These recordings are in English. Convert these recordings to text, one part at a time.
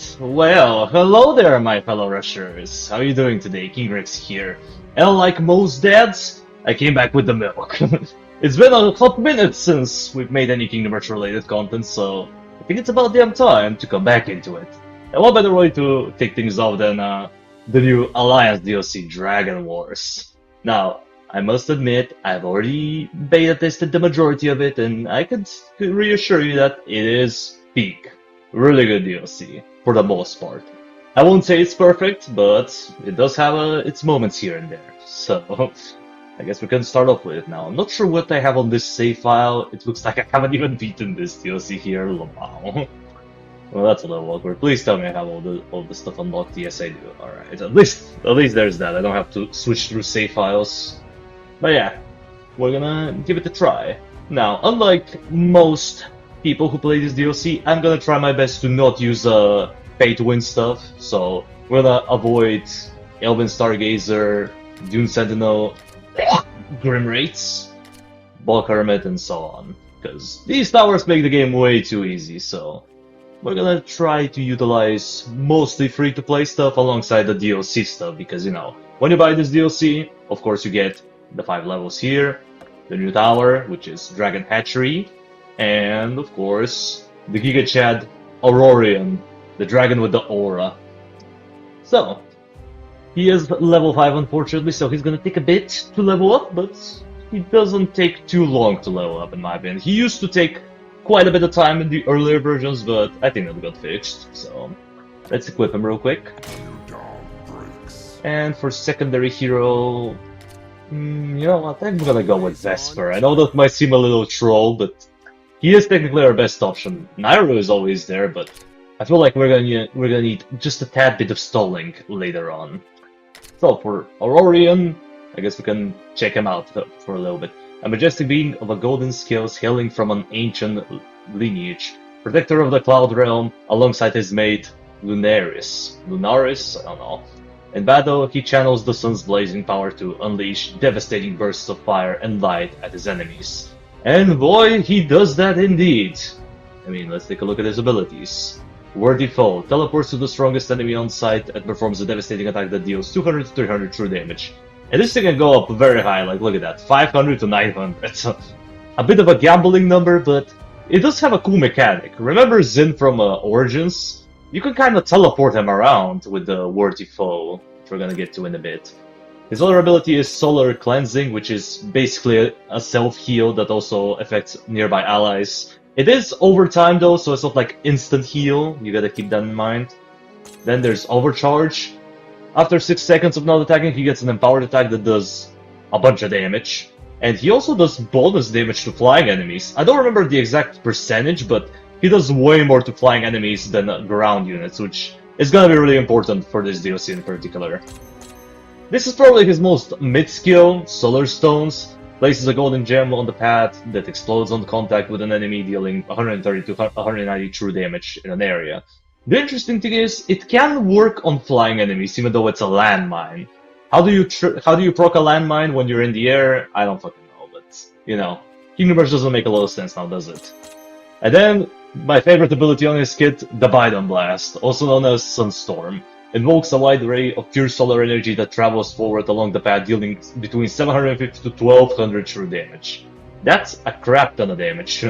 Alright, well, hello there my fellow rushers. How are you doing today? King Rexy here. And like most dads, I came back with the milk. It's been a hot minute since we've made any Kingdom Rush related content, so I think it's about damn time to come back into it. And what better way to kick things off than the new Alliance DLC Dragon Wars. Now, I must admit, I've already beta tested the majority of it, and I could reassure you that it is peak. Really good DLC, for the most part. I won't say it's perfect, but it does have its moments here and there. So, I guess we can start off with it now. I'm not sure what I have on this save file. It looks like I haven't even beaten this DLC here. Wow. Well, that's a little awkward. Please tell me I have all the stuff unlocked. Yes, I do. Alright, at least there's that. I don't have to switch through save files. But yeah, we're gonna give it a try. Now, unlike most people who play this DLC, I'm gonna try my best to not use pay-to-win stuff. So we're gonna avoid Elven Stargazer, Dune Sentinel, Grim Wraiths, Bulk Hermit, and so on. Because these towers make the game way too easy, so we're gonna try to utilize mostly free-to-play stuff alongside the DLC stuff, because, you know, when you buy this DLC, of course you get the 5 levels here, the new tower, which is Dragon Hatchery, and, of course, the Giga Chad Auroran, the dragon with the aura. So, he is level 5 unfortunately, so he's gonna take a bit to level up, but he doesn't take too long to level up in my opinion. He used to take quite a bit of time in the earlier versions, but I think that got fixed, so let's equip him real quick. And for secondary hero, you know what, I'm gonna go with Vesper. I know that might seem a little troll, but he is technically our best option. Nairo is always there, but I feel like we're gonna need just a tad bit of stalling later on. So for Aurorian, I guess we can check him out for a little bit. A majestic being of a golden scales hailing from an ancient lineage, protector of the Cloud Realm, alongside his mate Lunaris. Lunaris? I don't know. In battle, he channels the sun's blazing power to unleash devastating bursts of fire and light at his enemies. And boy, he does that indeed! I mean, let's take a look at his abilities. Worthy Foe teleports to the strongest enemy on sight and performs a devastating attack that deals 200 to 300 true damage. And this thing can go up very high, like look at that, 500 to 900. A bit of a gambling number, but it does have a cool mechanic. Remember Zin from Origins? You can kind of teleport him around with the Worthy Foe, which we're gonna get to in a bit. His other ability is Solar Cleansing, which is basically a self-heal that also affects nearby allies. It is over time though, so it's not like instant heal, you gotta keep that in mind. Then there's Overcharge. After 6 seconds of not attacking, he gets an empowered attack that does a bunch of damage. And he also does bonus damage to flying enemies. I don't remember the exact percentage, but he does way more to flying enemies than ground units, which is gonna be really important for this DLC in particular. This is probably his most mid-skill, Solar Stones. Places a golden gem on the path that explodes on contact with an enemy, dealing 130 to 190 true damage in an area. The interesting thing is, it can work on flying enemies, even though it's a landmine. How do you proc a landmine when you're in the air? I don't fucking know, but, you know, Kingdom Rush doesn't make a lot of sense now, does it? And then, my favorite ability on his kit, the Bidon Blast, also known as Sunstorm. Invokes a wide array of pure solar energy that travels forward along the path, dealing between 750 to 1200 true damage. That's a crap ton of damage.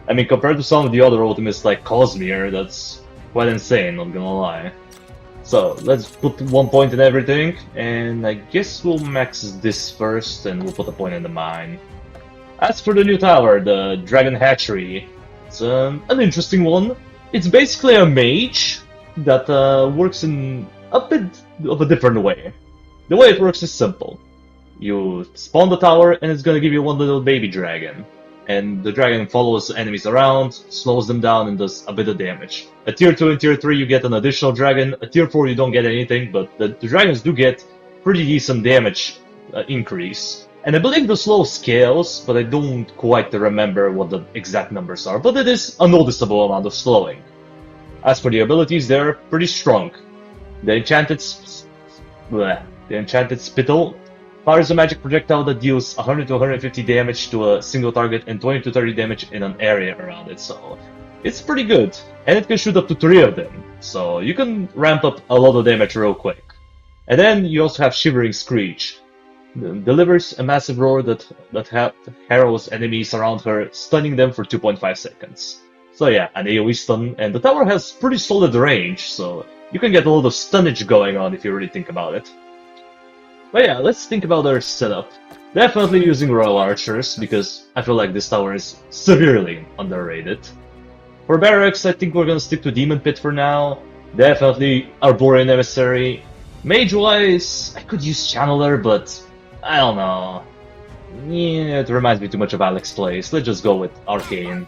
I mean, compared to some of the other ultimates like Cosmere, that's quite insane, not gonna lie. So, let's put 1 point in everything, and I guess we'll max this first, and we'll put a point in the mine. As for the new tower, the Dragon Hatchery, it's an interesting one. It's basically a mage that works in a bit of a different way. The way it works is simple. You spawn the tower and it's gonna give you one little baby dragon. And the dragon follows enemies around, slows them down, and does a bit of damage. At tier 2 and tier 3 you get an additional dragon, at tier 4 you don't get anything, but the dragons do get pretty decent damage increase. And I believe the slow scales, but I don't quite remember what the exact numbers are, but it is a noticeable amount of slowing. As for the abilities, they're pretty strong. The Enchanted Spittle fires a magic projectile that deals 100 to 150 damage to a single target and 20 to 30 damage in an area around it, so it's pretty good, and it can shoot up to 3 of them, so you can ramp up a lot of damage real quick. And then you also have Shivering Screech. Delivers a massive roar that harrows enemies around her, stunning them for 2.5 seconds. So yeah, an AoE stun, and the tower has pretty solid range, so you can get a lot of stunnage going on if you really think about it. But yeah, let's think about our setup. Definitely using Royal Archers, because I feel like this tower is severely underrated. For barracks, I think we're gonna stick to Demon Pit for now. Definitely Arborean Emissary. Mage-wise, I could use Channeler, but I don't know. Yeah, it reminds me too much of Alex Place. Let's just go with Arcane.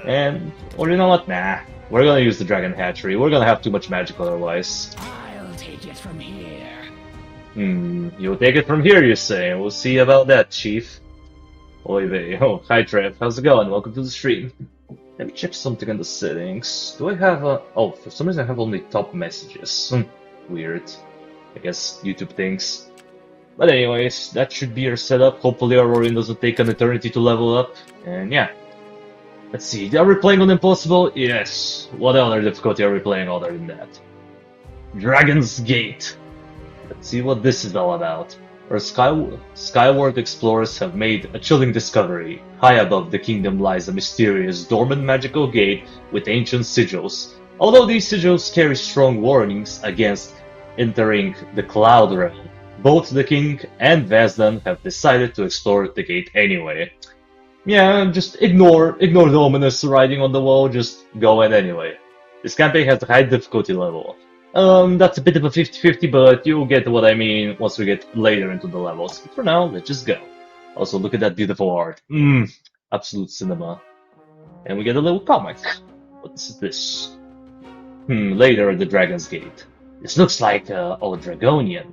And, or you know what? Nah. We're gonna use the Dragon Hatchery. We're gonna have too much magic otherwise. I'll take it from here. You'll take it from here, you say? We'll see about that, Chief. Oy vey. Oh, hi Trev. How's it going? Welcome to the stream. Let me check something in the settings. Do I have a... Oh, for some reason I have only top messages. Weird. I guess YouTube thinks. But anyways, that should be our setup. Hopefully Auroran doesn't take an eternity to level up. And yeah. Let's see, are we playing on Impossible? Yes. What other difficulty are we playing other than that? Dragon's Gate. Let's see what this is all about. Our Skyward explorers have made a chilling discovery. High above the kingdom lies a mysterious, dormant magical gate with ancient sigils. Although these sigils carry strong warnings against entering the Cloud Realm, both the king and Vazdan have decided to explore the gate anyway. Yeah, just ignore the ominous writing on the wall, just go in anyway. This campaign has a high difficulty level. That's a bit of a 50-50, but you'll get what I mean once we get later into the levels. But for now, let's just go. Also, look at that beautiful art. Absolute cinema. And we get a little comic. What's this? Later at the Dragon's Gate. This looks like a Dragonian.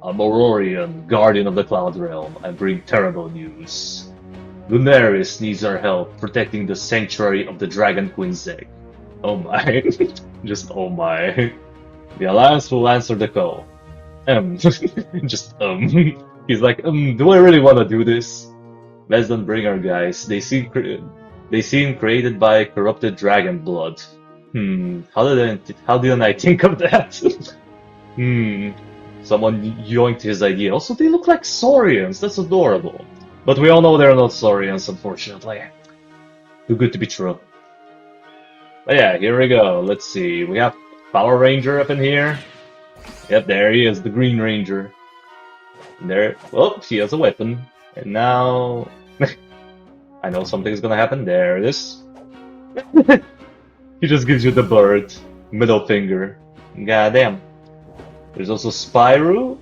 I'm Aurorian, guardian of the Cloud Realm. I bring terrible news. Lunaris needs our help protecting the sanctuary of the Dragon Queen's egg. Oh my. Just oh my. The Alliance will answer the call. Just He's like, do I really want to do this? Let's don't bring our guys. They seem created by corrupted dragon blood. How didn't I think of that? Someone yoinked his idea. Also, they look like Saurians. That's adorable. But we all know they're not Saurians, unfortunately. Too good to be true. But yeah, here we go. Let's see. We have Power Ranger up in here. Yep, there he is, the Green Ranger. And there. Oh, he has a weapon. And now... I know something's gonna happen. There it is. He just gives you the bird. Middle finger. Goddamn. There's also Spyro.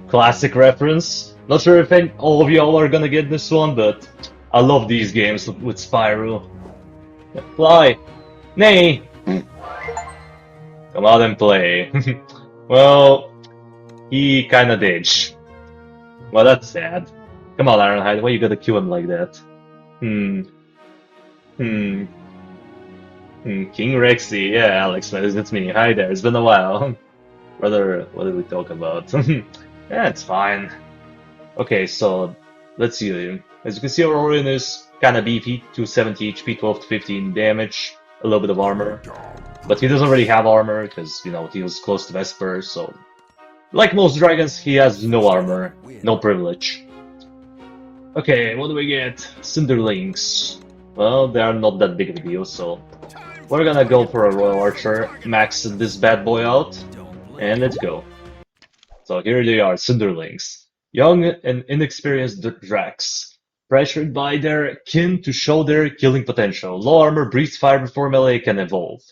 Classic reference. Not sure if all of y'all are gonna get this one, but I love these games with Spyro. Fly! Nay! Come out and play. Well, he kinda did. Well, that's sad. Come on, Ironhide, why you gotta kill him like that? King Rexy, yeah, Alex, it's me. Hi there, it's been a while. Brother, what did we talk about? Yeah, it's fine. Okay, so let's see. As you can see, Auroran is kinda beefy, 270 HP, 12 to 15 damage, a little bit of armor. But he doesn't really have armor, because, you know, he was close to Vesper, so... Like most dragons, he has no armor, no privilege. Okay, what do we get? Cinderlings. Well, they are not that big of a deal, so... We're gonna go for a Royal Archer, max this bad boy out, and let's go. So here they are, Cinderlings. Young and inexperienced Drax, pressured by their kin to show their killing potential. Low armor breathes fire before melee can evolve.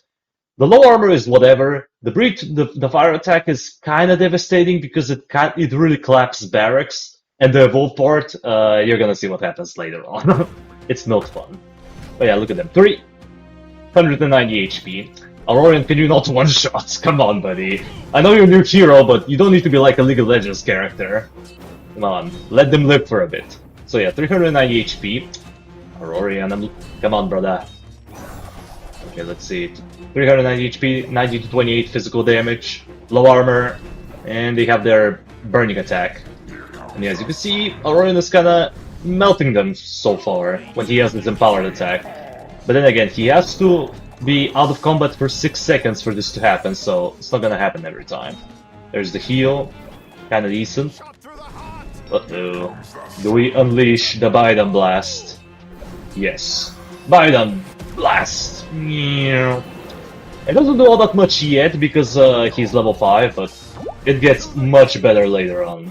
The low armor is whatever. The fire attack is kind of devastating because it really collapses barracks. And the evolve part, you're gonna see what happens later on. It's not fun. But yeah, look at them. 390 HP. Auroran, can you not one-shot? Come on, buddy. I know you're a new hero, but you don't need to be like a League of Legends character. Come on, let them live for a bit. So yeah, 390 HP. Auroran, come on, brother. Okay, let's see. 390 HP, 90 to 28 physical damage, low armor, and they have their burning attack. And as you can see, Auroran is kinda melting them so far when he has his empowered attack. But then again, he has to be out of combat for 6 seconds for this to happen, so it's not gonna happen every time. There's the heal, kinda decent. Uh-oh. Do we unleash the Biden Blast? Yes. Biden Blast! Meow. It doesn't do all that much yet because he's level 5, but it gets much better later on.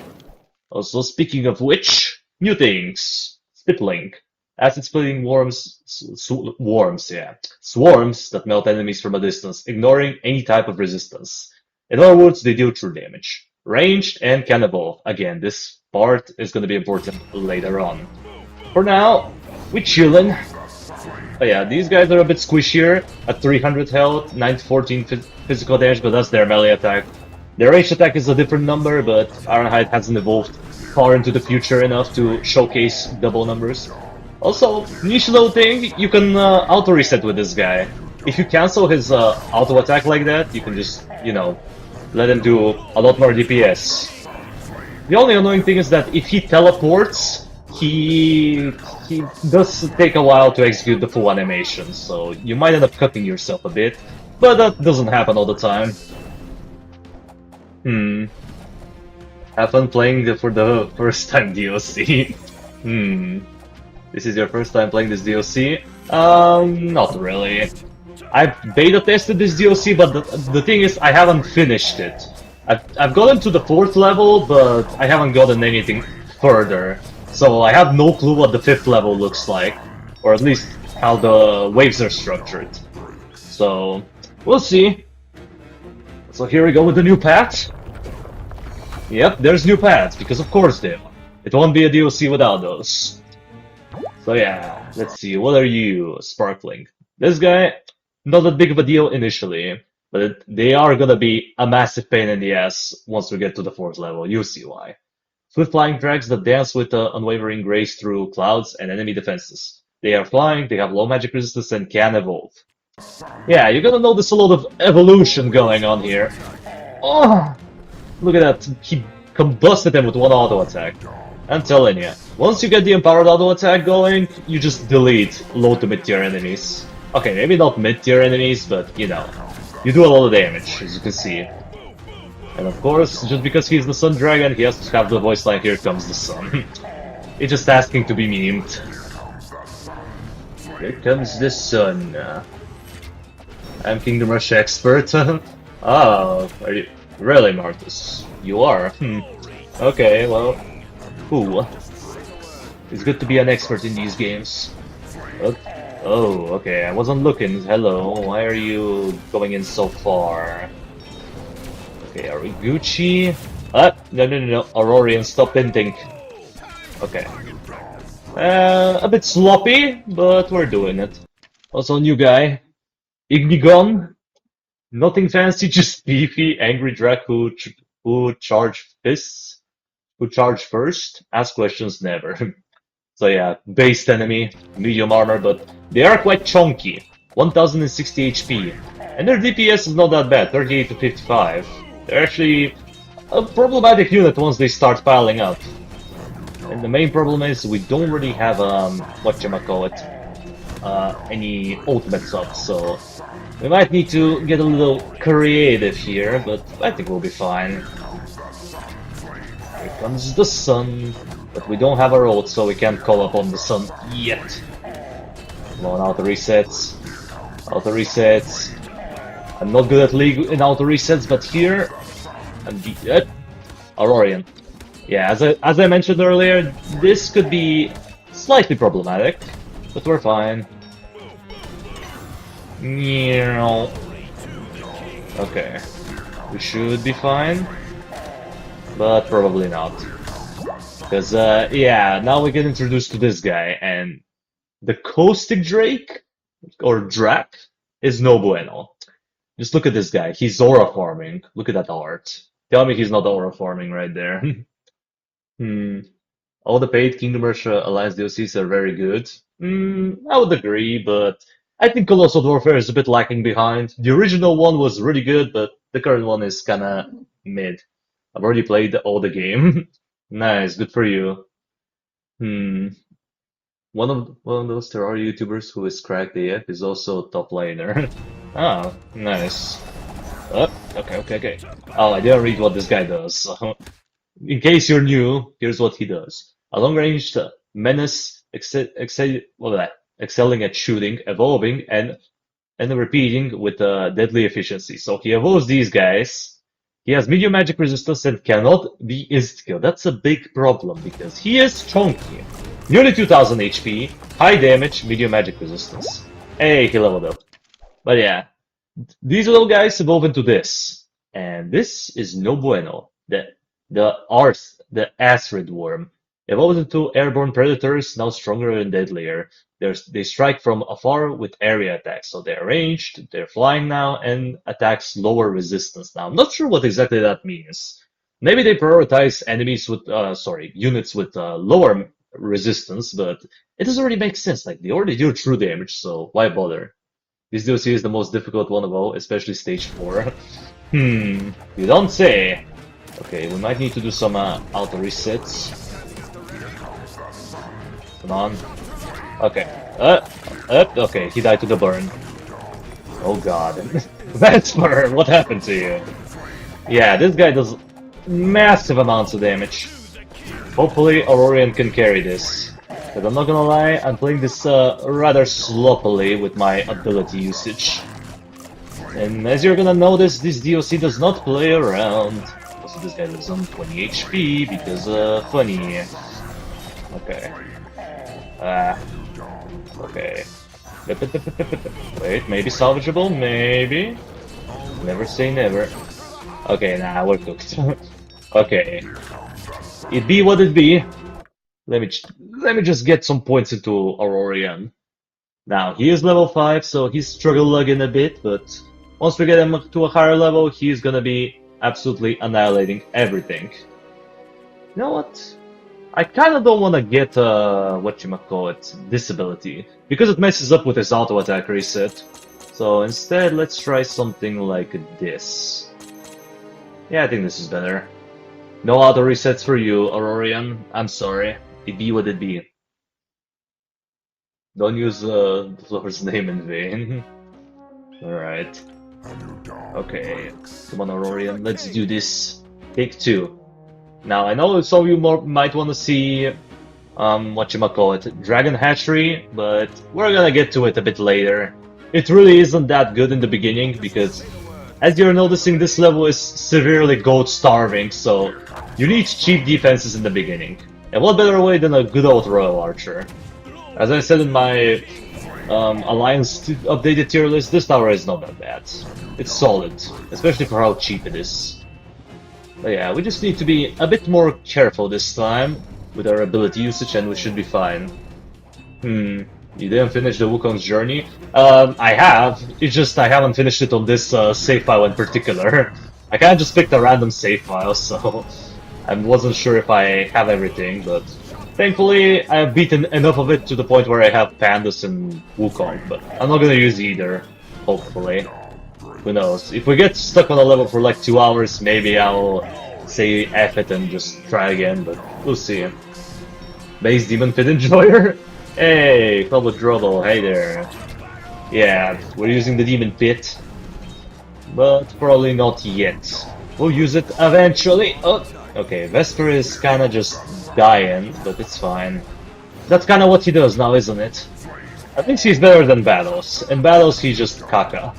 Also, speaking of which, new things. Spitlink. Acid splitting swarms that melt enemies from a distance, ignoring any type of resistance. In other words, they deal true damage. Ranged and can evolve. Again, this part is going to be important later on. For now, we chillin'. But yeah, these guys are a bit squishier at 300 health, 914 physical damage, but that's their melee attack. Their ranged attack is a different number, but Ironhide hasn't evolved far into the future enough to showcase double numbers. Also, niche little thing, you can auto-reset with this guy. If you cancel his auto-attack like that, you can just, let him do a lot more DPS. The only annoying thing is that if he teleports, he does take a while to execute the full animation, so you might end up cutting yourself a bit, but that doesn't happen all the time. Have fun playing for the first time DLC. This is your first time playing this DLC? Not really. I beta tested this DLC, but the thing is, I haven't finished it. I've gotten to the 4th level, but I haven't gotten anything further. So I have no clue what the 5th level looks like, or at least how the waves are structured. So, we'll see. So here we go with the new path. Yep, there's new paths, because of course there. It won't be a DLC without those. So yeah, let's see, what are you, Sparkling? This guy, not that big of a deal initially, but they are gonna be a massive pain in the ass once we get to the 4th level, you'll see why. Swift flying drags that dance with unwavering grace through clouds and enemy defenses. They are flying, they have low magic resistance, and can evolve. Yeah, you're gonna notice a lot of evolution going on here. Oh, look at that, he combusted him with one auto attack. I'm telling you, once you get the empowered auto attack going, you just delete low to mid tier enemies. Okay, maybe not mid tier enemies, but you do a lot of damage, as you can see. And of course, just because he's the Sun Dragon, he has to have the voice line, "Here comes the sun." It's just asking to be memed. Here comes the sun. I'm Kingdom Rush expert. Oh, are you really, Martus? You are? Okay, well, cool. It's good to be an expert in these games. Oh, okay, I wasn't looking. Hello, why are you going in so far? Okay, are we Gucci? No. Aurorian, stop hinting. Okay. A bit sloppy, but we're doing it. Also, new guy. Ignigon. Nothing fancy, just beefy, angry drag who charge fists. Who charge first, ask questions never. So yeah, based enemy, medium armor, but they are quite chunky. 1060 HP. And their DPS is not that bad, 38 to 55. They're actually a problematic unit once they start piling up. And the main problem is we don't really have, any ultimates up, so we might need to get a little creative here, but I think we'll be fine. Here comes the sun, but we don't have our ult, so we can't call upon the sun yet. Come on, auto resets. Auto resets. I'm not good at League in auto resets, but here I'm Aurorian. Yeah, as I mentioned earlier, this could be slightly problematic, but we're fine. Okay, we should be fine, but probably not. Because yeah, now we get introduced to this guy, and the Caustic Drake or Drak is no bueno. Just look at this guy. He's aura farming. Look at that art. Tell me he's not aura farming right there. All the paid Kingdom Rush Alliance DLCs are very good. I would agree, but I think Colossal Warfare is a bit lacking behind. The original one was really good, but the current one is kinda mid. I've already played all the game. Nice, good for you. one of those Terraria YouTubers who is cracked AF is also top laner. Ah, nice. Oh, okay. Oh, I didn't read what this guy does. So, in case you're new, here's what he does. A long-range menace, excelling at shooting, evolving, and repeating with deadly efficiency. So he evolves these guys. He has medium magic resistance and cannot be insta-killed. That's a big problem because he is chunky. Nearly 2000 HP, high damage, medium magic resistance. Hey, he leveled up. But yeah, these little guys evolve into this. And this is no bueno. The Acrid Worm evolves into airborne predators, now stronger and deadlier. They strike from afar with area attacks, so they're ranged, they're flying now, and attacks lower resistance now. I'm not sure what exactly that means. Maybe they prioritize enemies with, units with lower resistance, but it doesn't really make sense. Like, they already deal true damage, so why bother? This DLC is the most difficult one of all, especially stage 4. You don't say. Okay, we might need to do some auto resets. Come on. Okay. Okay, he died to the burn. Oh god. Vesper, what happened to you? Yeah, this guy does massive amounts of damage. Hopefully Auroran can carry this. But I'm not gonna lie, I'm playing this rather sloppily with my ability usage. And as you're gonna notice, this DLC does not play around. Also, this guy lives on 20 HP because, funny. Okay. Okay. Wait, maybe salvageable? Maybe? Never say never. Okay, nah, we're cooked. Okay. It be what it be. Let me just get some points into Auroran. Now, he is level 5, so he's struggle-lugging a bit, but once we get him to a higher level, he's gonna be absolutely annihilating everything. You know what? I kinda don't wanna get, this ability, because it messes up with his auto attack reset. So instead, let's try something like this. Yeah, I think this is better. No auto resets for you, Auroran. I'm sorry. It be what it be. Don't use the Lord's name in vain. Alright. Okay. Come on, Auroran. Let's do this. Take 2. Now, I know some of you might want to see, Dragon Hatchery, but we're gonna get to it a bit later. It really isn't that good in the beginning, because, as you're noticing, this level is severely gold-starving, so you need cheap defenses in the beginning. And what better way than a good old Royal Archer? As I said in my Alliance updated tier list, this tower is not that bad. It's solid, especially for how cheap it is. But yeah, we just need to be a bit more careful this time with our ability usage and we should be fine. You didn't finish the Wukong's journey? I have. It's just I haven't finished it on this save file in particular. I kinda just picked a random save file, so I wasn't sure if I have everything, but thankfully I have beaten enough of it to the point where I have Pandas and Wukong, but I'm not gonna use either, hopefully. Who knows? If we get stuck on a level for like 2 hours, maybe I'll say F it and just try again, but we'll see. Base Demon Pit Enjoyer? Hey, Club with Drobble, hey there. Yeah, we're using the Demon Pit, but probably not yet. We'll use it eventually. Oh, okay, Vesper is kinda just dying, but it's fine. That's kinda what he does now, isn't it? I think he's better than Battles. In Battles, he's just caca.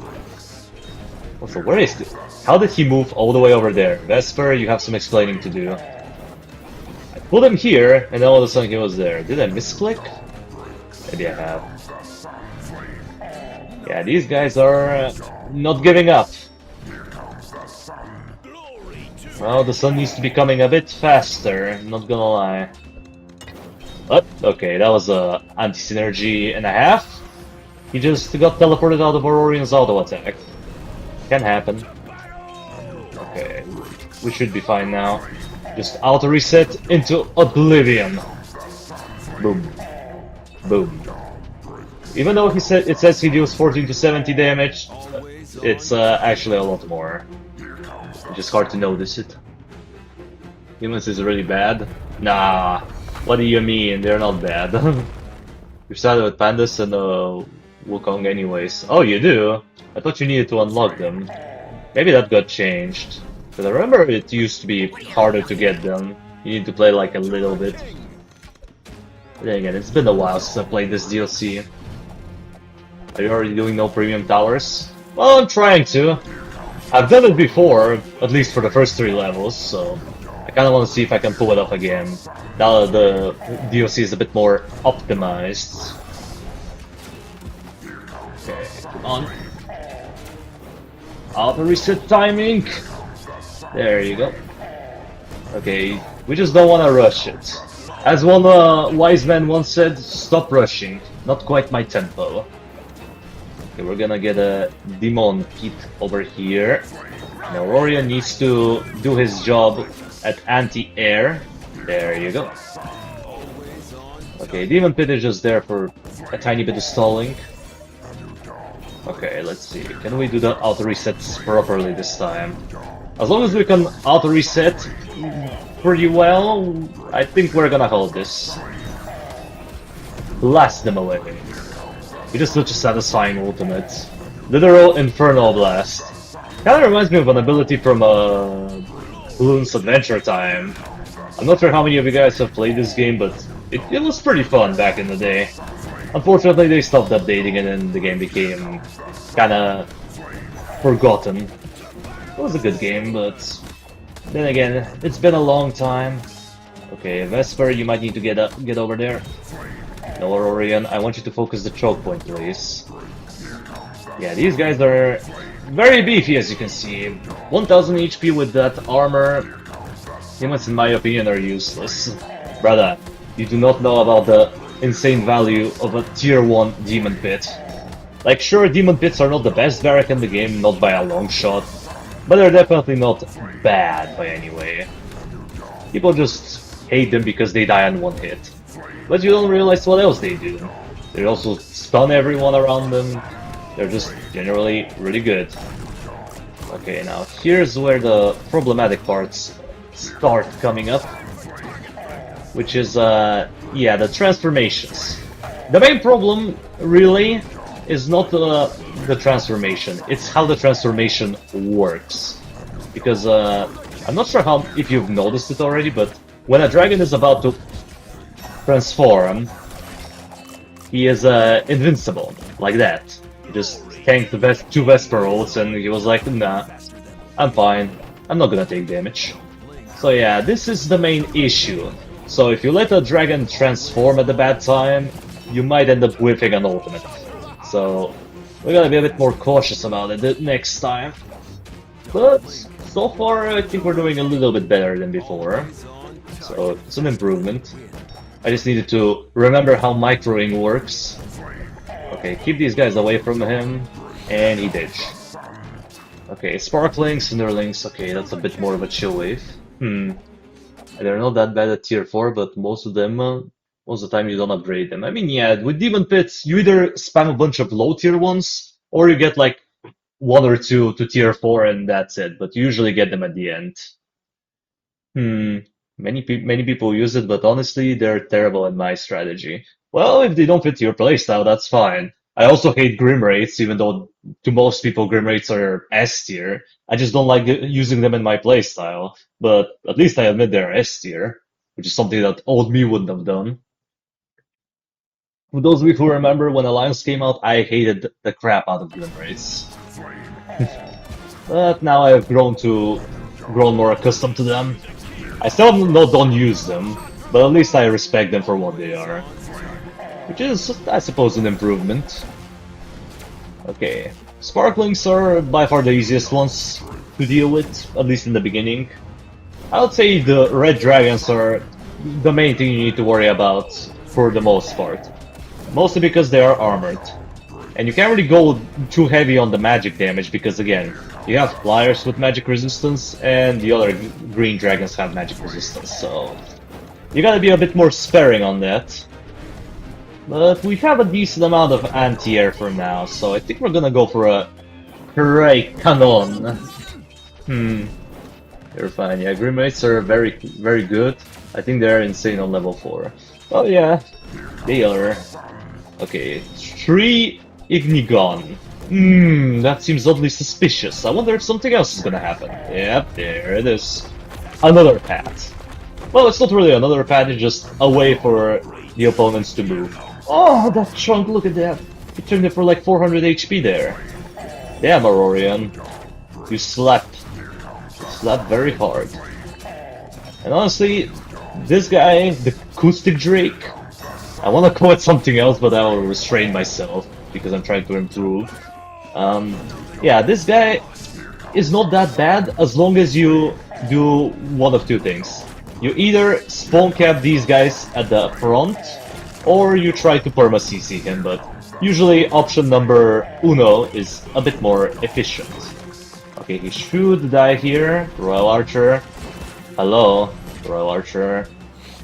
Also, where is this? How did he move all the way over there? Vesper, you have some explaining to do. I put him here, and then all of a sudden he was there. Did I misclick? Maybe I have. Yeah, these guys are not giving up. Well, the sun needs to be coming a bit faster, not gonna lie. Oh, okay, that was a anti-synergy and a half. He just got teleported out of Auroran's auto attack. Can happen. Okay, we should be fine now. Just auto reset into oblivion. Boom. Boom. Even though it says he deals 14 to 70 damage, it's actually a lot more. It's just hard to notice it. Humans is really bad? Nah, what do you mean? They're not bad. You started with Pandas and Wukong anyways. Oh, you do? I thought you needed to unlock them. Maybe that got changed. But I remember it used to be harder to get them. You need to play like a little bit. But then again, it's been a while since I played this DLC. Are you already doing no premium towers? Well, I'm trying to. I've done it before, at least for the first 3 levels, so I kinda wanna see if I can pull it off again. Now that the DLC is a bit more optimized. Okay, come on. Auto reset timing! There you go. Okay, we just don't wanna rush it. As one wise man once said, stop rushing. Not quite my tempo. Okay, we're gonna get a Demon Kit over here. Now Auroran needs to do his job at anti-air. There you go. Okay, Demon Pit is just there for a tiny bit of stalling. Okay, let's see. Can we do the auto resets properly this time? As long as we can auto reset pretty well, I think we're gonna hold this. Blast them away. It's just such a satisfying ultimate. Literal Infernal Blast. Kinda reminds me of an ability from Bloons Adventure Time. I'm not sure how many of you guys have played this game, but it was pretty fun back in the day. Unfortunately, they stopped updating it and the game became kinda forgotten. It was a good game, but then again, it's been a long time. Okay, Vesper, you might need to get over there. No, Auroran, I want you to focus the choke point, please. Yeah, these guys are very beefy, as you can see. 1000 HP with that armor. Demons, in my opinion, are useless. Brother, you do not know about the insane value of a tier 1 Demon Pit. Like, sure, Demon Pits are not the best barrack in the game, not by a long shot, but they're definitely not bad by any way. People just hate them because they die on 1 hit. But you don't realize what else they do. They also stun everyone around them. They're just generally really good. Okay, now here's where the problematic parts start coming up. Which is, yeah, the transformations. The main problem, really, is not the transformation. It's how the transformation works. Because, I'm not sure if you've noticed it already, but when a dragon is about to transform, he is invincible, like that. He just tanked the 2 Vesper ults and he was like, nah, I'm fine, I'm not gonna take damage. So yeah, this is the main issue. So if you let a dragon transform at the bad time, you might end up whiffing an ultimate. So we gotta be a bit more cautious about it the next time. But so far I think we're doing a little bit better than before. So it's an improvement. I just needed to remember how microing works. Okay, keep these guys away from him, and he did. Okay, Sparklings, Cinderlings, okay, that's a bit more of a chill wave. They're not that bad at tier 4, but most of them, most of the time you don't upgrade them. I mean, yeah, with Demon Pits, you either spam a bunch of low tier ones, or you get like 1 or 2 to tier 4 and that's it, but you usually get them at the end. Many people use it, but honestly, they're terrible at my strategy. Well, if they don't fit your playstyle, that's fine. I also hate Grim Wraiths, even though to most people Grim Wraiths are S tier. I just don't like using them in my playstyle. But at least I admit they're S tier, which is something that old me wouldn't have done. For those of you who remember, when Alliance came out, I hated the crap out of Grim Wraiths. But now I've grown more accustomed to them. I still don't use them, but at least I respect them for what they are. Which is, I suppose, an improvement. Okay, Sparklings are by far the easiest ones to deal with, at least in the beginning. I would say the red dragons are the main thing you need to worry about for the most part. Mostly because they are armored. And you can't really go too heavy on the magic damage because, again, you have flyers with magic resistance and the other green dragons have magic resistance, so you gotta be a bit more sparing on that. But we have a decent amount of anti-air for now, so I think we're gonna go for a Ray Canon. You're fine. Yeah, Grimmates are very, very good. I think they're insane on level 4. Oh yeah, they are. Okay, 3 Ignigon. That seems oddly suspicious. I wonder if something else is gonna happen. Yep, there it is. Another path. Well, it's not really another path, it's just a way for the opponents to move. Oh, that chunk, look at that. He turned it for like 400 HP there. Damn, Auroran. You slapped. You slapped very hard. And honestly, this guy, the Acoustic Drake, I want to call it something else, but I will restrain myself because I'm trying to improve. Yeah, this guy is not that bad as long as you do one of two things. You either spawn cap these guys at the front, or you try to perma CC him, but usually option number uno is a bit more efficient. Okay, he should die here. Royal Archer. Hello, Royal Archer.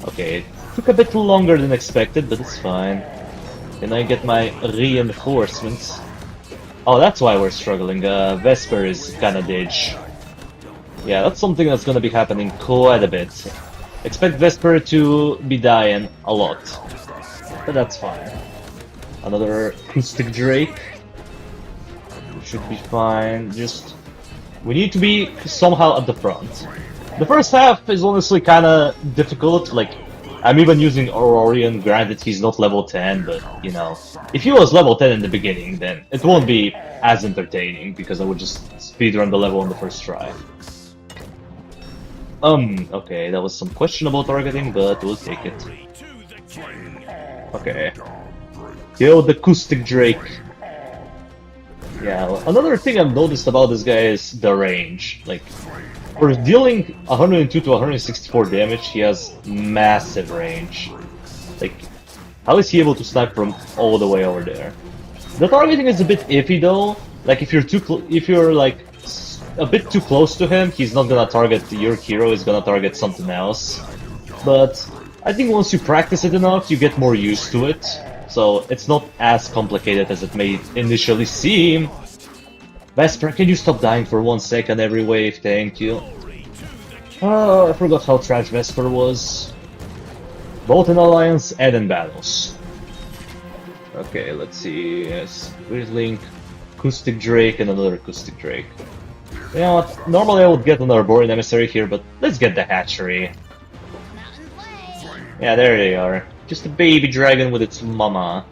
Okay, it took a bit longer than expected, but it's fine. Can I get my reinforcements? Oh, that's why we're struggling. Vesper is kinda ditch. Yeah, that's something that's gonna be happening quite a bit. Expect Vesper to be dying a lot. But that's fine. Another Acoustic Drake. Should be fine. Just... we need to be somehow at the front. The first half is honestly kinda difficult, like... I'm even using Auroran, granted he's not level 10, but, you know... if he was level 10 in the beginning, then it won't be as entertaining, because I would just speedrun the level on the first try. Okay, that was some questionable targeting, but we'll take it. Okay. Kill the Acoustic Drake. Yeah, well, another thing I've noticed about this guy is the range. Like, for dealing 102 to 164 damage, he has massive range. Like, how is he able to snipe from all the way over there? The targeting is a bit iffy though. Like, if you're like a bit too close to him, he's not gonna target your hero, he's gonna target something else. But I think once you practice it enough, you get more used to it. So it's not as complicated as it may initially seem. Vesper, can you stop dying for 1 second every wave? Thank you. Oh, I forgot how trash Vesper was. Both in Alliance and in battles. Okay, let's see. Yes, Link, Acoustic Drake, and another Acoustic Drake. You know what? Normally I would get an Arborean Emissary here, but let's get the Hatchery. Yeah, there they are. Just a baby dragon with its mama.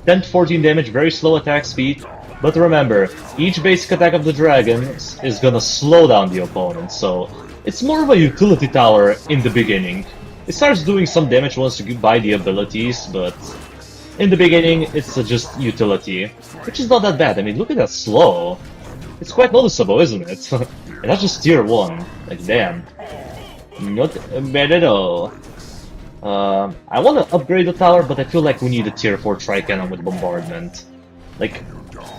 10 to 14 damage, very slow attack speed. But remember, each basic attack of the dragon is gonna slow down the opponent, so it's more of a utility tower in the beginning. It starts doing some damage once you buy the abilities, but in the beginning it's just utility, which is not that bad. I mean, look at that slow. It's quite noticeable, isn't it? And that's just tier 1. Like, damn. Not bad at all. I want to upgrade the tower, but I feel like we need a tier 4 Tri-Cannon with Bombardment. Like,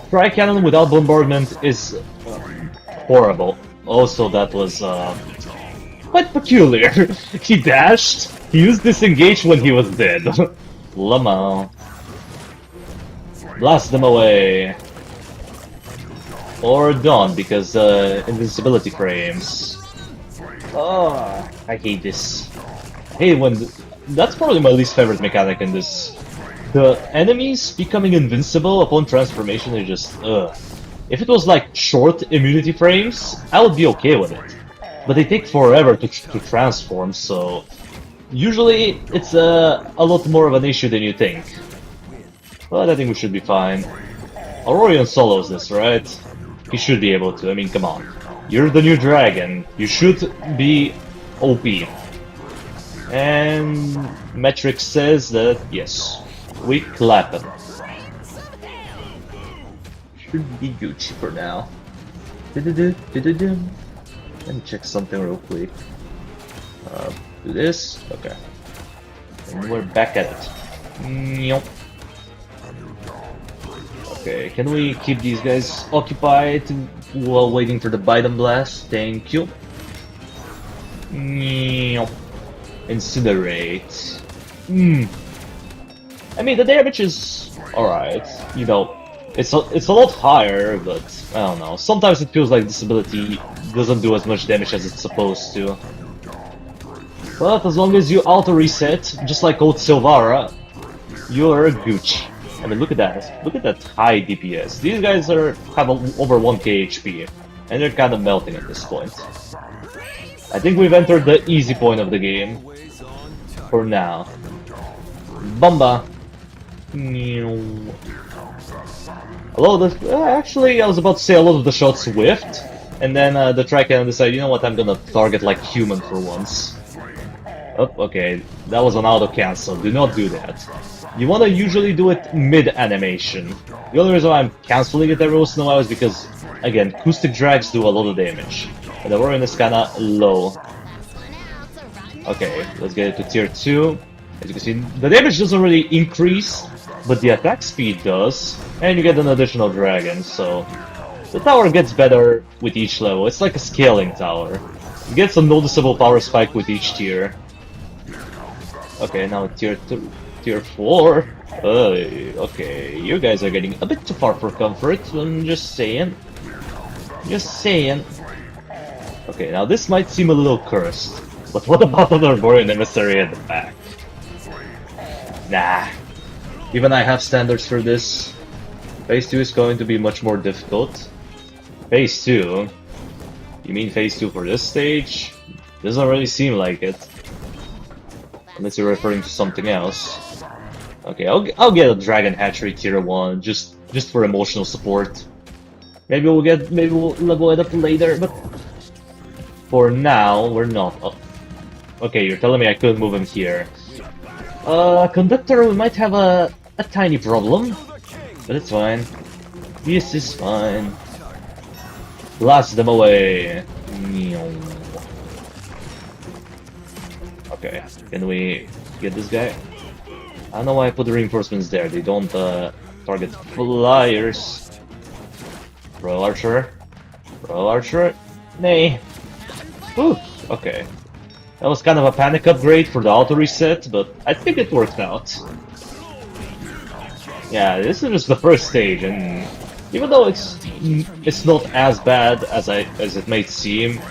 Tri-Cannon without Bombardment is horrible. Also, that was quite peculiar. He dashed, he used Disengage when he was dead. Lama. Blast them away. Or don't, because invincibility frames. Oh, I hate this. Hey, that's probably my least favorite mechanic in this. The enemies becoming invincible upon transformation is just ugh. If it was like short immunity frames, I would be okay with it. But they take forever to transform, so usually it's a lot more of an issue than you think. But I think we should be fine. Auroran solos this, right? He should be able to. I mean, come on. You're the new dragon. You should be OP. And Metric says that yes, we clap him. Should be Gucci for now. Let me check something real quick. Do this. Okay. And we're back at it. Okay, can we keep these guys occupied while waiting for the Biden Blast? Thank you. Incinerate. I mean, the damage is alright. You know, it's a lot higher, but I don't know. Sometimes it feels like this ability doesn't do as much damage as it's supposed to. But as long as you auto reset, just like old Silvara, you're Gucci. I mean, look at that. Look at that high DPS. These guys have over 1k HP, and they're kind of melting at this point. I think we've entered the easy point of the game. For now. Bomba! Although, actually, I was about to say a lot of the shots whiffed, and then the Trican decided, you know what, I'm gonna target like human for once. Oh, okay, that was an auto-cancel, do not do that. You wanna usually do it mid-animation. The only reason why I'm cancelling it every once in a while is because, again, acoustic drags do a lot of damage. And the Warden is kinda low. Okay, let's get it to tier 2. As you can see, the damage doesn't really increase, but the attack speed does. And you get an additional dragon, so... The tower gets better with each level. It's like a scaling tower. You get some noticeable power spike with each tier. Okay, now tier 4. Okay, you guys are getting a bit too far for comfort. I'm just saying. Just saying. Okay, now this might seem a little cursed, but what about the Arborean emissary at the back? Nah. Even I have standards for this. Phase 2 is going to be much more difficult. Phase 2? You mean Phase 2 for this stage? Doesn't really seem like it. Unless you're referring to something else. Okay, I'll get a Dragon Hatchery tier 1 just for emotional support. Maybe we'll level it up later, but for now we're not. Oh. Okay, you're telling me I couldn't move him here. Conductor, we might have a tiny problem, but it's fine. This is fine. Blast them away. Okay, can we get this guy? I don't know why I put the reinforcements there. They don't target flyers. Royal Archer. Royal Archer. Nay. Ooh, okay. That was kind of a panic upgrade for the auto reset, but I think it worked out. Yeah, this is just the first stage, and even though it's not as bad as it may seem,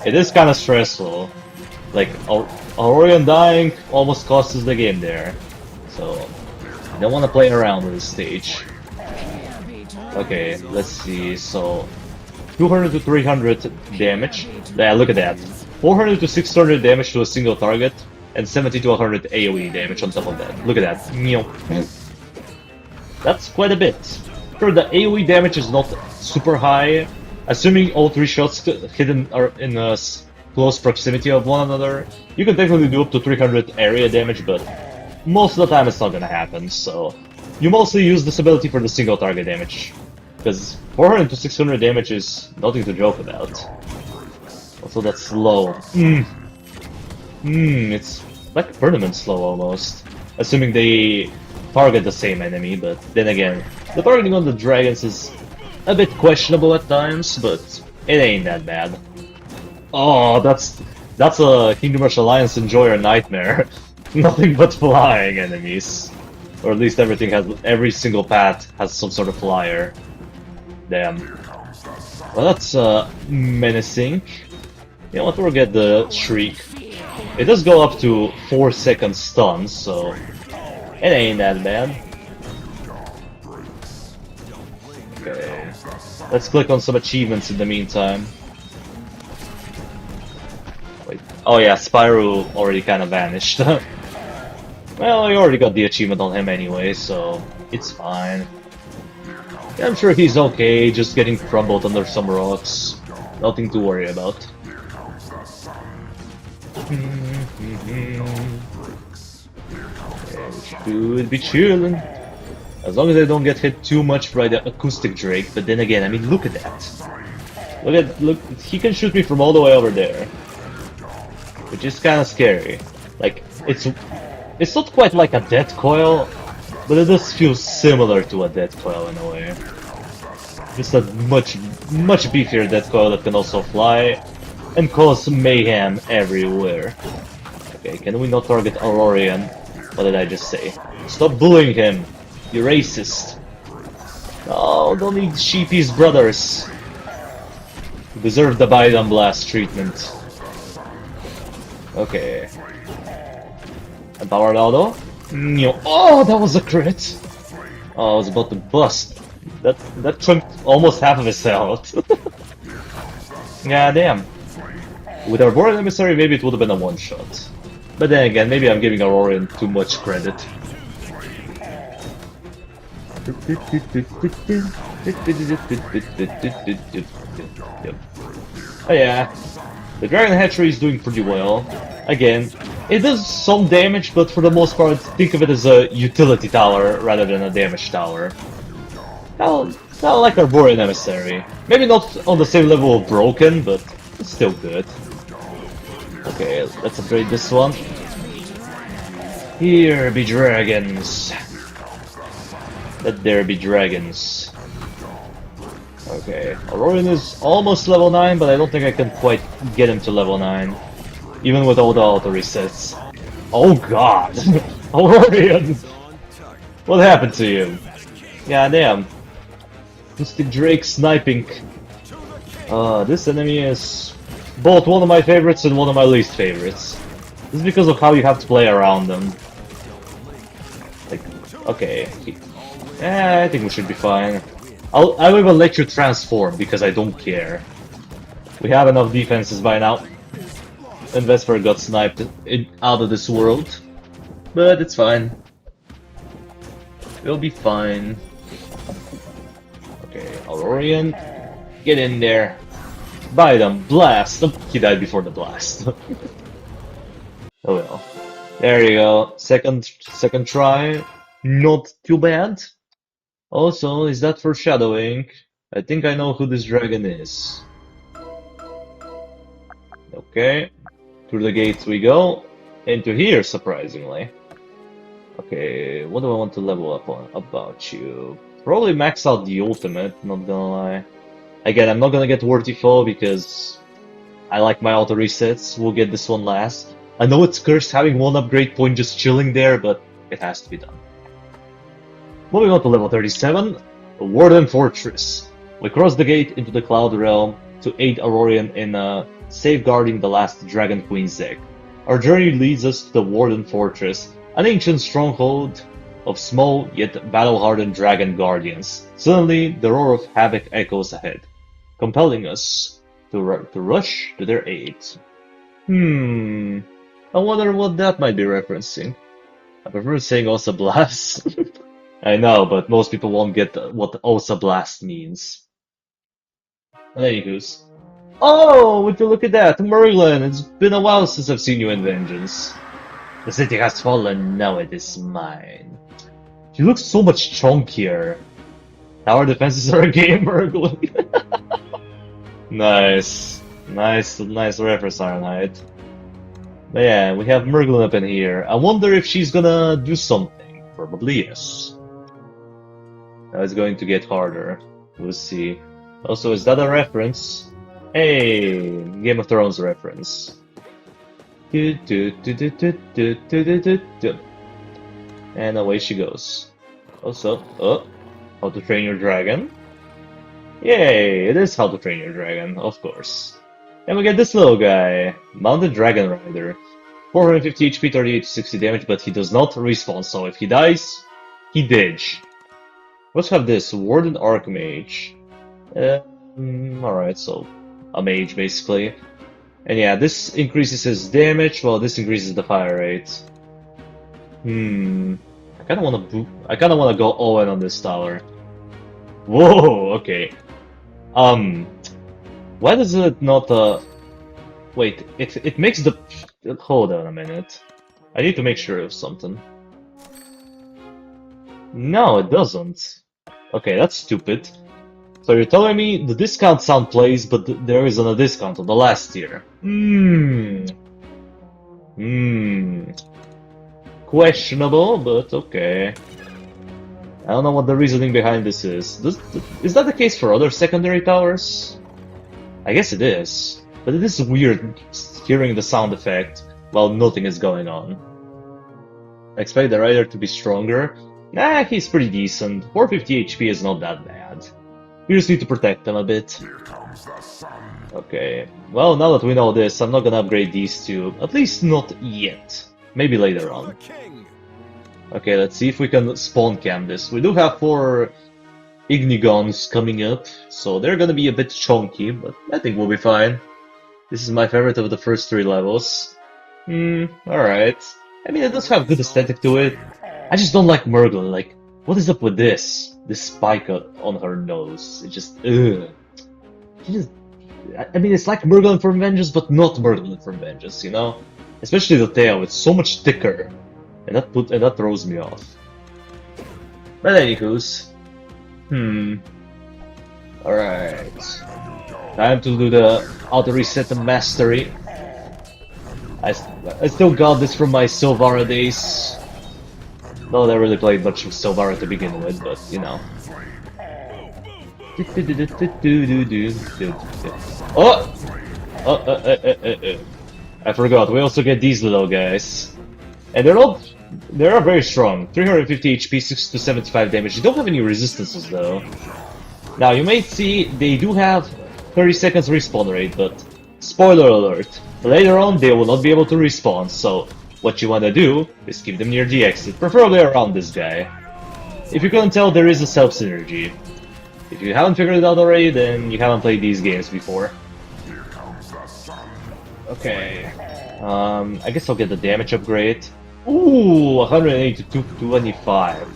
it is kind of stressful. Like Auroran dying almost cost us the game there, so I don't want to play around with this stage. Okay, let's see. So 200 to 300 damage. Yeah, look at that. 400 to 600 damage to a single target, and 70 to 100 AoE damage on top of that. Look at that. That's quite a bit. Sure, the AoE damage is not super high. Assuming all 3 shots hidden are in a close proximity of one another, you can technically do up to 300 area damage, but most of the time it's not gonna happen, so you mostly use this ability for the single target damage. Because 400 to 600 damage is nothing to joke about. Also, that's slow. It's like permanent slow almost. Assuming they target the same enemy, but then again, the targeting on the dragons is a bit questionable at times, but it ain't that bad. Oh, that's a Kingdom Rush Alliance Enjoyer nightmare. Nothing but flying enemies. Or at least every single path has some sort of flyer. Damn. Well, that's menacing. You know what, we'll get the Shriek. It does go up to 4-second stun, so it ain't that bad. Okay, let's click on some achievements in the meantime. Wait. Oh yeah, Spyro already kind of vanished. Well, I already got the achievement on him anyway, so it's fine. Yeah, I'm sure he's okay, just getting crumbled under some rocks. Nothing to worry about. Should be chillin'. As long as I don't get hit too much by the acoustic Drake, but then again, I mean, look at that. Look, he can shoot me from all the way over there. Which is kinda scary. Like, it's not quite like a death coil, but it does feel similar to a death coil in a way. Just a much beefier death coil that can also fly and cause mayhem everywhere. Okay, can we not target Auroran? What did I just say? Stop bullying him, you racist. No, don't need Sheepy's brothers. You deserve the Biden Blast treatment. Okay. Empowered auto? Oh, that was a crit! Oh, I was about to bust. That took almost half of his health. Yeah, damn. With our Warden Emissary, maybe it would have been a one-shot. But then again, maybe I'm giving Auroran too much credit. Oh yeah, the Dragon Hatchery is doing pretty well. Again, it does some damage, but for the most part, think of it as a utility tower rather than a damage tower. Kind of like our Warden Emissary. Maybe not on the same level of broken, but it's still good. Okay, let's upgrade this one. Here be dragons. Let there be dragons. Okay, Auroran is almost level 9, but I don't think I can quite get him to level 9. Even with all the auto resets. Oh god! Auroran! What happened to you? Yeah, damn. Mystic Drake sniping. This enemy is both one of my favorites and one of my least favorites. This is because of how you have to play around them. Like, okay. I think we should be fine. I'll even let you transform, because I don't care. We have enough defenses by now. And Vesper got sniped out of this world. But it's fine. We'll be fine. Okay, Auroran, get in there. Bite him, blast! Oh, he died before the blast. Oh well. There you go. Second try. Not too bad. Also, is that foreshadowing? I think I know who this dragon is. Okay. Through the gates we go. Into here, surprisingly. Okay, what do I want to level up on about you? Probably max out the ultimate, not gonna lie. Again, I'm not gonna get Worthy Foe because I like my auto resets. We'll get this one last. I know it's cursed having one upgrade point just chilling there, but it has to be done. Moving on to level 37, Warden Fortress. We cross the gate into the Cloud Realm to aid Auroran in safeguarding the last Dragon Queen's egg. Our journey leads us to the Warden Fortress, an ancient stronghold of small yet battle-hardened dragon guardians. Suddenly, the roar of havoc echoes ahead, compelling us to rush to their aid. I wonder what that might be referencing. I prefer saying Osa Blast. I know, but most people won't get what Osa Blast means. Anywho's. Oh, would you look at that, Merglin! It's been a while since I've seen you in Vengeance. The city has fallen, now it is mine. You look so much chunkier. Tower defenses are a game, Merglin. Nice reference, Ironhide. But yeah, we have Merglin up in here. I wonder if she's gonna do something. Probably yes. Now it's going to get harder. We'll see. Also, is that a reference? Hey, Game of Thrones reference. And away she goes. Also, How to Train Your Dragon. Yay, it is How to Train Your Dragon, of course. And we get this little guy, Mounted Dragon Rider. 450 HP, 38 to 60 damage, but he does not respawn, so if he dies, he ditch. Let's have this, Warden Archmage. Alright, so a mage basically. And yeah, this increases his damage, while this increases the fire rate. I kinda wanna go all in on this tower. Whoa, okay. Why does it not, wait, it makes the... Hold on a minute. I need to make sure of something. No, it doesn't. Okay, that's stupid. So you're telling me the discount sound plays, but there isn't a discount on the last tier. Questionable, but okay. I don't know what the reasoning behind this is. Is that the case for other secondary towers? I guess it is. But it is weird hearing the sound effect while nothing is going on. I expect the rider to be stronger. Nah, he's pretty decent. 450 HP is not that bad. You just need to protect them a bit. Okay. Well, now that we know this, I'm not gonna upgrade these two. At least not yet. Maybe later on. Okay, let's see if we can spawn camp this. We do have 4 Ignigons coming up, so they're gonna be a bit chunky, but I think we'll be fine. This is my favorite of the first 3 levels. Alright. I mean, it does have good aesthetic to it. I just don't like Merglin. Like, what is up with this? This spike on her nose. It just, ugh. She just, I mean, it's like Merglin from Vengeance, but not Merglin from Vengeance, you know? Especially the tail, it's so much thicker. And that throws me off. But anywho's. Alright. Time to do the auto reset and mastery. I still got this from my Silvara days. Not that I really played much of Silvara to begin with, but you know. Oh! I forgot, we also get these little guys. And they are very strong. 350 HP, 6 to 75 damage. They don't have any resistances though. Now you may see they do have 30 seconds respawn rate, but spoiler alert, later on they will not be able to respawn, so what you wanna do is keep them near the exit, preferably around this guy. If you couldn't tell, there is a self-synergy. If you haven't figured it out already, then you haven't played these games before. Okay, I guess I'll get the damage upgrade. Ooh, 180 to 225.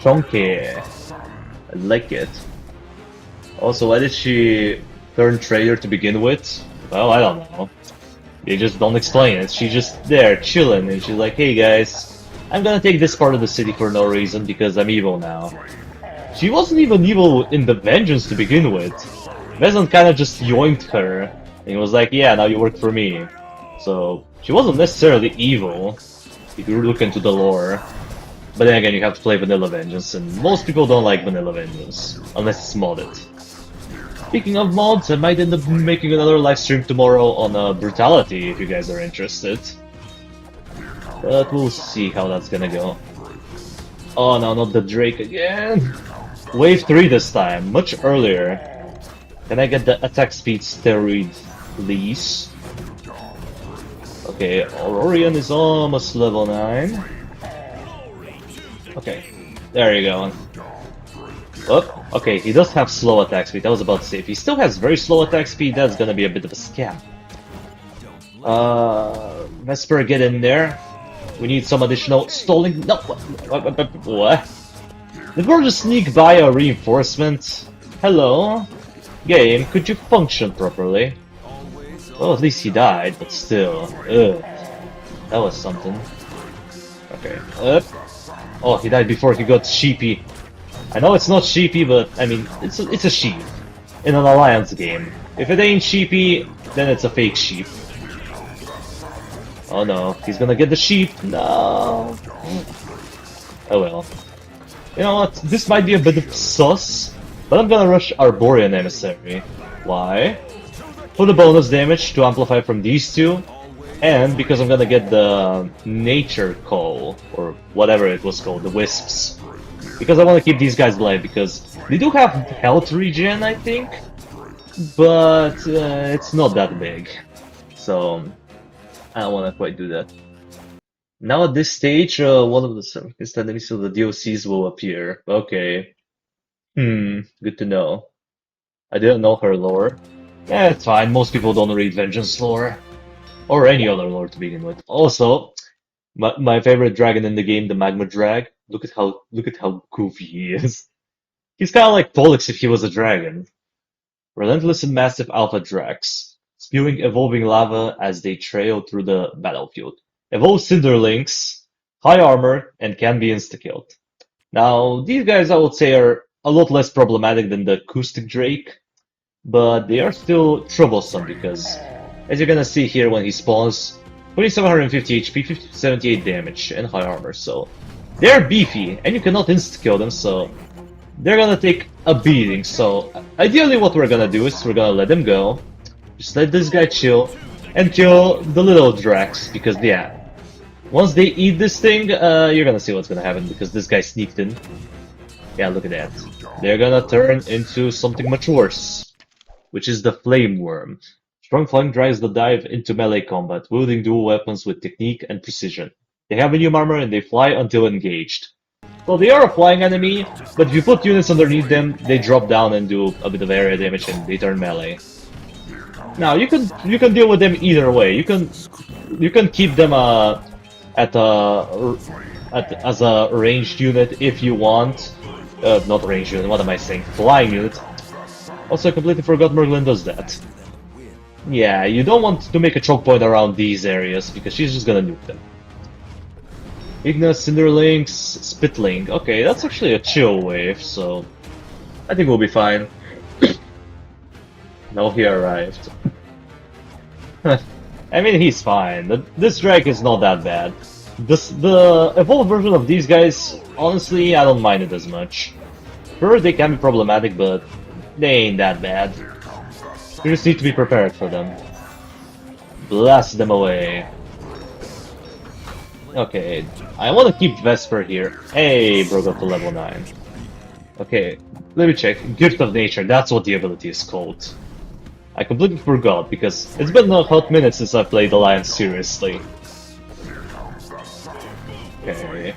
Chunky. I like it. Also, why did she turn trader to begin with? Well, I don't know. They just don't explain it. She's just there, chilling, and she's like, hey guys, I'm gonna take this part of the city for no reason because I'm evil now. She wasn't even evil in the Vengeance to begin with. Vezan kinda just yoinked her, and he was like, yeah, now you work for me. So, she wasn't necessarily evil, if you look into the lore. But then again, you have to play Vanilla Vengeance, and most people don't like Vanilla Vengeance, unless it's modded. Speaking of mods, I might end up making another live stream tomorrow on Brutality, if you guys are interested. But we'll see how that's gonna go. Oh no, not the Drake again! Wave 3 this time, much earlier. Can I get the attack speed steroid, please? Okay, Auroran is almost level 9. Okay, there you go. Oh, okay, he does have slow attack speed, I was about to say. If he still has very slow attack speed, that's gonna be a bit of a scam. Vesper, get in there. We need some additional stalling. No, what? Did we just sneak by a reinforcement? Hello? Game, could you function properly? Well, at least he died, but still. Ugh. That was something. Okay, up. Oh, he died before he got sheepy. I know it's not sheepy, but I mean, it's a sheep. In an alliance game. If it ain't sheepy, then it's a fake sheep. Oh no, he's gonna get the sheep. No. Oh well. You know what? This might be a bit of sus, but I'm gonna rush Arborean Emissary. Why? For the bonus damage to amplify from these two, and because I'm gonna get the Nature Call, or whatever it was called, the Wisps. Because I want to keep these guys alive, because they do have health regen, I think, but it's not that big. So, I don't want to quite do that. Now at this stage, one of the circus enemies of the DOCs will appear. Okay. Good to know. I didn't know her lore. Yeah, it's fine, most people don't read Vengeance lore. Or any other lore to begin with. Also, my favorite dragon in the game, the Magma Drag, look at how goofy he is. He's kinda like Pollux if he was a dragon. Relentless and massive alpha drags, spewing evolving lava as they trail through the battlefield. Evolve Cinderlinks, high armor, and can be insta-killed. Now, these guys I would say are a lot less problematic than the Acoustic Drake, but they are still troublesome because, as you're gonna see here when he spawns, 2750 HP, 78 damage, and high armor, so they're beefy, and you cannot insta-kill them, so they're gonna take a beating. So ideally what we're gonna do is we're gonna let them go, just let this guy chill, and kill the little Drax, because yeah, once they eat this thing, you're gonna see what's gonna happen, because this guy sneaked in. Yeah, look at that. They're gonna turn into something much worse, which is the Flame Worm. Strong Flank drives the dive into melee combat, wielding dual weapons with technique and precision. They have medium armor and they fly until engaged. So they are a flying enemy, but if you put units underneath them, they drop down and do a bit of area damage and they turn melee. Now you can deal with them either way. You can keep them as a ranged unit if you want. Not ranged unit. What am I saying? Flying unit. Also, I completely forgot Merglin does that. Yeah, you don't want to make a choke point around these areas because she's just gonna nuke them. Ignis, Cinderlinks, Spitling. Okay, that's actually a chill wave, so I think we'll be fine. No, he arrived. I mean, he's fine. This drag is not that bad. The evolved version of these guys, honestly, I don't mind it as much. Sure, they can be problematic, but they ain't that bad. You just need to be prepared for them. Blast them away. Okay, I want to keep Vesper here. Hey, broke up to level 9. Okay, let me check. Gift of Nature, that's what the ability is called. I completely forgot, because it's been a hot minute since I played Alliance seriously. Okay.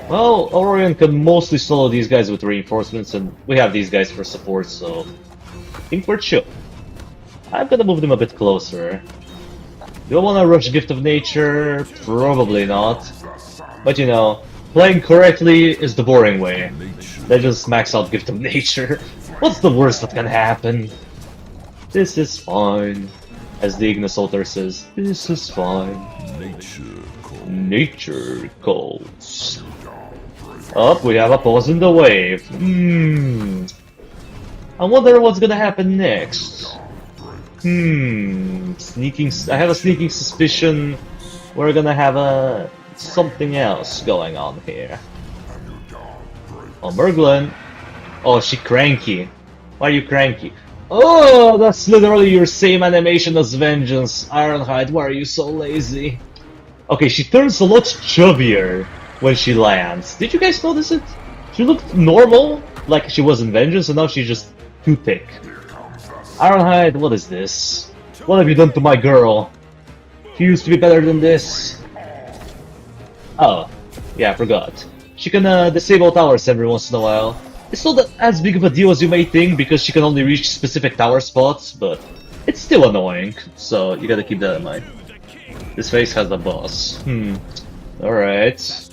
Well, Auroran can mostly solo these guys with reinforcements, and we have these guys for support, so I think we're chill. I'm gonna move them a bit closer. Do I want to rush Gift of Nature? Probably not. But you know, playing correctly is the boring way. They just max out Gift of Nature. What's the worst that can happen? This is fine. As the Ignis Altar says, this is fine. Nature calls. Up, we have a pause in the wave. I wonder what's gonna happen next. I have a sneaking suspicion we're gonna have something else going on here. Oh, Merglin. Oh, she cranky. Why are you cranky? Oh, that's literally your same animation as Vengeance. Ironhide, why are you so lazy? Okay, she turns a lot chubbier when she lands. Did you guys notice it? She looked normal, like she was in Vengeance, and now she's just too thick. Ironhide, what is this? What have you done to my girl? She used to be better than this. Oh, yeah, I forgot. She can disable towers every once in a while. It's not as big of a deal as you may think because she can only reach specific tower spots, but it's still annoying, so you gotta keep that in mind. This face has a boss. Alright.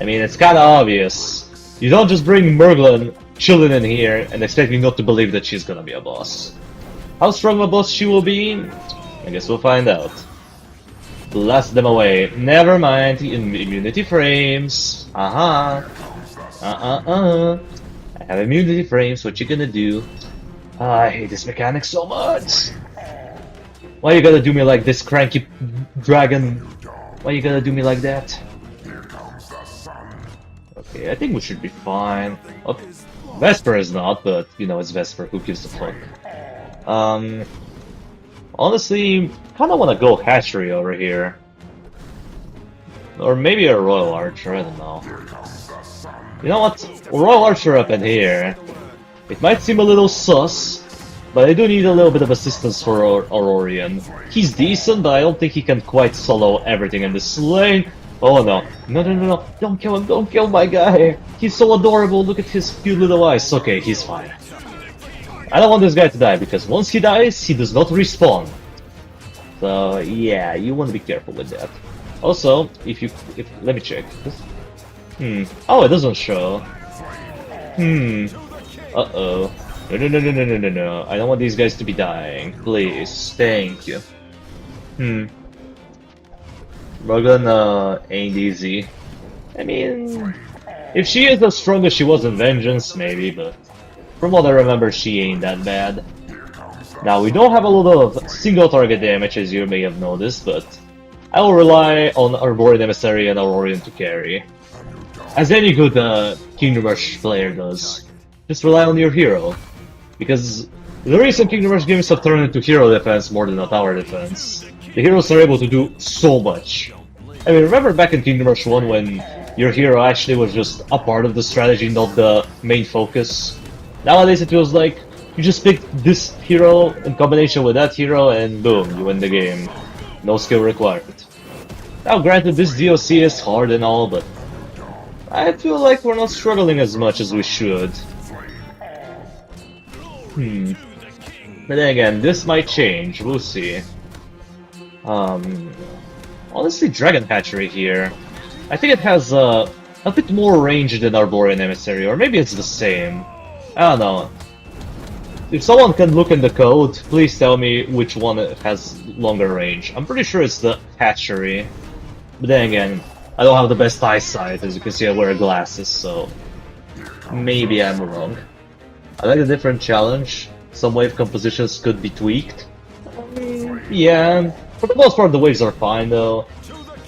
I mean, it's kinda obvious. You don't just bring Merglin chilling in here and expect me not to believe that she's gonna be a boss. How strong a boss she will be? I guess we'll find out. Blast them away. Never mind, immunity frames. I have immunity frames, what you gonna do? I hate this mechanic so much. Why you gotta do me like this, cranky dragon? Why you gotta do me like that? Okay, I think we should be fine. Oh, Vesper is not, but you know, it's Vesper, who gives a fuck? Honestly, kinda wanna go Hatchery over here. Or maybe a Royal Archer, I don't know. You know what? Royal Archer up in here. It might seem a little sus, but I do need a little bit of assistance for Aurorian. He's decent, but I don't think he can quite solo everything in this lane. Oh no. No. Don't kill my guy. He's so adorable, look at his cute little eyes. Okay, he's fine. I don't want this guy to die, because once he dies, he does not respawn. So, yeah, you want to be careful with that. Also, let me check. Oh, it doesn't show. Uh-oh. No. I don't want these guys to be dying. Please. Thank you. Merglin, ain't easy. I mean, if she is as strong as she was in Vengeance, maybe, but from what I remember, she ain't that bad. Now, we don't have a lot of single target damage, as you may have noticed, but I will rely on Arborean Emissary and Aurorian to carry. As any good Kingdom Rush player does. Just rely on your hero. Because the recent Kingdom Rush games have turned into hero defense more than a tower defense. The heroes are able to do so much. I mean, remember back in Kingdom Rush 1 when your hero actually was just a part of the strategy, not the main focus? Nowadays it feels like you just pick this hero in combination with that hero and boom, you win the game. No skill required. Now granted, this DLC is hard and all, but I feel like we're not struggling as much as we should. But then again, this might change, we'll see. Honestly, Dragon Hatchery here. I think it has a bit more range than Auroran Emissary, or maybe it's the same. I don't know. If someone can look in the code, please tell me which one has longer range. I'm pretty sure it's the Hatchery. But then again, I don't have the best eyesight, as you can see I wear glasses, so maybe I'm wrong. I like a different challenge. Some wave compositions could be tweaked. Yeah, for the most part the waves are fine though.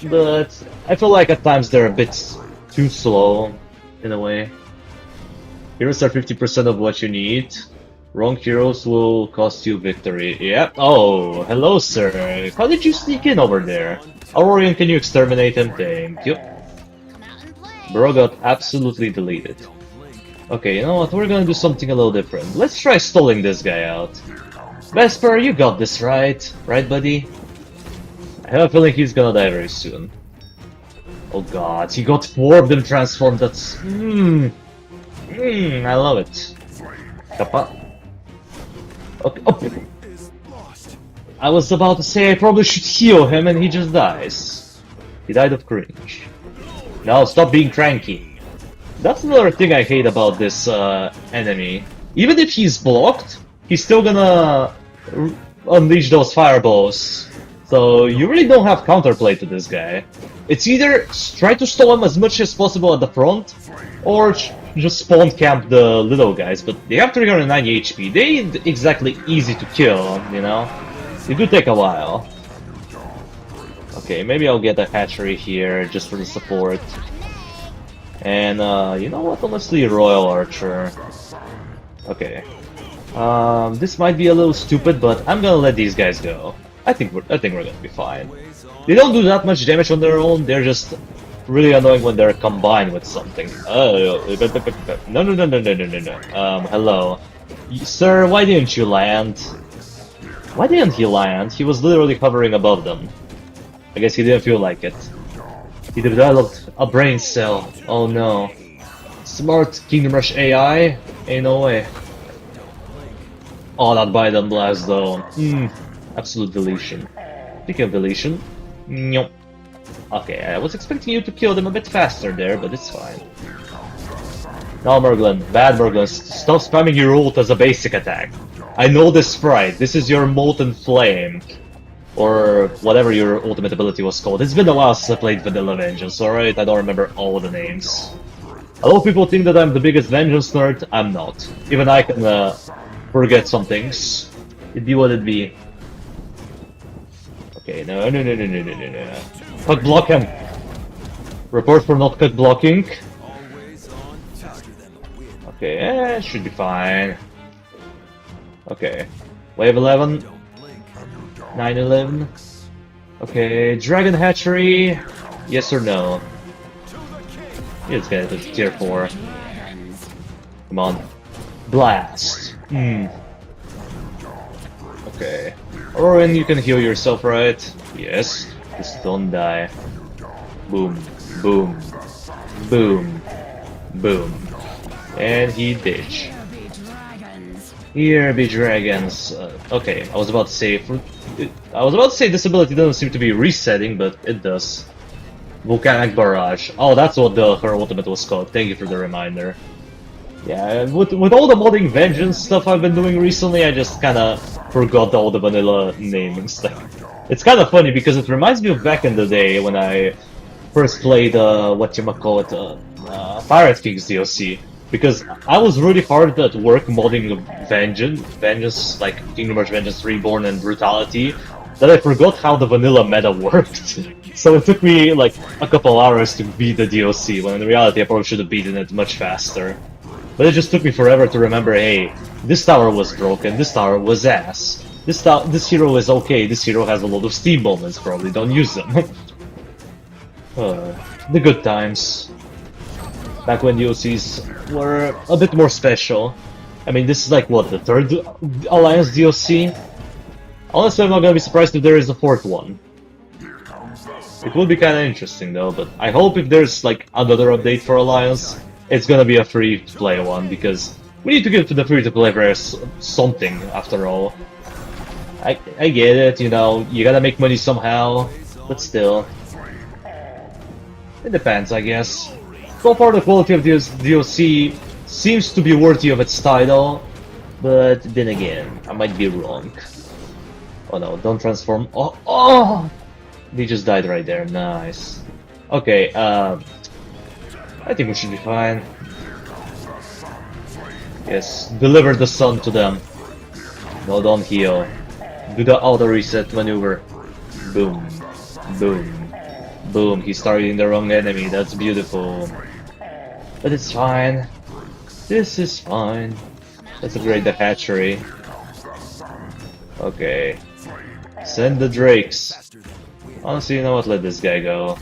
But I feel like at times they're a bit too slow, in a way. Heroes are 50% of what you need. Wrong heroes will cost you victory. Yep. Oh, hello sir. How did you sneak in over there? Auroran, can you exterminate him? Thank you. Bro got absolutely deleted. Okay, you know what? We're gonna do something a little different. Let's try stalling this guy out. Vesper, you got this right. Right, buddy? I have a feeling he's gonna die very soon. Oh god, he got 4 of them transformed. That's... I love it. Kappa. Okay. Oh. I was about to say I probably should heal him and he just dies. He died of cringe. Now stop being cranky. That's another thing I hate about this enemy. Even if he's blocked, he's still gonna unleash those fireballs. So you really don't have counterplay to this guy. It's either try to stall him as much as possible at the front, or just spawn camp the little guys, but they have 390 HP. They ain't exactly easy to kill, you know? It could take a while. Okay, maybe I'll get a hatchery here just for the support. And you know what? Honestly, Royal Archer. Okay. This might be a little stupid, but I'm gonna let these guys go. I think we're gonna be fine. They don't do that much damage on their own. They're just really annoying when they're combined with something. Oh, no. Hello, sir. Why didn't you land? Why didn't he land? He was literally hovering above them. I guess he didn't feel like it. He developed a brain cell. Oh no. Smart Kingdom Rush AI? Ain't no way. Oh, that Biden blast though. Absolute deletion. Speaking of deletion. Nope. Okay, I was expecting you to kill them a bit faster there, but it's fine. No, Merglin. Bad Merglin. Stop spamming your ult as a basic attack. I know this sprite. This is your Molten Flame. Or whatever your ultimate ability was called. It's been a while since I played Vanilla Vengeance, alright? I don't remember all the names. A lot of people think that I'm the biggest Vengeance nerd. I'm not. Even I can forget some things. It'd be what it'd be. Okay, no. Cut block him! Report for not cut blocking. Okay, should be fine. Okay. Wave 11. 9-11. Okay, Dragon Hatchery. Yes or no? Yeah, let's get it to tier 4. Come on. Blast. Okay. Auroran, you can heal yourself, right? Yes. Just don't die. Boom. Boom. Boom. Boom. And he ditch. Here be dragons. Okay, I was about to say this ability doesn't seem to be resetting, but it does. Volcanic Barrage. Oh, that's what her ultimate was called. Thank you for the reminder. Yeah, with all the modding Vengeance stuff I've been doing recently, I just kinda forgot all the vanilla naming stuff. It's kinda funny because it reminds me of back in the day when I first played Pirate Kings DLC. Because I was really hard at work modding Vengeance, like Kingdom Hearts Vengeance Reborn and Brutality, that I forgot how the vanilla meta worked. So it took me like a couple hours to beat the DLC, when in reality I probably should have beaten it much faster. But it just took me forever to remember, hey, this tower was broken, this tower was ass. This hero is okay, this hero has a lot of Steam moments, probably don't use them. The good times. Back when DLCs were a bit more special. I mean, this is like, what, the 3rd Alliance DLC? Honestly, I'm not gonna be surprised if there is a 4th one. It would be kind of interesting though, but I hope if there's like another update for Alliance, it's gonna be a free-to-play one, because we need to give to the free-to-play players something, after all. I get it, you know, you gotta make money somehow, but still. It depends, I guess. So far the quality of this DLC seems to be worthy of its title, but then again, I might be wrong. Oh no, don't transform. Oh, oh! They just died right there, nice. Okay, I think we should be fine. Yes, deliver the sun to them. No, don't heal. Do the auto reset maneuver. Boom. Boom. Boom. He's targeting the wrong enemy. That's beautiful. But it's fine. This is fine. Let's upgrade the hatchery. Okay. Send the drakes. Honestly, you know what? Let this guy go.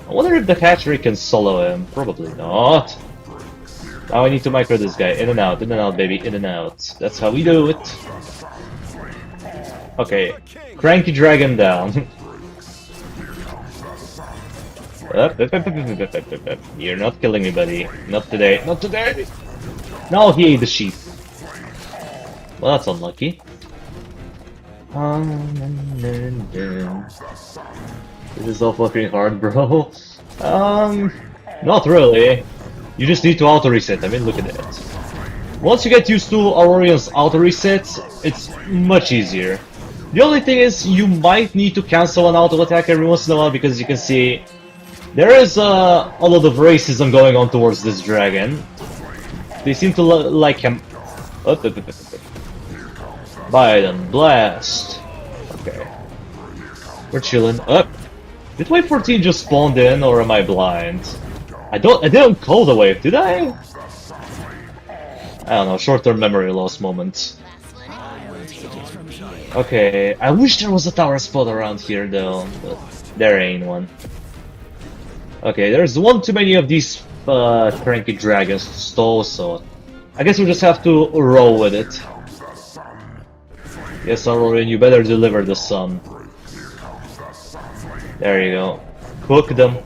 I wonder if the hatchery can solo him. Probably not. Now I need to micro this guy. In and out, baby. In and out. That's how we do it. Okay. Cranky dragon down. You're not killing me, buddy. Not today. Not today! No, he ate the sheep. Well, that's unlucky. This is so fucking hard, bro. Not really. You just need to auto-reset. I mean, look at that. Once you get used to Auroran's auto-reset, it's much easier. The only thing is, you might need to cancel an auto-attack every once in a while, because you can see there is a lot of racism going on towards this dragon. They seem to like him. Biden, blast. Okay. We're chilling. Up. Did wave 14 just spawned in, or am I blind? I didn't call the wave, did I? I don't know, short-term memory loss moment. Okay, I wish there was a tower spot around here though, but there ain't one. Okay, there's one too many of these cranky dragons to stall, so I guess we'll just have to roll with it. Yes, Auroran, you better deliver the sun. There you go. Cook them.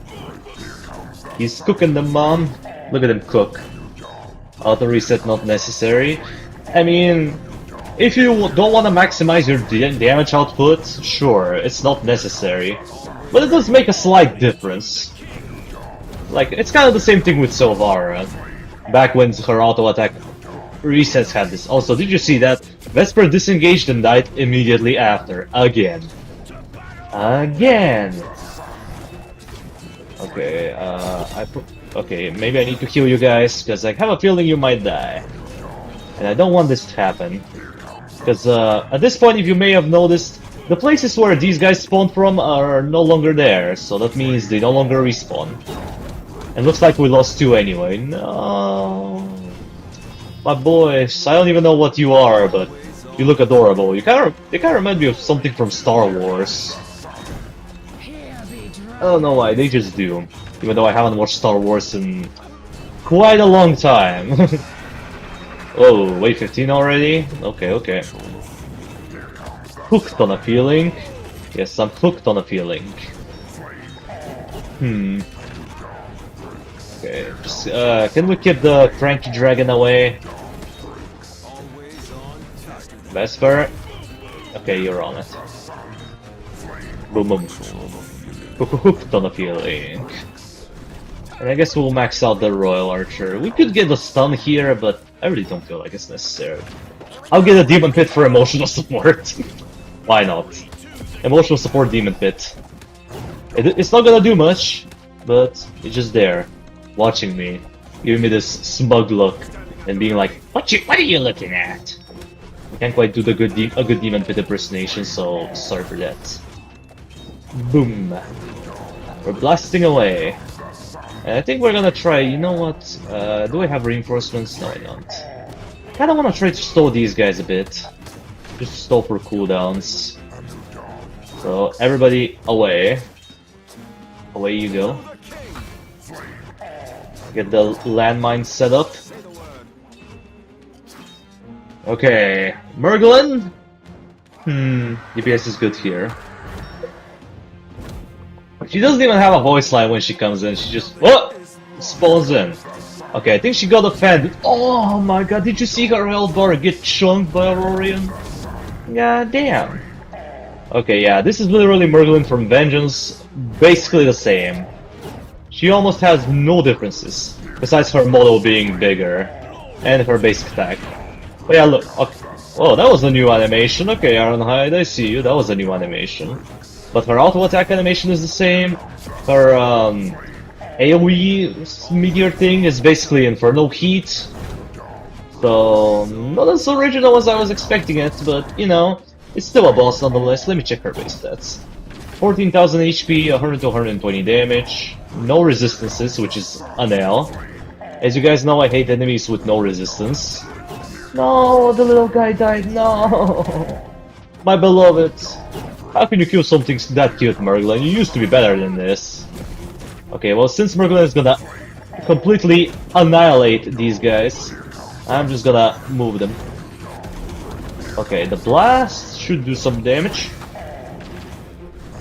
He's cooking them, mom. Look at him cook. Auto reset not necessary. I mean, if you don't want to maximize your damage output, sure, it's not necessary. But it does make a slight difference. Like, it's kind of the same thing with Sylvara. Back when her auto attack resets had this. Also, did you see that? Vesper disengaged and died immediately after. Again. Again! Okay, okay, maybe I need to heal you guys, because I have a feeling you might die. And I don't want this to happen. Because at this point, if you may have noticed, the places where these guys spawned from are no longer there, so that means they no longer respawn. And looks like we lost two anyway. No, my boys, I don't even know what you are, but you look adorable. You kind of remind me of something from Star Wars. I don't know why, they just do. Even though I haven't watched Star Wars in quite a long time. Oh, wait, 15 already? Okay, okay. Hooked on a feeling. Yes, I'm hooked on a feeling. Okay, just, can we keep the cranky dragon away? Vesper? Okay, you're on it. Boom, boom. Hooked on a feeling. And I guess we'll max out the Royal Archer. We could get a stun here, but I really don't feel like it's necessary. I'll get a Demon Pit for emotional support. Why not? Emotional support Demon Pit. It's not gonna do much, but it's just there, watching me, giving me this smug look, and being like, "What are you looking at?" I can't quite do a good Demon Pit impersonation, so sorry for that. Boom. We're blasting away. And I think we're gonna try, you know what, do I have reinforcements? No, I don't. I kinda wanna try to stall these guys a bit. Just stall for cooldowns. So, everybody away. Away you go. Get the landmine set up. Okay, Merglin? DPS is good here. She doesn't even have a voice line when she comes in. She just spawns in. Okay, I think she got offended. Oh my god, did you see her health bar get chunked by Auroran? God damn. Okay, yeah, this is literally Merglin from Vengeance. Basically the same. She almost has no differences, besides her model being bigger, and her basic attack. But yeah, look, okay. Oh, that was a new animation. Okay, Ironhide, I see you. That was a new animation. But her auto attack animation is the same. Her AoE meteor thing is basically Inferno Heat. So, not as original as I was expecting it, but you know, it's still a boss nonetheless. Let me check her base stats. 14,000 HP, 100 to 120 damage, no resistances, which is an L. As you guys know, I hate enemies with no resistance. No, the little guy died, no! My beloved. How can you kill something that cute, Merglin? You used to be better than this. Okay, well, since Merglin is gonna completely annihilate these guys, I'm just gonna move them. Okay, the blast should do some damage.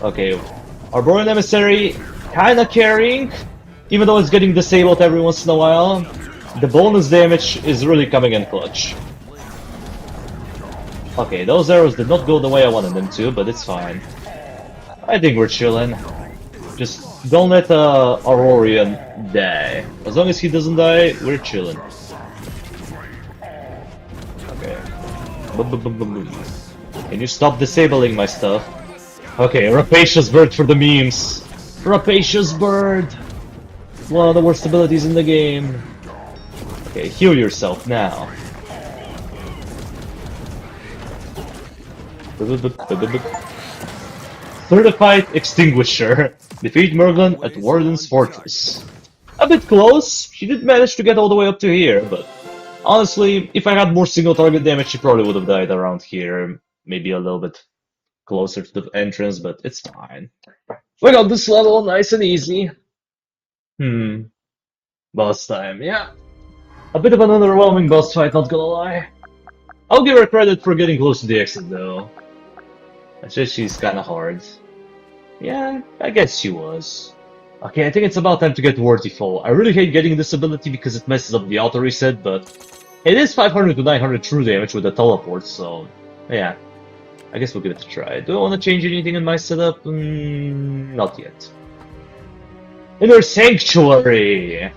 Okay, Auroran Emissary kinda carrying, even though it's getting disabled every once in a while. The bonus damage is really coming in clutch. Okay, those arrows did not go the way I wanted them to, but it's fine. I think we're chilling. Just don't let Aurorian die. As long as he doesn't die, we're chilling. Okay. Boom, boom, boom, boom, boom. Can you stop disabling my stuff? Okay, Rapacious Bird for the memes. Rapacious Bird! One of the worst abilities in the game. Okay, heal yourself now. Certified Extinguisher. Defeat Merglin at Warden's Fortress. A bit close. She did manage to get all the way up to here, but honestly, if I had more single target damage, she probably would have died around here. Maybe a little bit closer to the entrance, but it's fine. We got this level nice and easy. Boss time, yeah. A bit of an underwhelming boss fight, not gonna lie. I'll give her credit for getting close to the exit, though. It's just she's kinda hard. Yeah, I guess she was. Okay, I think it's about time to get Worthyful. I really hate getting this ability because it messes up the auto reset, but it is 500 to 900 true damage with the teleport, so yeah. I guess we'll give it a try. Do I want to change anything in my setup? Not yet. Inner Sanctuary!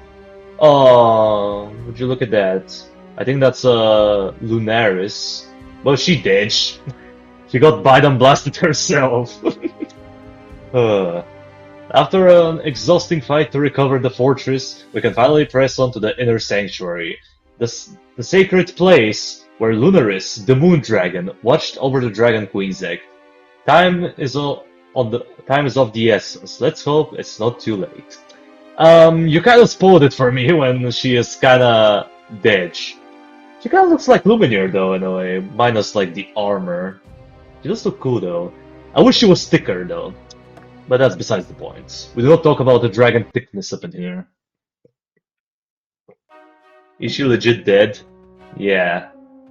Oh, would you look at that? I think that's Lunaris. Well, she did. She got Biden blasted herself. After an exhausting fight to recover the fortress, we can finally press on to the Inner Sanctuary, the sacred place where Lunaris, the Moon Dragon, watched over the Dragon Queen's egg. Time is of the essence. Let's hope it's not too late. You kind of spoiled it for me when she is kinda dead. She kinda looks like Lumineer though, in a way, minus like the armor. She does look cool though. I wish she was thicker though. But that's besides the point. We do not talk about the dragon thickness up in here. Is she legit dead? Yeah.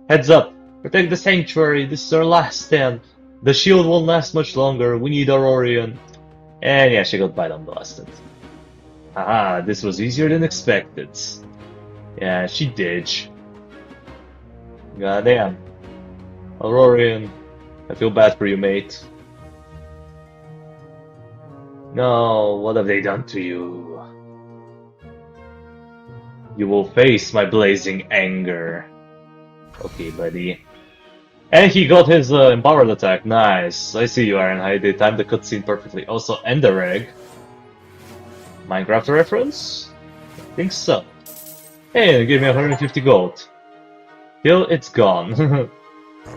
Heads up! Protect the sanctuary, this is our last stand. The shield won't last much longer, we need Aurorian. And yeah, she got Biden blasted. Haha, this was easier than expected. Yeah, she did. Goddamn. Aurorian, I feel bad for you, mate. No, what have they done to you? You will face my blazing anger. Okay, buddy. And he got his empowered attack. Nice. I see you, Ironhide. They timed the cutscene perfectly. Also, Ender Egg. Minecraft reference? I think so. Hey, they gave me 150 gold. Till it's gone.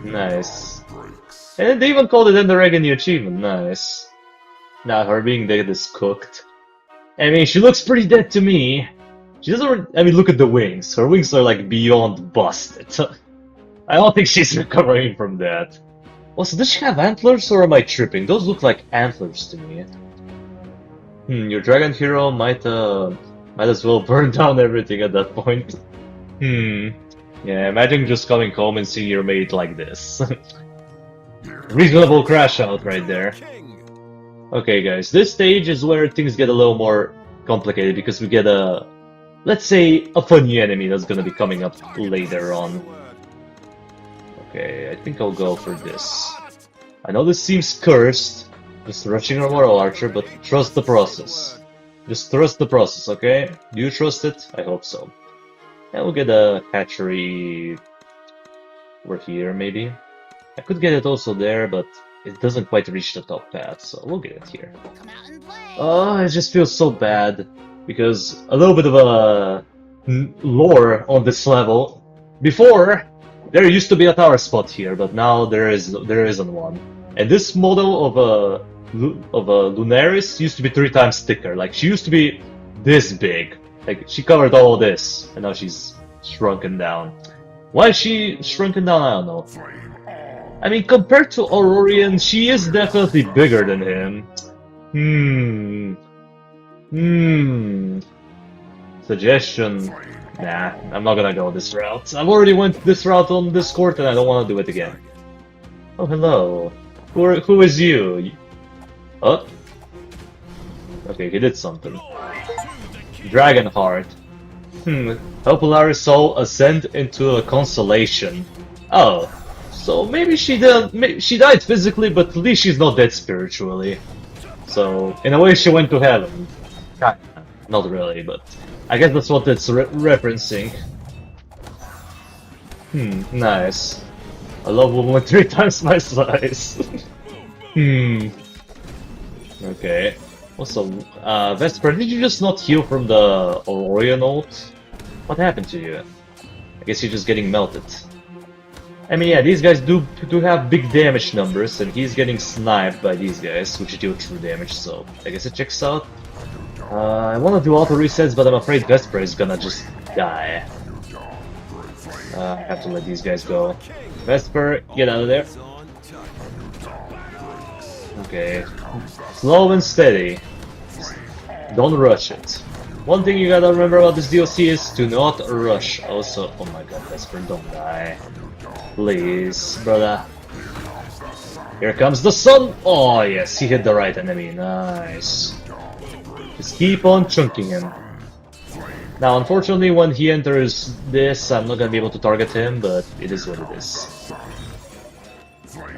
Nice. And they even called it Ender Egg in the achievement. Nice. Now her being dead is cooked. I mean, she looks pretty dead to me. She doesn't. I mean, look at the wings. Her wings are like beyond busted. I don't think she's recovering from that. Also, does she have antlers or am I tripping? Those look like antlers to me. Your dragon hero might as well burn down everything at that point. Yeah, imagine just coming home and seeing your mate like this. Reasonable crash out right there. Okay, guys, this stage is where things get a little more complicated because we get a, let's say, a funny enemy that's gonna be coming up later on. Okay, I think I'll go for this. I know this seems cursed, just rushing our Royal Archer, but trust the process. Just trust the process, okay? Do you trust it? I hope so. And we'll get a Hatchery over here, maybe. I could get it also there, but it doesn't quite reach the top path, so we'll get it here. Oh, it just feels so bad, because a little bit of a lore on this level. Before, there used to be a tower spot here, but now there isn't one. And this model of a Lunaris used to be 3 times thicker. Like, she used to be this big. Like, she covered all of this, and now she's shrunken down. Why is she shrunken down? I don't know. I mean, compared to Auroran, she is definitely bigger than him. Suggestion. Nah, I'm not gonna go this route. I've already went this route on Discord and I don't want to do it again. Oh, hello. Who is you? Oh? Okay, he did something. Dragonheart. Help Polaris soul ascend into a consolation. Oh, so maybe she died physically, but at least she's not dead spiritually. So, in a way, she went to heaven. Kinda. Not really, but I guess that's what it's referencing. Nice. I love woman 3 times my size. Okay. Also, Vesper, did you just not heal from the Auroran ult? What happened to you? I guess you're just getting melted. I mean, yeah, these guys do have big damage numbers, and he's getting sniped by these guys, which deal true damage, so I guess it checks out. I want to do auto resets, but I'm afraid Vesper is gonna just die. I have to let these guys go. Vesper, get out of there. Okay. Slow and steady. Don't rush it. One thing you gotta remember about this DLC is to not rush. Also, oh my god, Vesper, don't die. Please, brother. Here comes the sun! Oh yes, he hit the right enemy. Nice. Just keep on chunking him. Now, unfortunately, when he enters this, I'm not gonna be able to target him, but it is what it is.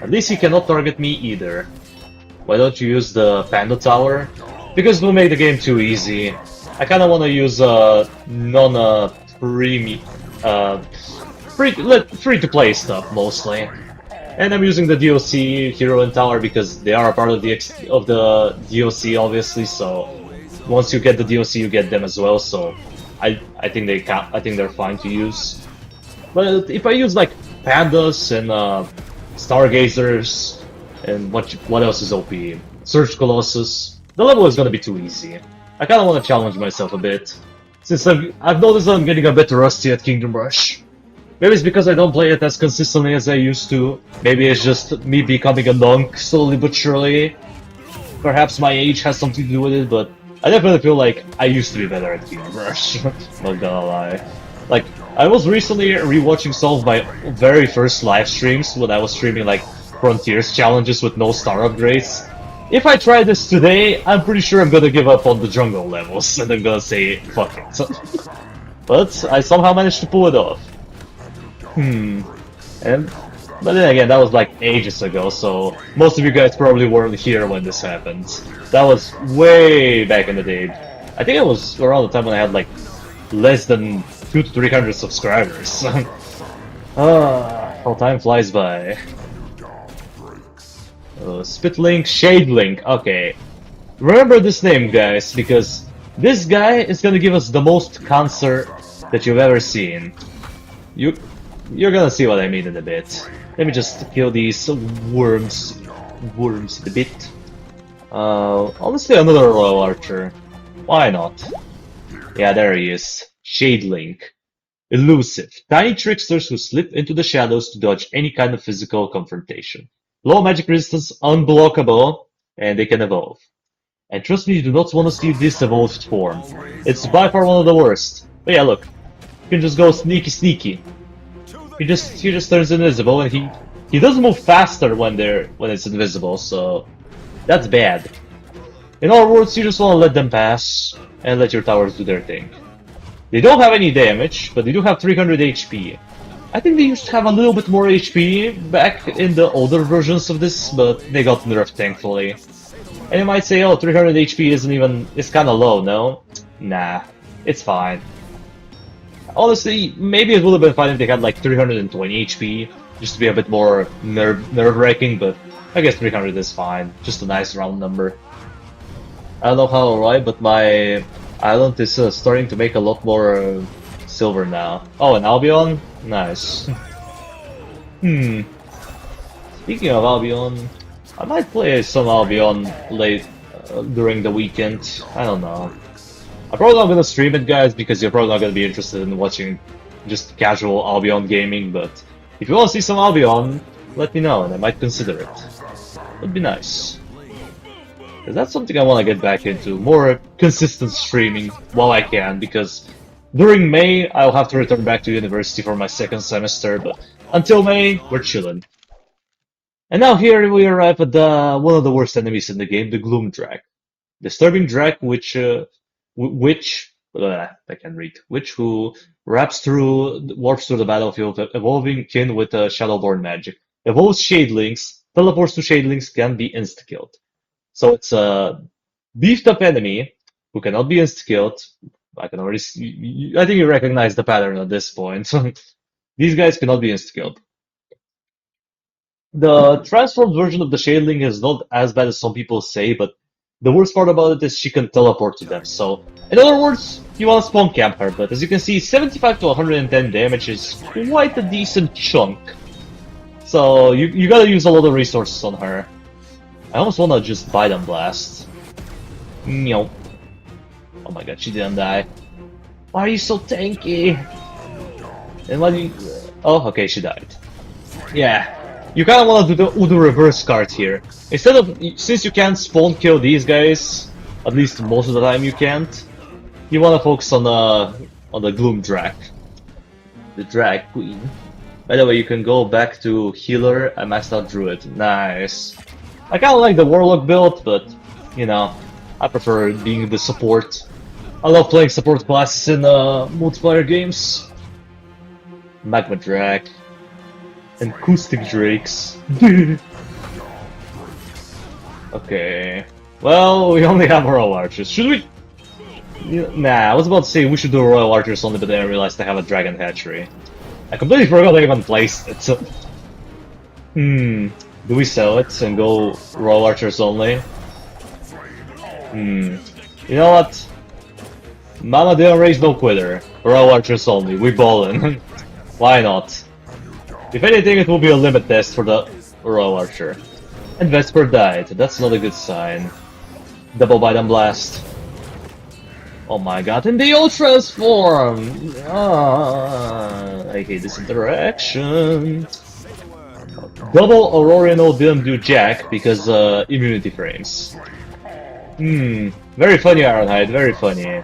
At least he cannot target me either. Why don't you use the Panda Tower? Because it will make the game too easy. I kinda wanna use free-to-play stuff, mostly. And I'm using the DLC, Hero and Tower, because they are a part of the DLC, obviously, so once you get the DLC, you get them as well, so I think they're fine to use. But if I use like Pandas and Stargazers and what else is OP? Surge Colossus, the level is gonna be too easy. I kinda wanna challenge myself a bit. Since I've noticed I'm getting a bit rusty at Kingdom Rush. Maybe it's because I don't play it as consistently as I used to. Maybe it's just me becoming a monk slowly but surely. Perhaps my age has something to do with it, but I definitely feel like I used to be better at Kingdom Rush. Not gonna lie. Like, I was recently rewatching some of my very first live streams when I was streaming like Frontiers challenges with no star upgrades. If I try this today, I'm pretty sure I'm gonna give up on the jungle levels and I'm gonna say fuck it. But I somehow managed to pull it off. But then again, that was like ages ago, so most of you guys probably weren't here when this happened. That was way back in the day. I think it was around the time when I had like less than 200 to 300 subscribers. How time flies by. Spit Link, Shade Link. Okay, remember this name, guys, because this guy is gonna give us the most cancer that you've ever seen. You're gonna see what I mean in a bit. Let me just kill these worms a bit. Honestly, another Royal Archer. Why not? Yeah, there he is. Shade Link. Elusive. Tiny tricksters who slip into the shadows to dodge any kind of physical confrontation. Low magic resistance, unblockable, and they can evolve. And trust me, you do not want to see this evolved form. It's by far one of the worst. But yeah, look. You can just go sneaky. He just turns invisible, and he does move faster when it's invisible, so that's bad. In other words, you just want to let them pass and let your towers do their thing. They don't have any damage, but they do have 300 HP. I think they used to have a little bit more HP back in the older versions of this, but they got nerfed thankfully. And you might say, oh, 300 HP it's kinda low, no? Nah, it's fine. Honestly, maybe it would have been fine if they had like 320 HP, just to be a bit more nerve-wracking, but I guess 300 is fine. Just a nice round number. I don't know how or why, but my island is starting to make a lot more silver now. Oh, and Albion? Nice. Speaking of Albion, I might play some Albion late during the weekend. I don't know. I'm probably not gonna stream it, guys, because you're probably not gonna be interested in watching just casual Albion gaming, but if you want to see some Albion, let me know and I might consider it. Would be nice. Because that's something I want to get back into, more consistent streaming while I can, because during May I'll have to return back to university for my second semester, but until May, we're chilling. And now here we arrive at one of the worst enemies in the game, the Gloom Drag. Disturbing drag who warps through the battlefield, evolving kin with Shadowborn magic. Evolves Shadelings, teleports to Shadelings, can be insta-killed. So it's a beefed up enemy who cannot be insta-killed. I can already see, I think you recognize the pattern at this point. These guys cannot be insta-killed. The transformed version of the Shadeling is not as bad as some people say, but the worst part about it is she can teleport to them. So, in other words, you want to spawn camp her, but as you can see, 75 to 110 damage is quite a decent chunk. So, you gotta use a lot of resources on her. I almost wanna just Bite and Blast. Meow. Oh my god, she didn't die. Why are you so tanky? And why do you... Oh, okay, she died. Yeah. You kinda wanna do the reverse card here. Instead of... Since you can't spawn kill these guys, at least most of the time you can't, you wanna focus on the Gloom Drag. The Drag Queen. By the way, you can go back to Healer. I maxed out Druid. Nice. I kinda like the Warlock build, but, you know, I prefer being the support. I love playing support classes in multiplayer games. Magma Drag. And Acoustic Drakes. Okay. Well, we only have Royal Archers. Should we? Nah, I was about to say we should do Royal Archers only, but then I realized I have a Dragon Hatchery. I completely forgot I even placed it. So... Do we sell it and go Royal Archers only? You know what? Mama didn't raise no quitter. Royal Archers only. We ballin'. Why not? If anything, it will be a limit test for the Royal Archer. And Vesper died. That's not a good sign. Double Bite and Blast. Oh my god, and they all transform! I hate this interaction. Double Auroran didn't do jack because immunity frames. Very funny, Ironhide, very funny.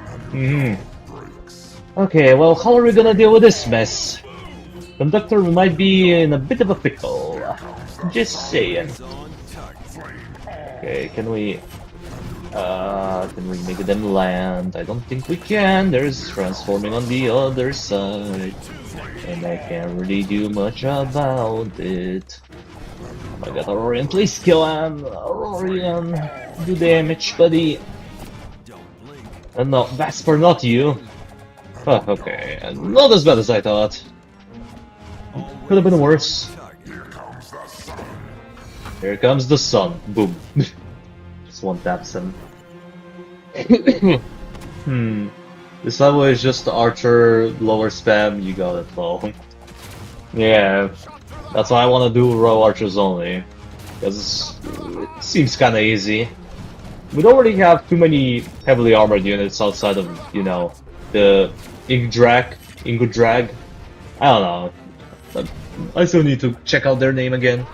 Okay, well, how are we gonna deal with this mess? Conductor might be in a bit of a pickle. Just saying. Okay, can we make them land? I don't think we can. There's transforming on the other side. And I can't really do much about it. Oh my god, Auroran, please kill him! Auroran, do damage, buddy! No, Vesper, not you! Oh, okay, not as bad as I thought. Could have been worse. Here comes the sun. Boom. Just one taps him. This level is just Archer, lower spam, you got it, low. Yeah, that's why I want to do Royal Archers only. Because it seems kinda easy. We don't really have too many heavily armored units outside of, you know, the Ingot Drag. I don't know. I still need to check out their name again.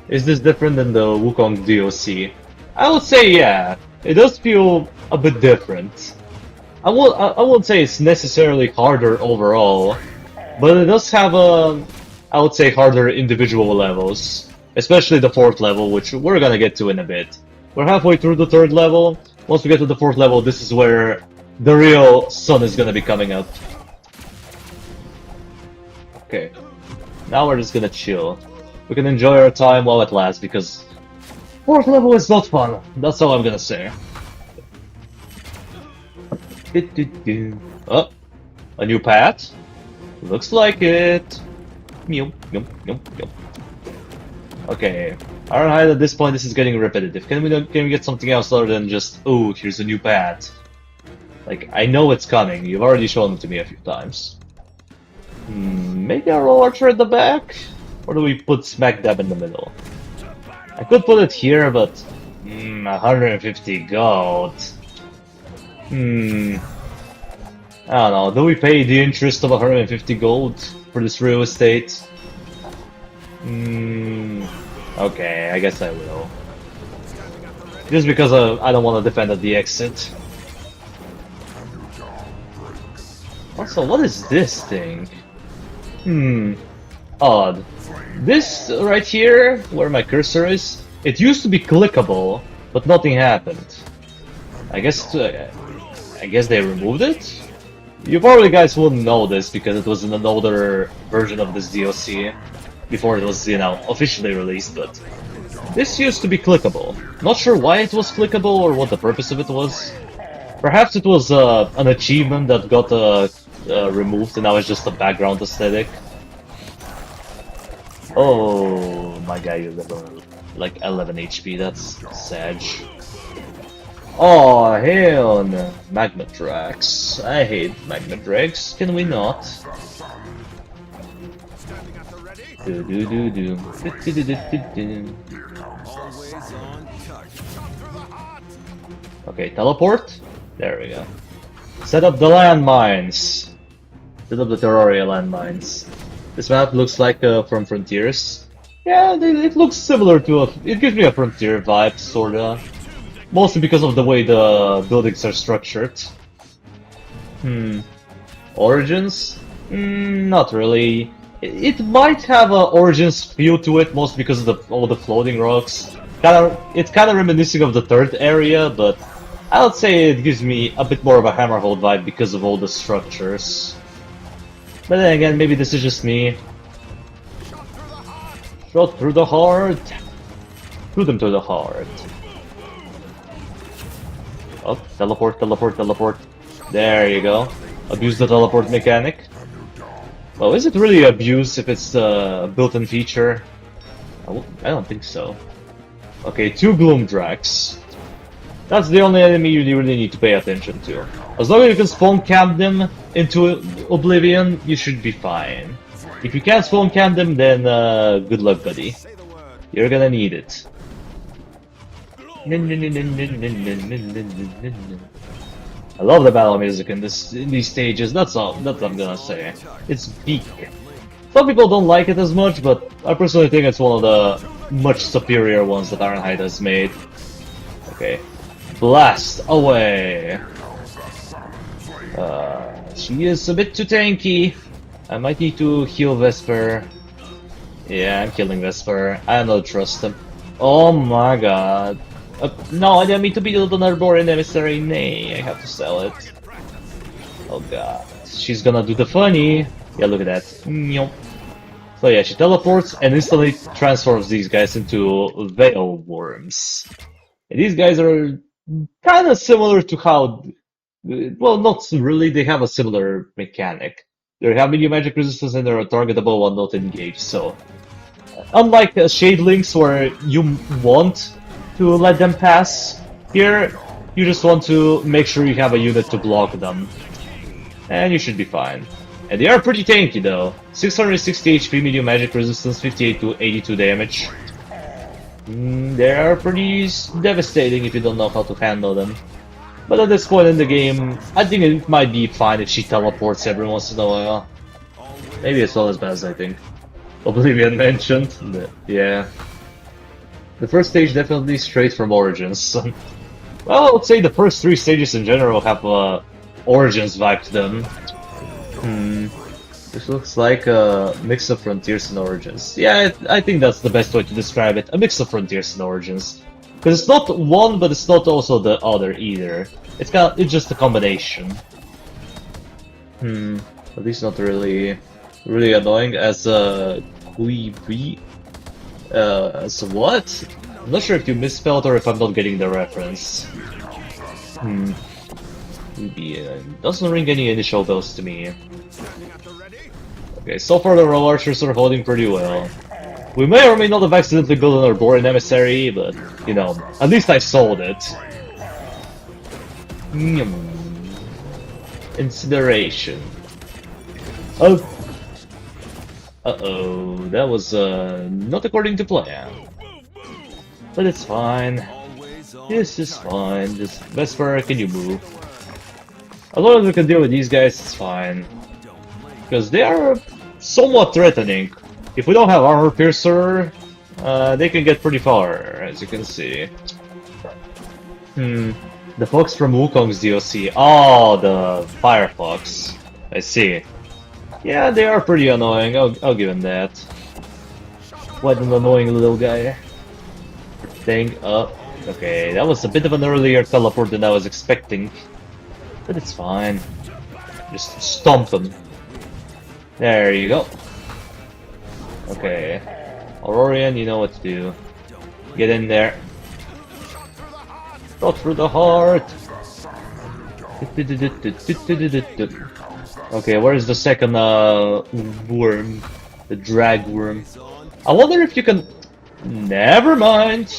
Is this different than the Wukong DOC? I would say yeah. It does feel a bit different. I won't say it's necessarily harder overall, but it does have I would say harder individual levels, especially the 4th level, which we're gonna get to in a bit. We're halfway through the 3rd level. Once we get to the 4th level, this is where the real sun is gonna be coming up. Okay. Now we're just gonna chill. We can enjoy our time while it lasts, because 4th level is not fun. That's all I'm gonna say. Oh, a new path? Looks like it. Meow, meow, meow, meow. Okay. Alright, at this point this is getting repetitive. Can we get something else other than just, oh, here's a new path? Like, I know it's coming. You've already shown it to me a few times. Maybe a roll archer at the back? Or do we put smack dab in the middle? I could put it here, but 150 gold. I don't know. Do we pay the interest of 150 gold for this real estate? Okay, I guess I will. Just because I don't want to defend at the exit. Also, what is this thing? Odd. This right here, where my cursor is, it used to be clickable, but nothing happened. I guess they removed it? You probably guys wouldn't know this because it was in an older version of this DLC before it was, you know, officially released, but this used to be clickable. Not sure why it was clickable or what the purpose of it was. Perhaps it was an achievement that got removed and now it's just a background aesthetic. Oh, my guy is level like 11 HP, that's sad. Oh, hell no. Magma Drax. I hate Magma Drax. Can we not? Okay, teleport. There we go. Set up the landmines. Set up the Terraria landmines. This map looks like from Frontiers. Yeah, it looks similar to it gives me a Frontier vibe, sorta. Mostly because of the way the buildings are structured. Origins? Not really. It might have a Origins feel to it, mostly because of all the floating rocks. It's kind of reminiscent of the 3rd area, but I would say it gives me a bit more of a Hammerhold vibe because of all the structures. But then again, maybe this is just me. Shot through the heart. Shoot them to the heart. Oh, teleport, teleport, teleport. There you go. Abuse the teleport mechanic. Well, is it really abuse if it's a built-in feature? I don't think so. Okay, 2 Gloom Drax. That's the only enemy you really need to pay attention to. As long as you can spawn camp them into Oblivion, you should be fine. If you can't spawn camp them, then good luck, buddy. You're gonna need it. I love the battle music in these stages. That's all I'm gonna say. It's peak. Some people don't like it as much, but I personally think it's one of the much superior ones that Ironhide has made. Okay, blast away. She is a bit too tanky. I might need to heal Vesper. Yeah, I'm killing Vesper. I don't trust him. Oh my god. No, I didn't mean to be the Narborian emissary. Nay, I have to sell it. Oh god. She's gonna do the funny. Yeah, look at that. So yeah, she teleports and instantly transforms these guys into Veil Worms. And these guys are kind of similar to how... Well, not really, they have a similar mechanic. They have medium magic resistance and they're targetable while not engaged, so... Unlike Shade Links where you want to let them pass, here you just want to make sure you have a unit to block them. And you should be fine. And they are pretty tanky though. 660 HP medium magic resistance, 58 to 82 damage. They are pretty devastating if you don't know how to handle them. But at this point in the game, I think it might be fine if she teleports every once in a while. Maybe it's not as bad as I think. Oblivion mentioned. Yeah. The first stage definitely straight from Origins. Well, I would say the first 3 stages in general have Origins vibe to them. This looks like a mix of Frontiers and Origins. Yeah, I think that's the best way to describe it. A mix of Frontiers and Origins. Because it's not one, but it's not also the other either. It's just a combination. At least not really annoying as a as what? I'm not sure if you misspelled or if I'm not getting the reference. Doesn't ring any initial bells to me. Okay, so far the Royal Archers are holding pretty well. We may or may not have accidentally built an Arborean emissary, but, you know, at least I sold it. Incineration. Oh. Uh-oh, that was, not according to plan. But it's fine. This is fine. Just, Vesper, can you move? As long as we can deal with these guys, it's fine. Because they are somewhat threatening. If we don't have Armor Piercer, they can get pretty far, as you can see. The fox from Wukong's DLC. Oh, the Firefox. I see. Yeah, they are pretty annoying, I'll give him that. What an annoying little guy. Thing up. Okay, that was a bit of an earlier teleport than I was expecting. But it's fine. Just stomp him. There you go. Okay. Auroran, you know what to do. Get in there. Shot through the heart! Okay, where's the second worm? The drag worm. I wonder if you can... Never mind!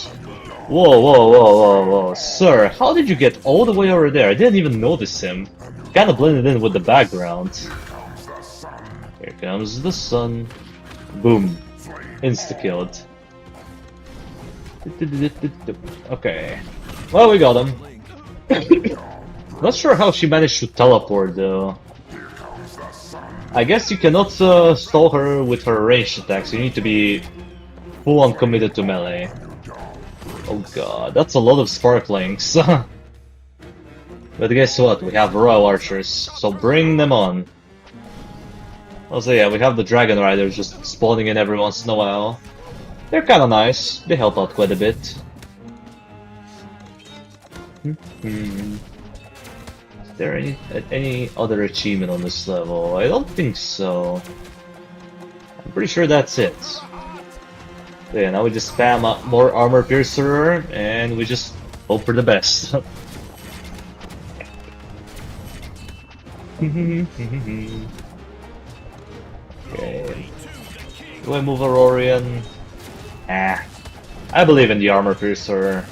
Whoa, sir, how did you get all the way over there? I didn't even notice him. Kinda blended in with the background. Here comes the sun. Boom. Insta-killed. Okay. Well, we got him. Not sure how she managed to teleport, though. I guess you cannot stall her with her ranged attacks. You need to be full-on committed to melee. Oh god, that's a lot of sparklings. But guess what? We have Royal Archers, so bring them on. Also, yeah, we have the Dragon Riders just spawning in every once in a while. They're kinda nice. They help out quite a bit. Is there any other achievement on this level? I don't think so. I'm pretty sure that's it. Yeah, now we just spam up more Armor Piercer, and we just hope for the best. Okay. Do I move Aurorian? Ah. I believe in the Armor Piercer.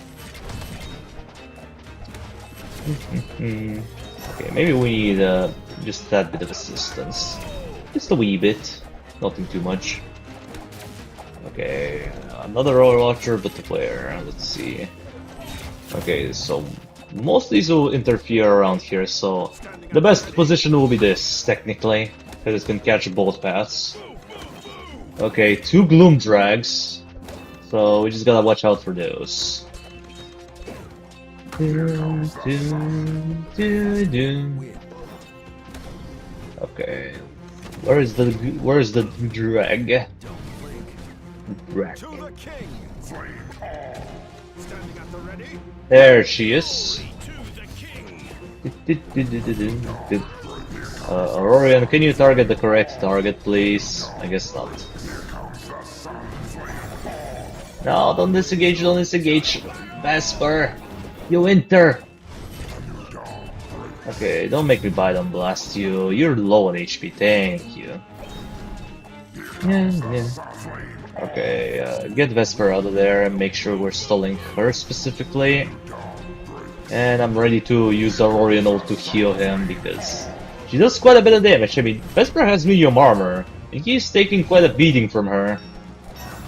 Okay, maybe we need just that bit of assistance. Just a wee bit. Nothing too much. Okay, another Royal Archer, but the player. Let's see. Okay, so most of these will interfere around here, so the best position will be this, technically, because it can catch both paths. Okay, 2 Gloom Drags, so we just gotta watch out for those. Okay, where's the drag? There she is. Auroran, can you target the correct target, please? I guess not. No, don't disengage, don't disengage. Vesper, you enter. Okay, don't make me bite and blast you. You're low on HP, thank you. Yeah. Okay, get Vesper out of there and make sure we're stalling her specifically. And I'm ready to use Aurorian ult to heal him because she does quite a bit of damage. I mean, Vesper has medium armor, and he's taking quite a beating from her.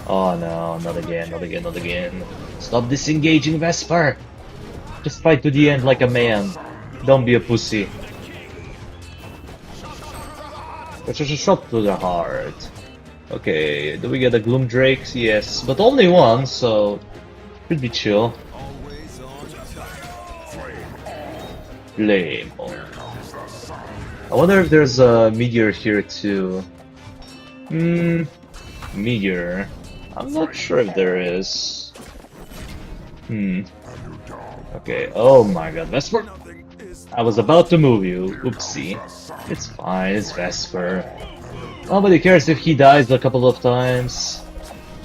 Oh no, not again, not again, not again. Stop disengaging, Vesper! Just fight to the end like a man. Don't be a pussy. It's just a shot to the heart. Okay, do we get a Gloom Drake? Yes, but only one, so should be chill. Flame. I wonder if there's a meteor here too. Meteor. I'm not sure if there is. Hmm. Okay, oh my god, Vesper! I was about to move you. Oopsie. It's fine, it's Vesper. Nobody cares if he dies a couple of times.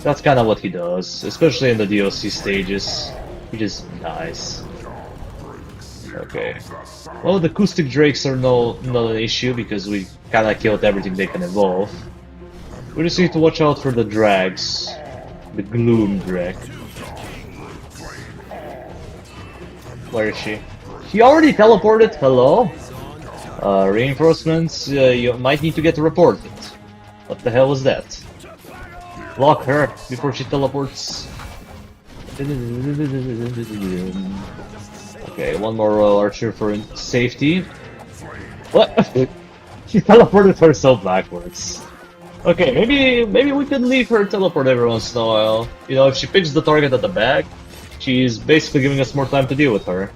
That's kind of what he does, especially in the DLC stages. He just dies. Okay. Well, the acoustic drakes are not an issue because we kind of killed everything they can evolve. We just need to watch out for the drags. The Gloom drag. Where is she? She already teleported. Hello? Reinforcements, you might need to get reported. What the hell was that? Lock her before she teleports. Okay, one more Royal Archer for safety. What? She teleported herself backwards. Okay, maybe we can leave her teleport every once in a while. You know, if she picks the target at the back, she's basically giving us more time to deal with her.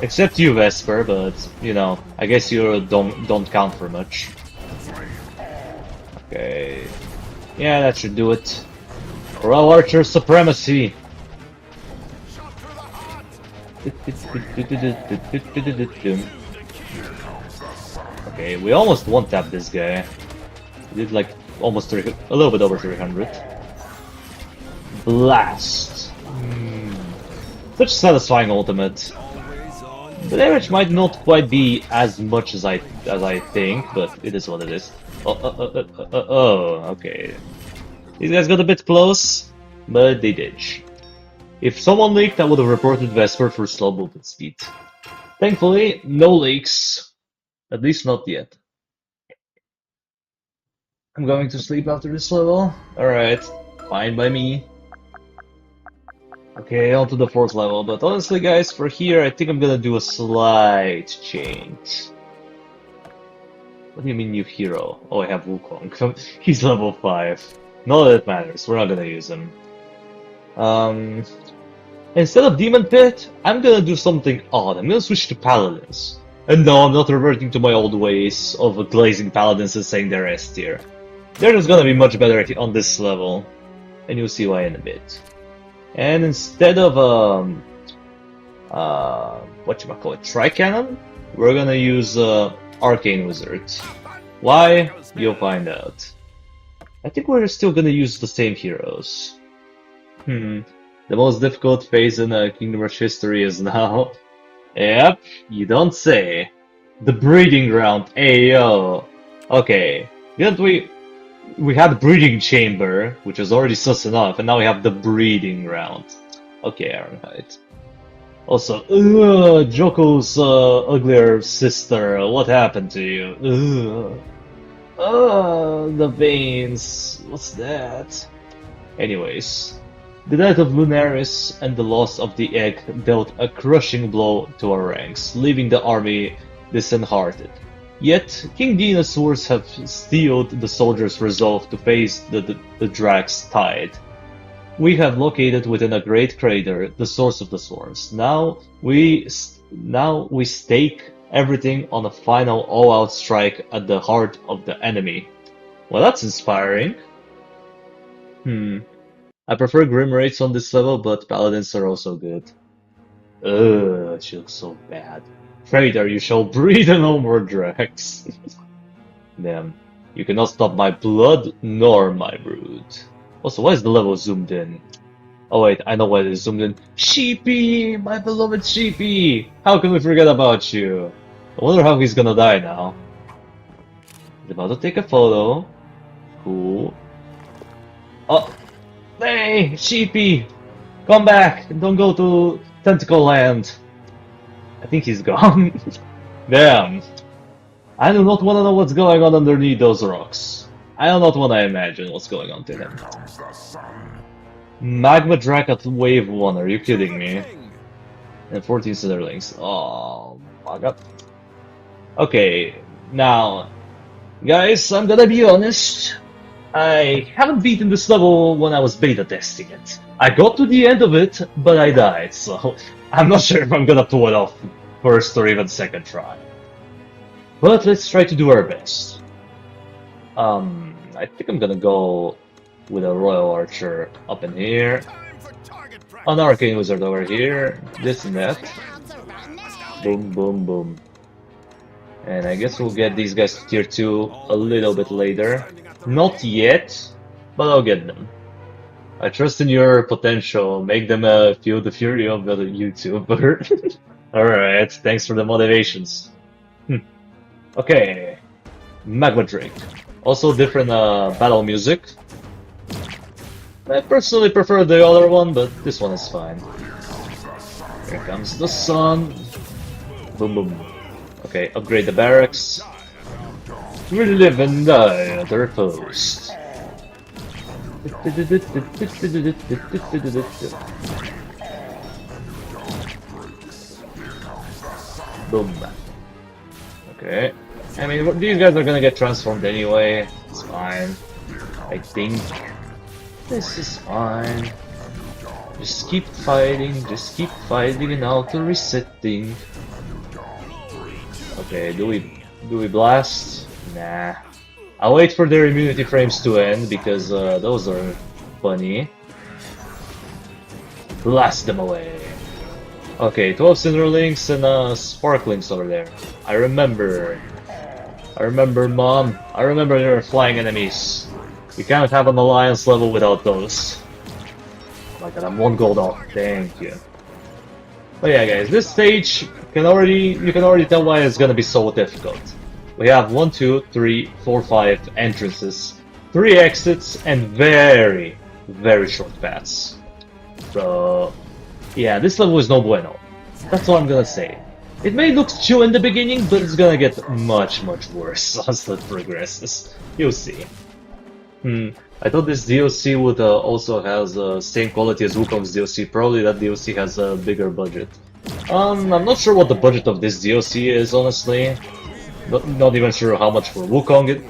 Except you, Vesper, but you know, I guess you don't count for much. Okay, yeah, that should do it. Royal Archer supremacy. Okay, we almost one-tapped this guy. We did like almost a little bit over 300. Blast. Such a satisfying ultimate. The damage might not quite be as much as I think, but it is what it is. Okay. These guys got a bit close, but they did. If someone leaked, I would have reported Vesper for slow movement speed. Thankfully, no leaks. At least not yet. I'm going to sleep after this level. Alright, fine by me. Okay, on to the 4th level, but honestly guys, for here I think I'm gonna do a slight change. What do you mean new hero? Oh, I have Wukong. He's level 5. None of that matters, we're not gonna use him. Instead of Demon Pit, I'm gonna do something odd. I'm gonna switch to Paladins. And no, I'm not reverting to my old ways of glazing Paladins and saying they're S tier. They're just gonna be much better on this level. And you'll see why in a bit. And instead of whatchamacallit, Tri-Cannon, we're gonna use Arcane Wizard. Why? You'll find out. I think we're still gonna use the same heroes. The most difficult phase in Kingdom Rush history is now. Yep, you don't say. The breeding ground. Ayo. Okay, didn't we had breeding chamber, which was already sus enough, and now we have the breeding ground. Okay, Ironhide. Also, Joko's uglier sister. What happened to you? The veins. What's that? Anyways, the death of Lunaris and the loss of the egg dealt a crushing blow to our ranks, leaving the army disheartened. Yet, King Dinosaurs have steeled the soldiers' resolve to face the Drag's tide. We have located within a great crater the source of the swarms. Now we stake everything on a final all-out strike at the heart of the enemy. Well, that's inspiring. I prefer Grim Wraiths on this level, but Paladins are also good. Ugh, she looks so bad. Trader, you shall breed no more drags. Damn, you cannot stop my blood nor my brood. Also, why is the level zoomed in? Oh wait, I know why it is zoomed in. Sheepy! My beloved Sheepy! How can we forget about you? I wonder how he's gonna die now. He's about to take a photo. Cool. Oh! Hey! Sheepy! Come back! Don't go to Tentacle Land! I think he's gone. Damn. I do not want to know what's going on underneath those rocks. I do not want to imagine what's going on to him. Magma Drac at wave 1, are you kidding me? And 14 Citherlings. Oh my god. Okay, now, guys, I'm gonna be honest. I haven't beaten this level when I was beta testing it. I got to the end of it, but I died, so I'm not sure if I'm gonna pull it off first or even second try. But let's try to do our best. I think I'm gonna go with a Royal Archer up in here, an Arcane Wizard over here, this and that. Boom, boom, boom. And I guess we'll get these guys to tier 2 a little bit later. Not yet, but I'll get them. I trust in your potential. Make them feel the fury of the YouTuber. Alright, thanks for the motivations. Okay. Magma Drake. Also different battle music. I personally prefer the other one, but this one is fine. Here comes the sun. Boom boom. Okay, upgrade the barracks. We live and die at their post. Boom. Okay. I mean, these guys are gonna get transformed anyway. It's fine. I think. This is fine. Just keep fighting and auto resetting. Okay, do we blast? Nah. I'll wait for their immunity frames to end because those are funny. Blast them away. Okay, 12 Cinderlinks and Sparklings over there. I remember, Mom. I remember there are flying enemies. We can't have an alliance level without those. Oh my god, I'm 1 gold off. Thank you. But yeah, guys, this stage you can already tell why it's gonna be so difficult. We have 1, 2, 3, 4, 5 entrances, 3 exits, and very, very short paths. So yeah, this level is no bueno. That's all I'm gonna say. It may look chill in the beginning, but it's gonna get much, much worse as it progresses. You'll see. I thought this DLC would also has the same quality as Wukong's DLC. Probably that DLC has a bigger budget. I'm not sure what the budget of this DLC is, honestly. Not even sure how much for Wukong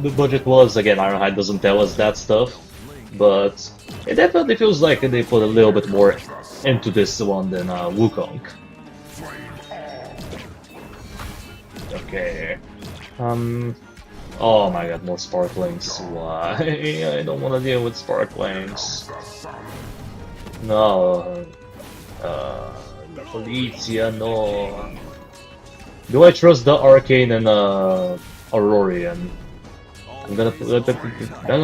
the budget was. Again, Ironhide doesn't tell us that stuff. But it definitely feels like they put a little bit more into this one than Wukong. Okay. Oh my god, more Sparklings. Why? I don't want to deal with Sparklings. No. Policia, no. Do I trust the Arcane and Aurorian? I'm gonna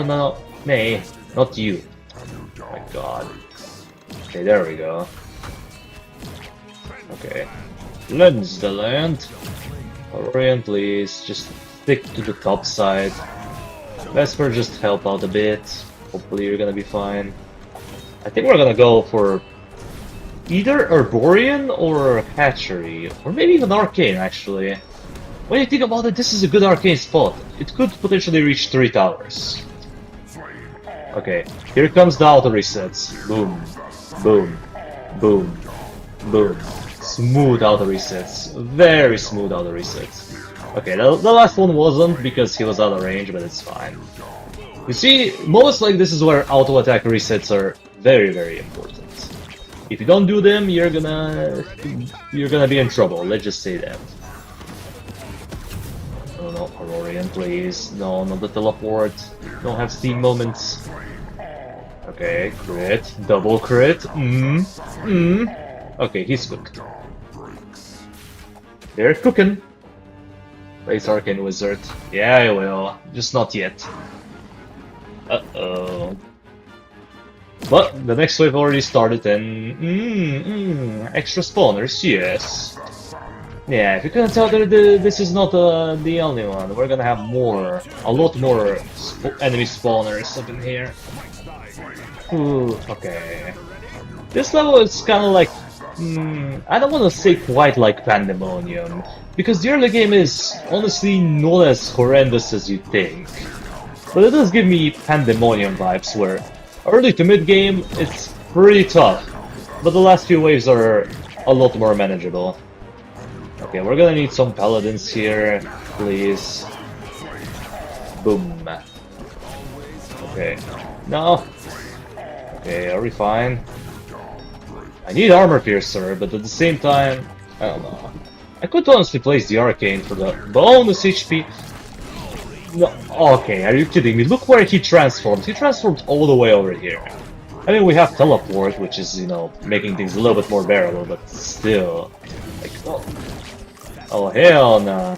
no, nay, not you. Oh my god. Okay, there we go. Okay. Cleanse the land. Aurorian, please, just stick to the top side. Vesper, just help out a bit. Hopefully you're gonna be fine. I think we're gonna go for either Arborian or Hatchery, or maybe even Arcane, actually. When you think about it, this is a good Arcane spot. It could potentially reach 3 towers. Okay, here comes the auto resets. Boom, boom, boom, boom. Smooth auto resets. Very smooth auto resets. Okay, the last one wasn't because he was out of range, but it's fine. You see, moments like this is where auto attack resets are very, very important. If you don't do them, you're gonna be in trouble. Let's just say that. Oh no, Aurorian, please. No, not the teleport. Don't have steam moments. Okay, crit, double crit. Okay, he's cooked. They're cooking. Place Arcane Wizard. Yeah, I will. Just not yet. Uh-oh. But the next wave already started and... extra spawners, yes. Yeah, if you couldn't tell, this is not the only one. We're gonna have more, a lot more enemy spawners up in here. Ooh, okay. This level is kind of like... I don't want to say quite like Pandemonium, because the early game is honestly not as horrendous as you think. But it does give me Pandemonium vibes, where early to mid game it's pretty tough, but the last few waves are a lot more manageable. Okay, we're gonna need some paladins here, please. Boom. Okay. No. Okay, are we fine? I need Armor Piercer, but at the same time, I don't know. I could honestly place the Arcane for the bonus HP. No, okay, are you kidding me? Look where he transformed. He transformed all the way over here. I mean, we have teleport, which is, you know, making things a little bit more bearable, but still. Like, oh, oh hell no.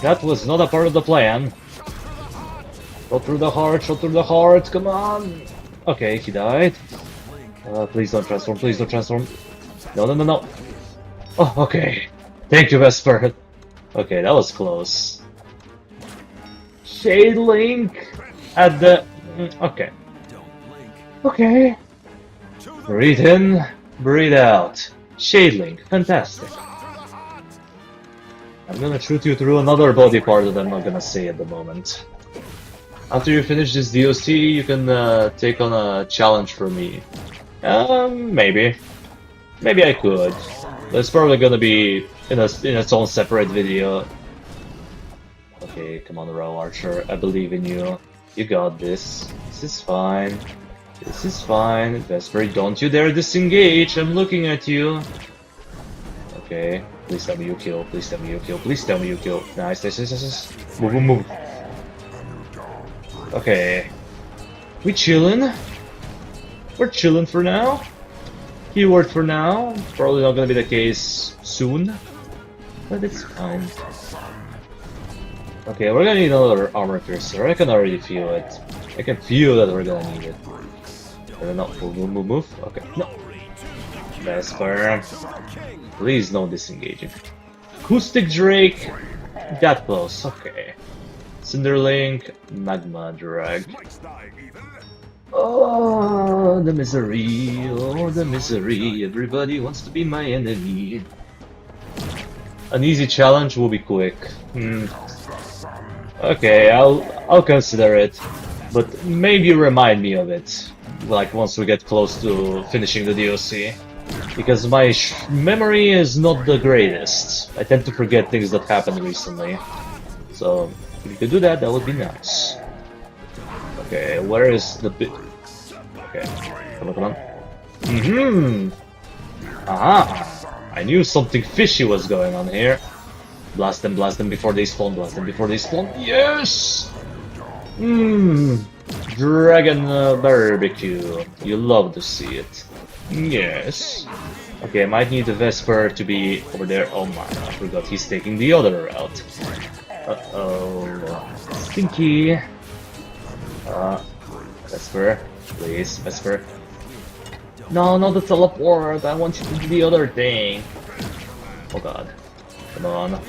That was not a part of the plan. Shot through the heart, shot through the heart, come on! Okay, he died. Please don't transform, please don't transform. No, no, no, no. Oh, okay. Thank you, Vesper. Okay, that was close. Shade Link at the... Okay. Okay. Breathe in, breathe out. Shade Link, fantastic. I'm gonna shoot you through another body part that I'm not gonna say at the moment. After you finish this DLC, you can take on a challenge from me. Maybe. Maybe I could. But it's probably gonna be in its own separate video. Okay, come on, Row Archer. I believe in you. You got this. This is fine. This is fine. Vesper, don't you dare disengage. I'm looking at you. Okay. Please tell me you kill. Please tell me you kill. Please tell me you kill. Nice, nice, nice, nice. Move, move, move. Okay. We chillin'. We're chillin' for now. Keyword for now. Probably not gonna be the case soon. But it's fine. Okay, we're gonna need another armor piercer. I can already feel it. I can feel that we're gonna need it. No, move, move, move, move. Okay, no. Vesper. Please no disengaging. Acoustic Drake. That close, okay. Cinderlink, Magma Drag. Oh, the misery, oh, the misery. Everybody wants to be my enemy. An easy challenge will be quick. Okay, I'll consider it. But maybe remind me of it. Like once we get close to finishing the DLC. Because my memory is not the greatest. I tend to forget things that happened recently. So, if you could do that, that would be nice. Okay, where is the bit? Okay, come on, come on. Aha! I knew something fishy was going on here. Blast them before they spawn, blast them before they spawn. Yes! Dragon barbecue. You love to see it. Yes. Okay, I might need the Vesper to be over there. Oh my, I forgot he's taking the other route. Uh-oh. Stinky. Vesper. Please, Vesper. No, not the teleport. I want you to do the other thing. Oh god. Come on.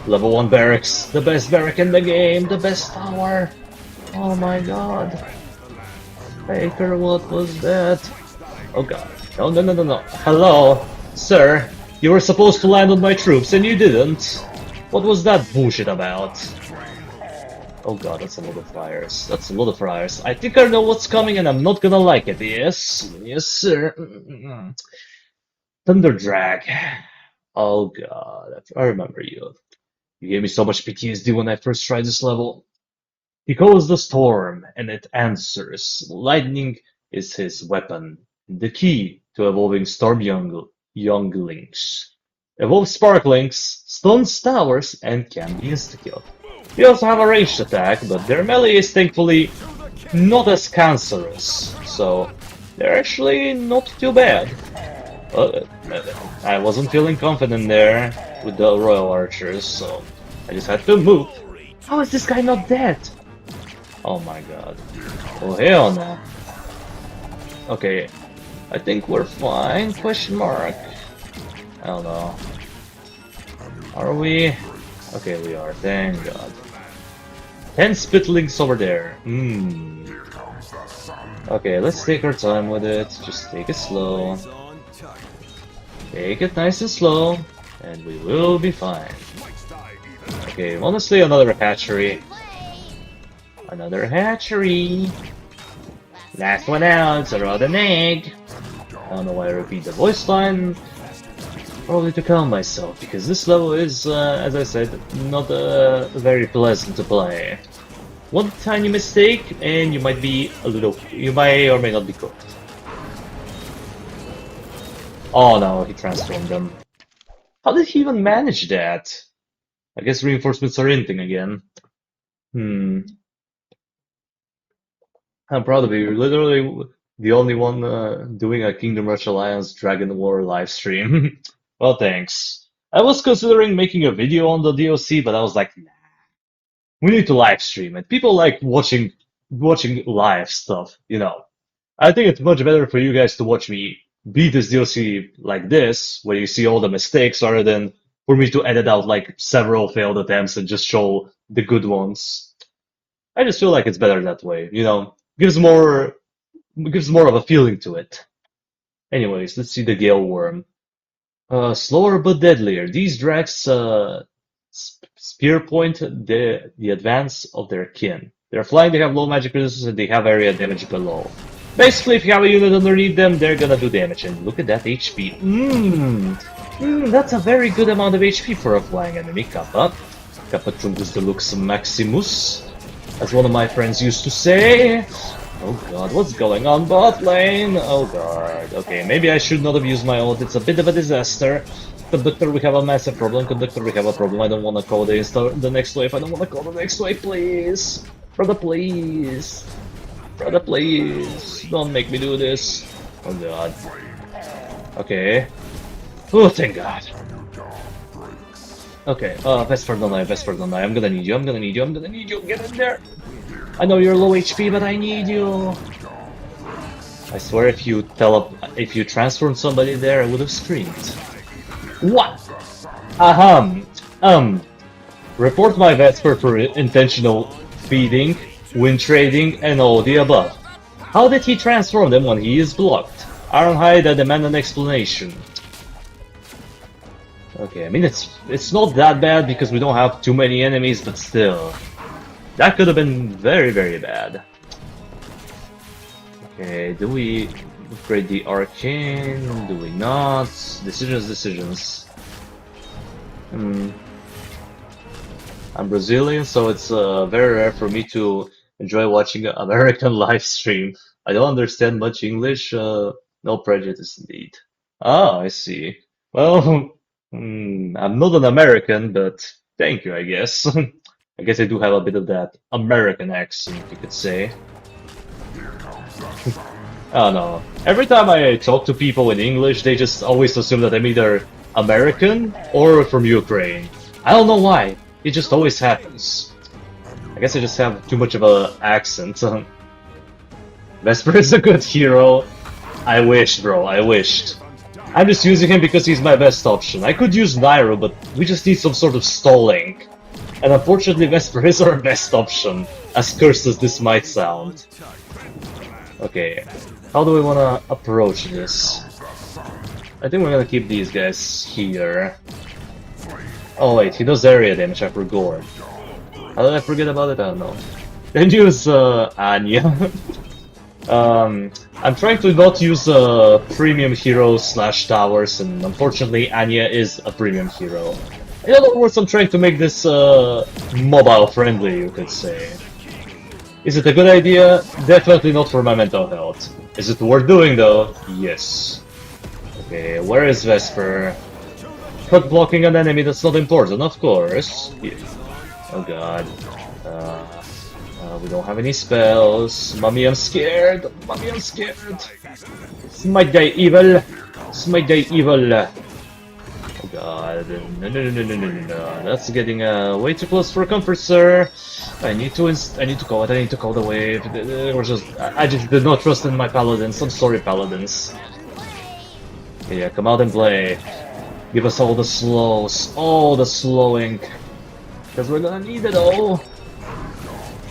Level 1 barracks. The best barrack in the game. The best tower. Oh my god. Baker, what was that? Oh god. No, no, no, no, no. Hello? Sir, you were supposed to land on my troops and you didn't. What was that bullshit about? Oh god, that's a lot of fires. That's a lot of fires. I think I know what's coming and I'm not gonna like it. Yes? Yes, sir. Thunder Drag. Oh god, I remember you. You gave me so much PTSD when I first tried this level. He calls the storm, and it answers. Lightning is his weapon. The key to evolving storm younglings. Evolve sparklings, stuns towers, and can be insta-killed. They also have a ranged attack, but their melee is thankfully not as cancerous, so they're actually not too bad. I wasn't feeling confident there with the Royal Archers, so I just had to move. How is this guy not dead? Oh my god. Oh hell no. Okay, I think we're fine, question mark. I don't know. Are we? Okay, we are, thank god. 10 spitlings over there. Okay, let's take our time with it, just take it slow. Take it nice and slow, and we will be fine. Okay, honestly, another hatchery. Another hatchery. Last one out, so rot an egg. I don't know why I repeat the voice line. Probably to calm myself, because this level is, as I said, not very pleasant to play. One tiny mistake, and you might be a little... you may or may not be cooked. Oh no, he transformed them. How did he even manage that? I guess reinforcements are inting again. Hmm. I'm proud of you. You're literally the only one doing a Kingdom Rush Alliance Dragon War live stream. Well, thanks. I was considering making a video on the DOC, but I was like, nah, we need to live stream it. People like watching live stuff, you know. I think it's much better for you guys to watch me beat this DLC like this, where you see all the mistakes, rather than for me to edit out like several failed attempts and just show the good ones. I just feel like it's better that way, you know. Gives more of a feeling to it. Anyways, let's see the Gale Worm. Slower but deadlier. These drags spear point the advance of their kin. They're flying, they have low magic resistance, and they have area damage below. Basically, if you have a unit underneath them, they're gonna do damage. And look at that HP. That's a very good amount of HP for a flying enemy. Kappa. Kappa Trungus Deluxe Maximus, as one of my friends used to say. Oh god, what's going on bot lane? Oh god. Okay, maybe I should not have used my ult. It's a bit of a disaster. Conductor, we have a massive problem. Conductor, we have a problem. I don't want to call the next wave. I don't want to call the next wave, please. Brother, please. Brother, please. Don't make me do this. Oh god. Okay. Oh, thank god. Okay, Vesper, don't die, Vesper, don't die. I'm gonna need you, I'm gonna need you, I'm gonna need you. Get in there. I know you're low HP, but I need you. I swear, if you transformed somebody there, I would have screamed. What? Report my Vesper for intentional feeding, wind trading, and all the above. How did he transform them when he is blocked? Ironhide, I demand an explanation. Okay, I mean it's not that bad because we don't have too many enemies, but still. That could have been very, very bad. Okay, do we upgrade the arcane? Do we not? Decisions. I'm Brazilian, so it's very rare for me to enjoy watching an American live stream. I don't understand much English. No prejudice indeed. Ah, I see. Well, I'm not an American, but thank you, I guess. I guess I do have a bit of that American accent, you could say. I don't know. Every time I talk to people in English, they just always assume that I'm either American or from Ukraine. I don't know why. It just always happens. I guess I just have too much of an accent. Vesper is a good hero. I wished, bro. I wished. I'm just using him because he's my best option. I could use Nairo, but we just need some sort of stalling. And unfortunately, Vesper is our best option, as cursed as this might sound. Okay, how do we want to approach this? I think we're gonna keep these guys here. Oh wait, he does area damage, I forgot. How did I forget about it? I don't know. Then use Anya. I'm trying to not use premium heroes / towers, and unfortunately Anya is a premium hero. In other words, I'm trying to make this mobile friendly, you could say. Is it a good idea? Definitely not for my mental health. Is it worth doing though? Yes. Okay, where is Vesper? Cut blocking an enemy, that's not important, of course. Yeah. Oh god. We don't have any spells. Mommy, I'm scared. Mommy, I'm scared. Smite thy evil. Smite thy evil. Oh god. No. That's getting way too close for comfort, sir. I need to call it. I need to call the wave. I just did not trust in my paladins. I'm sorry, paladins. Yeah, come out and play. Give us all the slows. All the slowing. Because we're gonna need it all.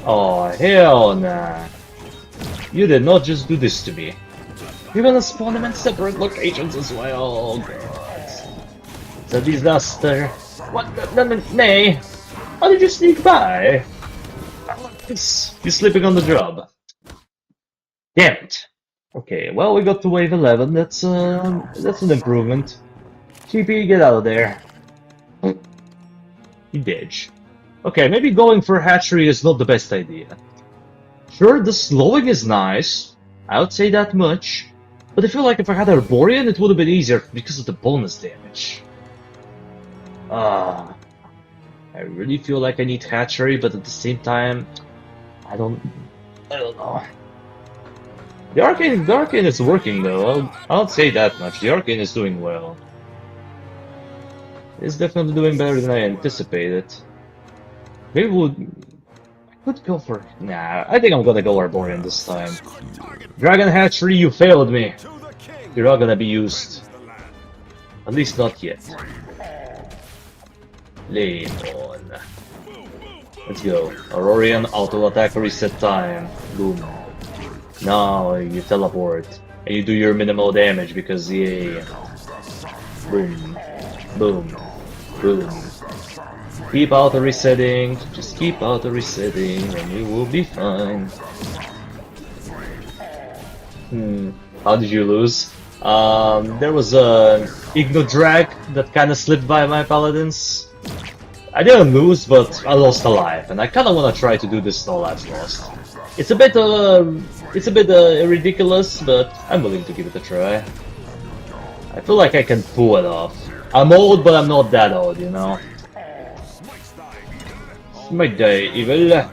Oh, hell nah. You did not just do this to me. You're gonna spawn them in separate locations as well. Oh god. It's a disaster. What? Nay. How did you sneak by? You're sleeping on the job. Damn it. Okay, well we got to wave 11. That's an improvement. TP, get out of there. You didge. Okay, maybe going for Hatchery is not the best idea. Sure, the slowing is nice. I would say that much. But I feel like if I had Arborean, it would have been easier because of the bonus damage. I really feel like I need Hatchery, but at the same time, I don't know. The Arcane is working though. I'll say that much. The Arcane is doing well. It's definitely doing better than I anticipated. Maybe I could go for... Nah, I think I'm gonna go Arborean this time. Dragon Hatchery, you failed me. You're not gonna be used. At least not yet. Lame on. Let's go. Auroran, auto attack reset time. Boom. Now you teleport. And you do your minimal damage because yay. Boom. Boom. Boom. Keep auto resetting. Just keep auto resetting and you will be fine. How did you lose? There was a Igno drag that kinda slipped by my paladins. I didn't lose, but I lost a life, and I kinda wanna try to do this no lives lost. It's a bit ridiculous, but I'm willing to give it a try. I feel like I can pull it off. I'm old, but I'm not that old, you know? Might die evil.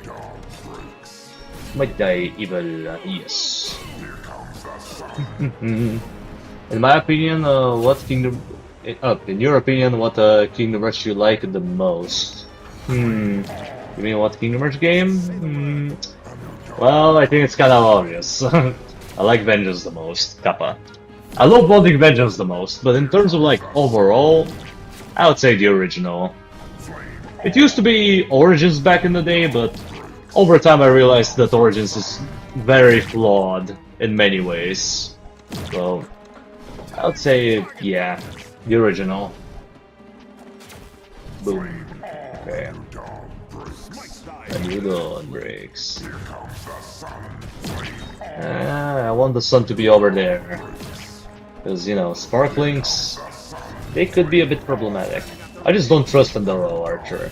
Might die evil, yes. In my opinion, what Kingdom... in your opinion, what Kingdom Rush you like the most? You mean what Kingdom Rush game? Well, I think it's kind of obvious. I like Vengeance the most, Kappa. I love Bonding Vengeance the most, but in terms of like overall, I would say the original. It used to be Origins back in the day, but over time I realized that Origins is very flawed in many ways. So, I would say, yeah, the original. Boom. Okay. A new dawn breaks. I want the sun to be over there. Because, you know, Sparklings, they could be a bit problematic. I just don't trust in the Royal Archer.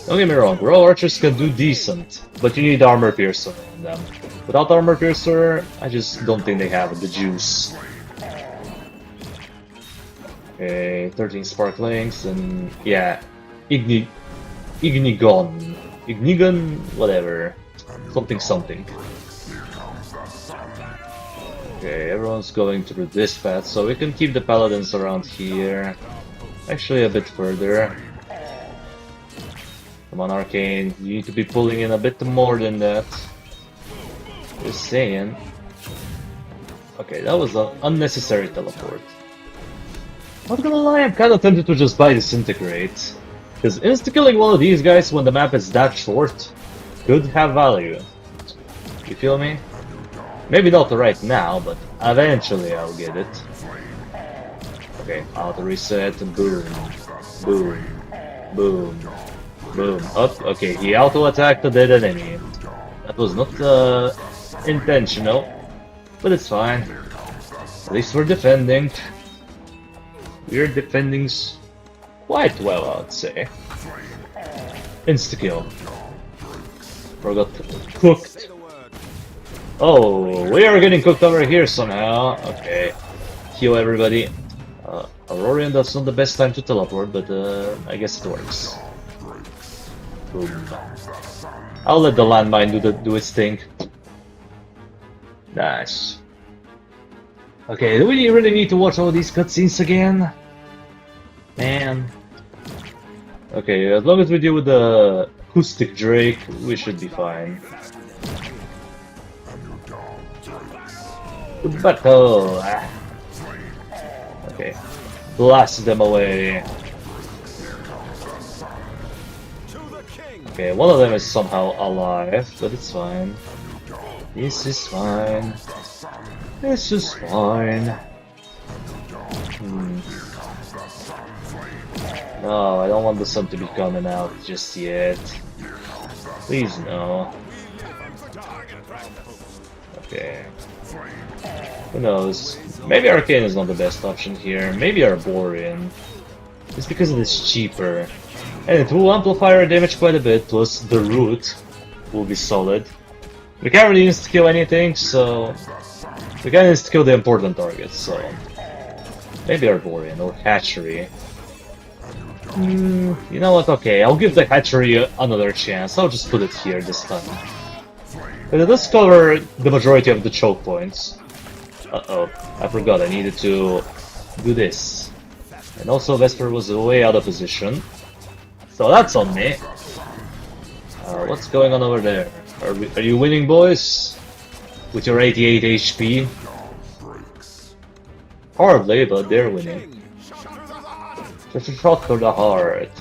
Don't get me wrong, Royal Archers can do decent, but you need Armor Piercer on them. Without Armor Piercer, I just don't think they have the juice. Okay, 13 Sparklings, and yeah, Ignigon, whatever, something. Okay, everyone's going through this path, so we can keep the paladins around here. Actually, a bit further. Come on, Arcane, you need to be pulling in a bit more than that. Just saying. Okay, that was an unnecessary teleport. Not gonna lie, I'm kinda tempted to just buy Disintegrate. Because insta-killing one of these guys when the map is that short could have value. You feel me? Maybe not right now, but eventually I'll get it. Okay, auto reset, boom, boom, boom, boom. Up, okay, he auto attacked the dead enemy. That was not intentional, but it's fine. At least we're defending. We're defending quite well, I would say. Insta-kill. Forgot cooked. Oh, we are getting cooked over here somehow. Okay. Heal everybody. Auroran, that's not the best time to teleport, but I guess it works. Boom. I'll let the landmine do its thing. Nice. Okay, do we really need to watch all these cutscenes again? Man. Okay, as long as we deal with the acoustic Drake, we should be fine. Good battle! Okay. Blast them away. Okay, one of them is somehow alive, but it's fine. This is fine. This is fine. No, I don't want the sun to be coming out just yet. Please no. Okay. Who knows? Maybe Arcane is not the best option here. Maybe Arborean. It's because it is cheaper. And it will amplify our damage quite a bit, plus the root will be solid. We can't really insta-kill anything, so... we can insta-kill the important targets, so... maybe Arborean or Hatchery. You know what? Okay, I'll give the hatchery another chance. I'll just put it here this time. But it does cover the majority of the choke points. Uh-oh, I forgot I needed to do this. And also Vesper was way out of position. So that's on me. What's going on over there? Are you winning, boys? With your 88 HP? Hardly, but they're winning. Just a shot for the heart.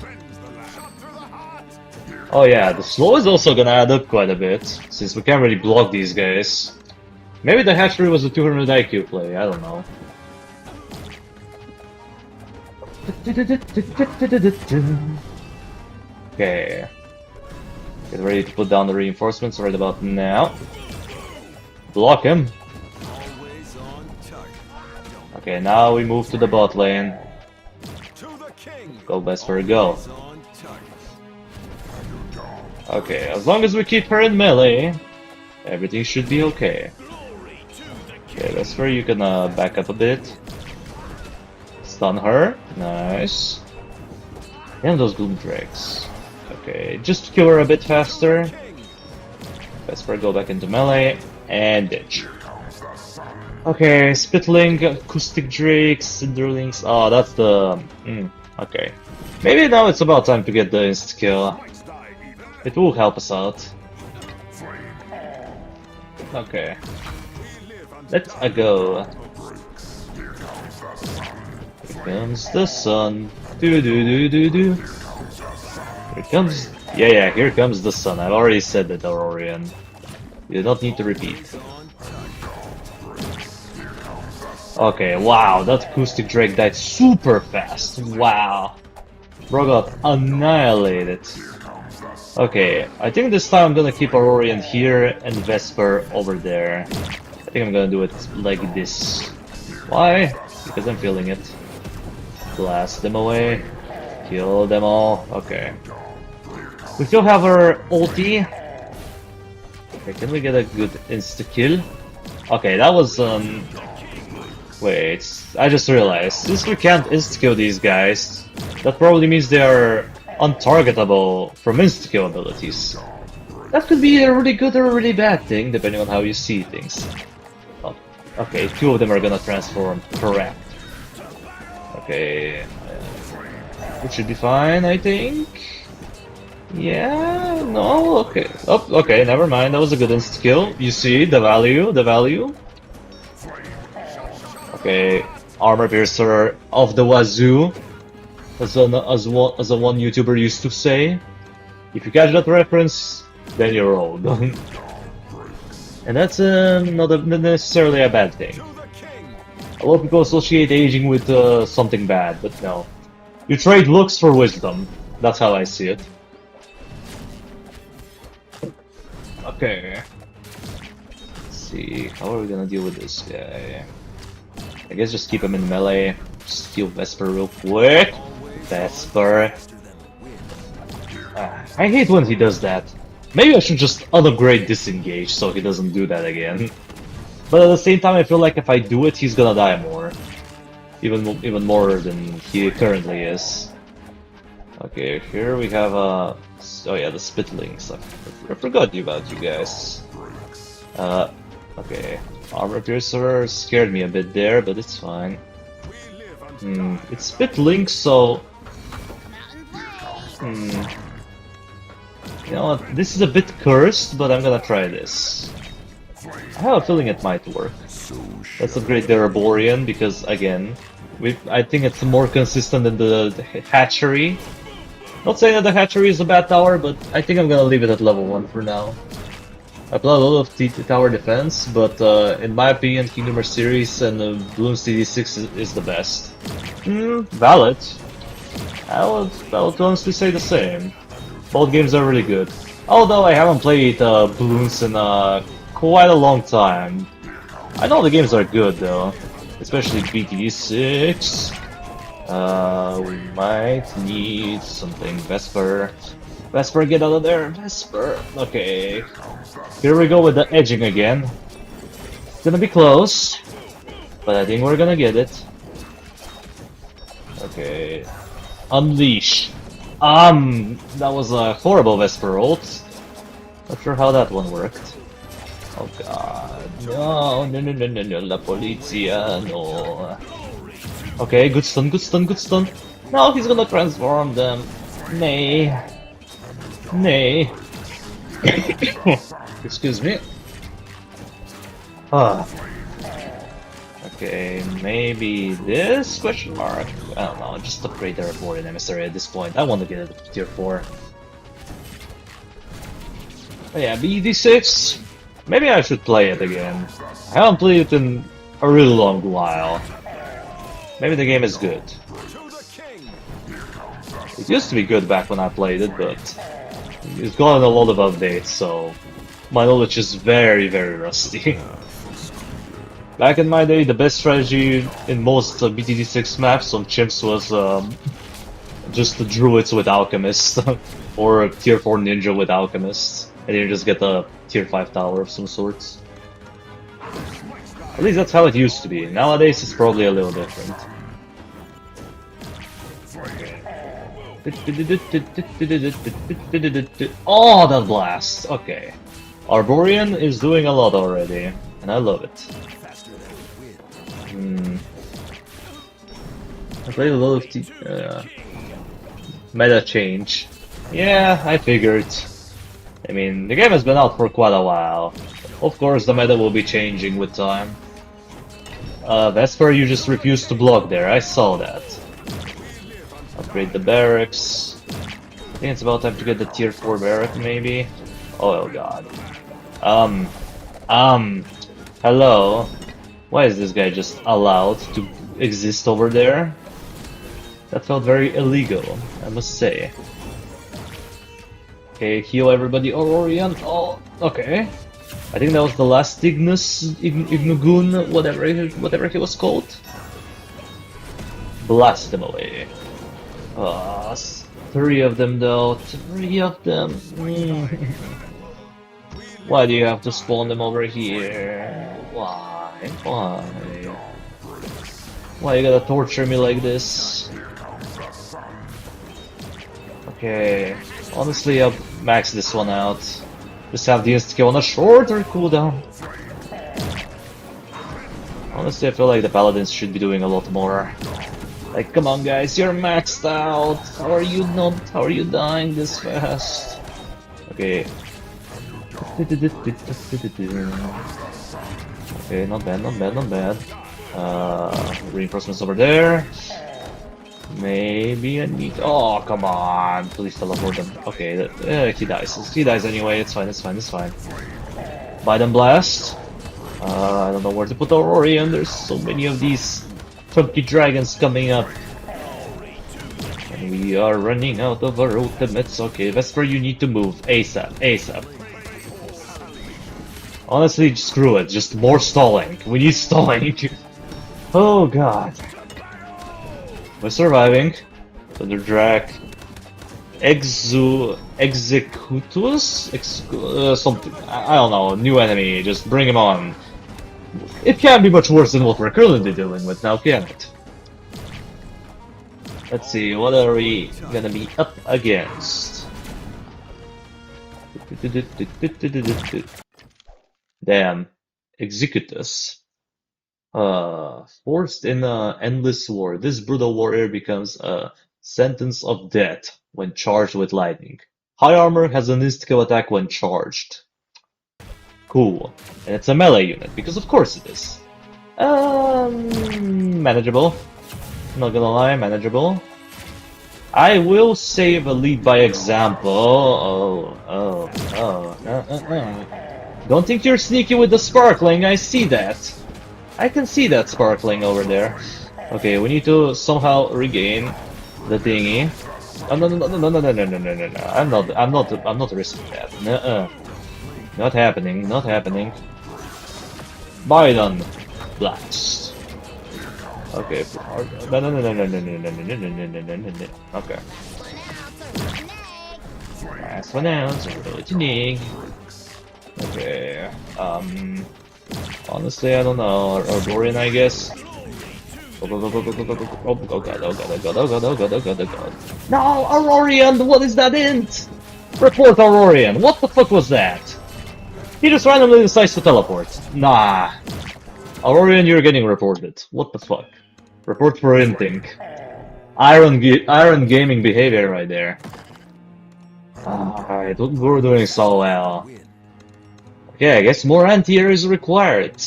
Oh yeah, the slow is also gonna add up quite a bit, since we can't really block these guys. Maybe the hatchery was a 200 IQ play, I don't know. Okay. Get ready to put down the reinforcements right about now. Block him. Okay, now we move to the bot lane. Go Vesper, go. Okay, as long as we keep her in melee, everything should be okay. Okay, Vesper, you can back up a bit. Stun her. Nice. And those Gloom Drakes. Okay, just to kill her a bit faster. Vesper, go back into melee. And ditch. Okay, Spitling, Acoustic Drakes, Cinderlings. Oh, that's the... okay. Maybe now it's about time to get the insta-kill. It will help us out. Okay. Let's go. Here comes the sun. Do do do do do. Here comes... Yeah, here comes the sun. I've already said that, Auroran. You don't need to repeat. Okay, wow, that Acoustic Drake died super fast. Wow. Bro got annihilated. Okay, I think this time I'm gonna keep Auroran here and Vesper over there. I think I'm gonna do it like this. Why? Because I'm feeling it. Blast them away. Kill them all. Okay. We still have our ulti. Okay, can we get a good insta-kill? Okay, that was, wait, I just realized, since we can't insta-kill these guys, that probably means they are untargetable from insta-kill abilities. That could be a really good or a really bad thing, depending on how you see things. Oh, okay, two of them are gonna transform, correct. Okay, it should be fine, I think. Yeah, no, okay. Oh, okay, never mind, that was a good insta-kill. You see, the value, the value. Okay, Armor Piercer of the wazoo, as a one YouTuber used to say. If you catch that reference, then you're old. And that's not necessarily a bad thing. A lot of people associate aging with something bad, but no. You trade looks for wisdom. That's how I see it. Okay. Let's see, how are we gonna deal with this guy? I guess just keep him in melee. Steal Vesper real quick. Vesper. I hate when he does that. Maybe I should just unupgrade Disengage so he doesn't do that again. But at the same time, I feel like if I do it, he's gonna die more. Even more than he currently is. Okay, here we have oh yeah, the Spitlings. I forgot about you guys. Okay. Armor Piercer scared me a bit there, but it's fine. It's Spitlink, so... You know what, this is a bit cursed, but I'm gonna try this. I have a feeling it might work. Let's upgrade the Arborian, because again, I think it's more consistent than the Hatchery. Not saying that the Hatchery is a bad tower, but I think I'm gonna leave it at level 1 for now. I play a lot of tower defense, but in my opinion, Kingdom Hearts series and Bloons TD6 is the best. Valid. I would honestly say the same. Both games are really good. Although I haven't played Bloons in quite a long time. I know the games are good though, especially BTD6. We might need something. Vesper. Vesper, get out of there! Vesper! Okay. Here we go with the edging again. It's gonna be close, but I think we're gonna get it. Okay. Unleash. That was a horrible Vesper ult. Not sure how that one worked. Oh god. No, no, no, no, no, no, la polizia, no. Okay, good stun, good stun, good stun. No, he's gonna transform them. Nay. Nay. Excuse me. Ah. Okay, maybe this question mark? I don't know, just upgrade their Warden Emissary at this point. I want to get it to tier 4. But yeah, BD6. Maybe I should play it again. I haven't played it in a really long while. Maybe the game is good. It used to be good back when I played it, but it's gotten a lot of updates, so my knowledge is very, very rusty. Back in my day, the best strategy in most BTD6 maps on chimps was just the druids with alchemists, or a tier 4 ninja with alchemists, and you just get a tier 5 tower of some sorts. At least that's how it used to be. Nowadays it's probably a little different. Oh, that blast! Okay. Arborean is doing a lot already, and I love it. I played a lot of meta change. Yeah, I figured. I mean, the game has been out for quite a while. Of course, the meta will be changing with time. Vesper, you just refused to block there, I saw that. Upgrade the barracks. I think it's about time to get the tier 4 barrack, maybe? Oh god. Hello? Why is this guy just allowed to exist over there? That felt very illegal, I must say. Okay, heal everybody, Auroran. Oh, okay. I think that was the last Ignugun, whatever he was called. Blast him away. 3 of them though, 3 of them. Why do you have to spawn them over here? Why? Why? Why you gotta torture me like this? Okay, honestly I'll max this one out. Just have the insta-kill on a shorter cooldown. Honestly I feel like the paladins should be doing a lot more. Like, come on guys, you're maxed out! How are you not? How are you dying this fast? Okay. Okay, not bad, not bad, not bad. Reinforcements over there. Maybe I need... Oh, come on! Please teleport them. Okay, he dies. He dies anyway, it's fine, it's fine, it's fine. Biden Blast. I don't know where to put Auroran, there's so many of these funky dragons coming up. And we are running out of our ultimates. Okay, Vesper, you need to move. ASAP, ASAP. Honestly, screw it. Just more stalling. We need stalling. Oh god. We're surviving. Thunder Drag. Executus? Something. I don't know. New enemy. Just bring him on. It can't be much worse than what we're currently dealing with now, can it? Let's see, what are we gonna be up against? Damn. Executus. Forced in an endless war, this brutal warrior becomes a sentence of death when charged with lightning. High armor has an insta-kill attack when charged. Cool. And it's a melee unit, because of course it is. Manageable. Not gonna lie, manageable. I will save a lead by example. Don't think you're sneaky with the sparkling, I see that. I can see that sparkling over there. Okay, we need to somehow regain the thingy. Oh, no. I'm not risking that. Nuh-uh. Not happening, not happening. Biden Blast. Okay. No. Okay. Last one out, so we're okay. Honestly, I don't know. Auroran, I guess. Go, go, go, go, go, go, go, go, go. Oh god, oh god, oh god, oh god, oh god, oh god, oh god, oh god. No, Aurorian, what is that int? Report Aurorian, what the fuck was that? He just randomly decides to teleport. Nah. Aurorian, you're getting reported. What the fuck? Report for inting. Iron gaming behavior right there. Alright, we're doing so well. Okay, I guess more anti-air is required.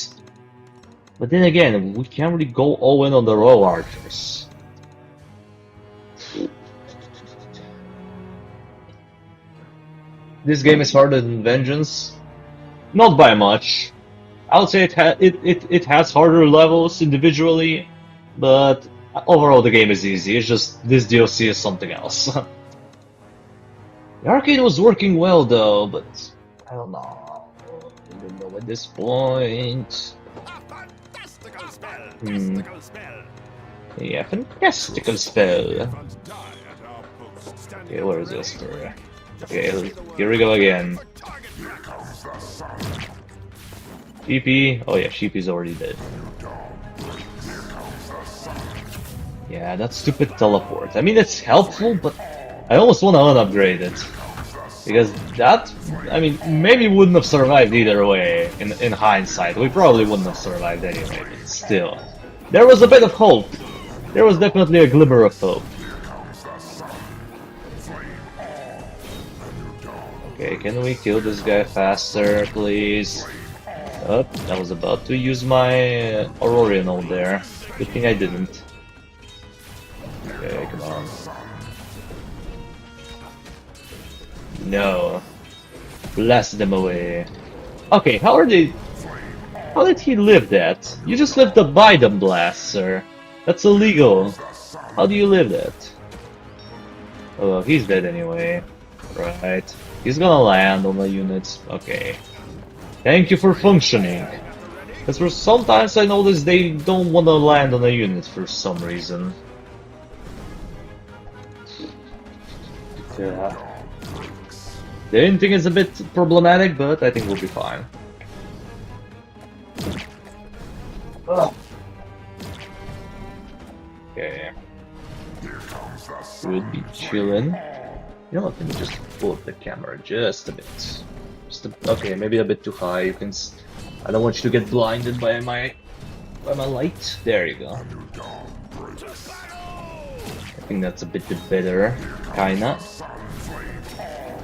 But then again, we can't really go all in on the Royal Archers. This game is harder than Vengeance. Not by much. I would say it has harder levels individually, but overall the game is easy. It's just this DLC is something else. The arcade was working well though, but I don't know. I don't know at this point. Yeah, fantastical spell. Okay, where is this? Okay, here we go again. Sheepy. Oh yeah, Sheepy's already dead. Yeah, that stupid teleport. I mean, it's helpful, but I almost want to unupgrade it. Because that, I mean, maybe wouldn't have survived either way, in hindsight. We probably wouldn't have survived anyway, but still. There was a bit of hope. There was definitely a glimmer of hope. Okay, can we kill this guy faster, please? Oh, I was about to use my Aurorian ult there. Good thing I didn't. Okay, come on. No. Blast them away. Okay, how did he live that? You just lived the Biden blast, sir. That's illegal. How do you live that? Oh, well, he's dead anyway. Right. He's gonna land on the units. Okay. Thank you for functioning. Because for sometimes I notice they don't want to land on a unit for some reason. Yeah. The inting is a bit problematic, but I think we'll be fine. Ugh. Okay. We'll be chilling. You know what, let me just pull up the camera just a bit. Okay, maybe a bit too high. You can. I don't want you to get blinded by my light. There you go. I think that's a bit better, kinda.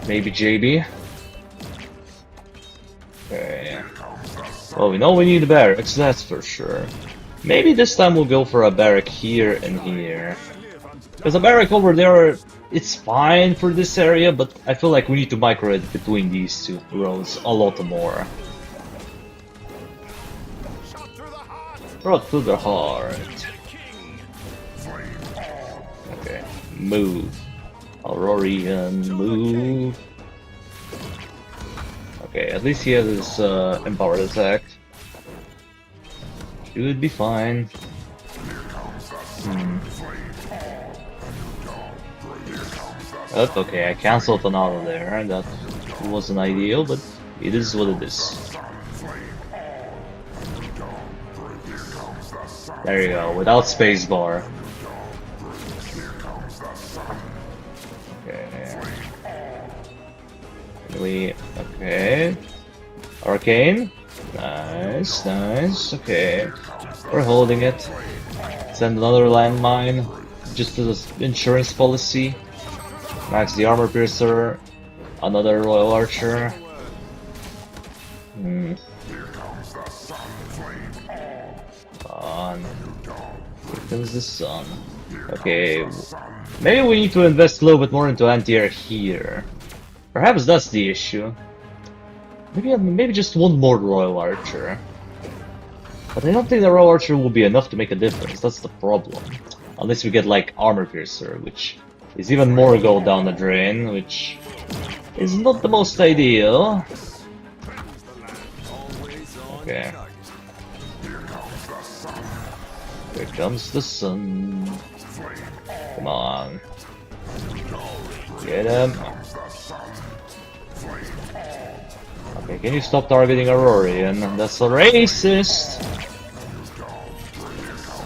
Maybe JB. Okay. Well, we know we need a barracks, that's for sure. Maybe this time we'll go for a barrack here and here. Because a barrack over there, it's fine for this area, but I feel like we need to micro it between these two roads a lot more. Brought to the heart. Okay, move. Aurorian, move. Okay, at least he has his empowered attack. Should be fine. Oh, okay, I cancelled an auto there. That wasn't ideal, but it is what it is. There you go, without spacebar. Okay. Okay. Arcane. Nice, nice. Okay. We're holding it. Send another landmine. Just as an insurance policy. Max the armor piercer. Another royal archer. On. Here comes the sun. Okay. Maybe we need to invest a little bit more into anti-air here. Perhaps that's the issue. Maybe just one more Royal Archer. But I don't think the Royal Archer will be enough to make a difference, that's the problem. Unless we get like Armor Piercer, which is even more gold down the drain, which is not the most ideal. Okay. Here comes the sun. Come on. Get him. Okay, can you stop targeting Aurorian? That's a racist!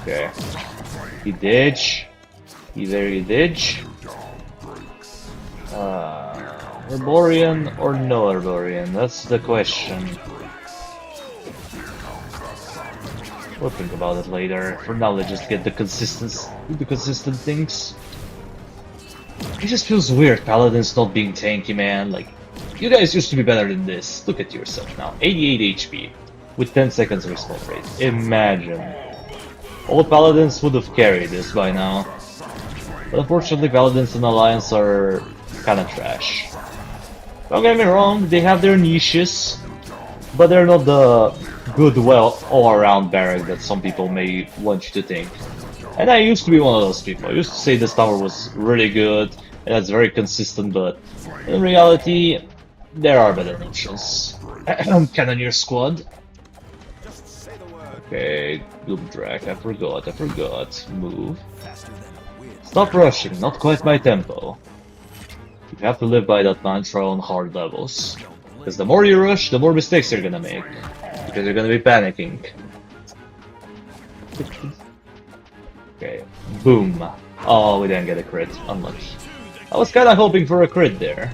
Okay. He did. He very did. Herborian or no Herborian? That's the question. We'll think about it later. For now, let's just get the consistent things. It just feels weird, Paladins not being tanky, man. Like, you guys used to be better than this. Look at yourself now. 88 HP with 10 seconds respawn rate. Imagine. All Paladins would have carried this by now. But unfortunately, Paladins in Alliance are kinda trash. Don't get me wrong, they have their niches, but they're not the good, well, all-around barrack that some people may want you to think. And I used to be one of those people. I used to say this tower was really good, and that's very consistent, but in reality, there are better options. Cannoneer squad. Okay, Gloomdrake, I forgot. Move. Stop rushing, not quite my tempo. You have to live by that mantra on hard levels. Because the more you rush, the more mistakes you're gonna make. Because you're gonna be panicking. Okay, boom. Oh, we didn't get a crit. Unlucky. I was kinda hoping for a crit there.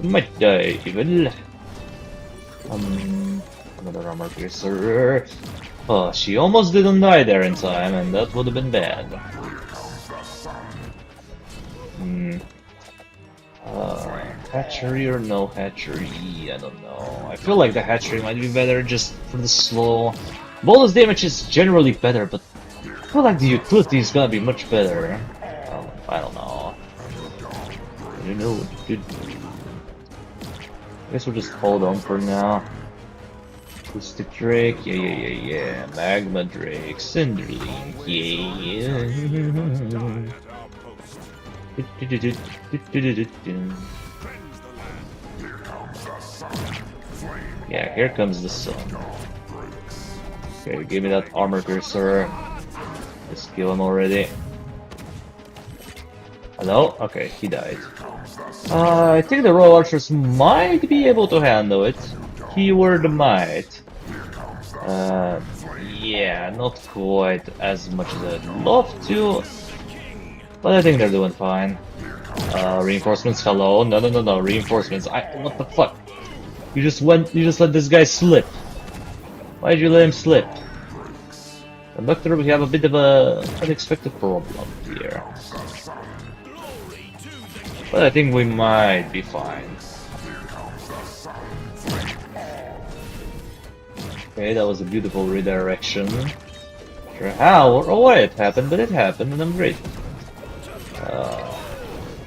Might die even. Another armor piercer. Oh, she almost didn't die there in time, and that would have been bad. Hatchery or no hatchery? I don't know. I feel like the hatchery might be better just for the slow. Bonus damage is generally better, but I feel like the utility is gonna be much better. I don't know. I don't know what to do. I guess we'll just hold on for now. Acoustic Drake, yeah. Magma Drake, Cinderling, yeah. Yeah, here comes the sun. Okay, give me that armor piercer. Let's kill him already. Hello? Okay, he died. I think the Royal Archers might be able to handle it. Keyword might. Yeah, not quite as much as I'd love to, but I think they're doing fine. Reinforcements, hello? No, reinforcements. What the fuck? You just let this guy slip. Why'd you let him slip? Conductor, we have a bit of a unexpected problem here. But I think we might be fine. Okay, that was a beautiful redirection. Sure how or why it happened, but it happened, and I'm grateful.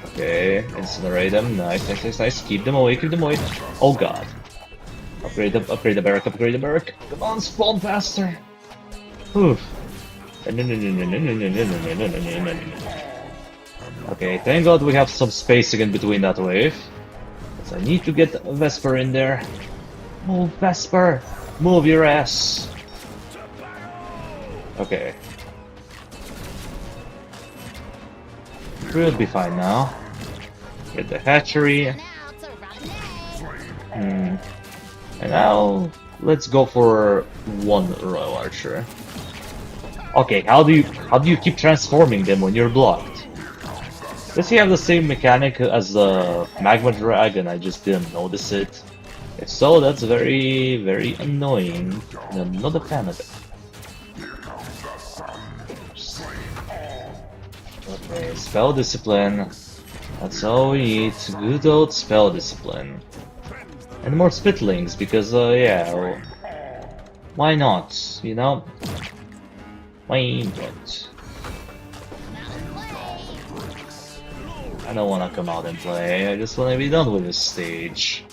Okay, incinerate them. Nice. Keep them away. Oh god. Upgrade the barrack. Come on, spawn faster. Oof. Okay, thank god we have some space again between that wave. So I need to get Vesper in there. Move, Vesper! Move your ass! Okay. We'll be fine now. Get the hatchery. And now let's go for one Royal Archer. Okay, how do you keep transforming them when you're blocked? Does he have the same mechanic as the Magma Dragon? I just didn't notice it. If so, that's very, very annoying. And I'm not a fan of it. Okay, spell discipline. That's all we need. Good old spell discipline. And more spitlings, because, yeah, well, why not, you know? Why not? I don't want to come out and play, I just want to be done with this stage.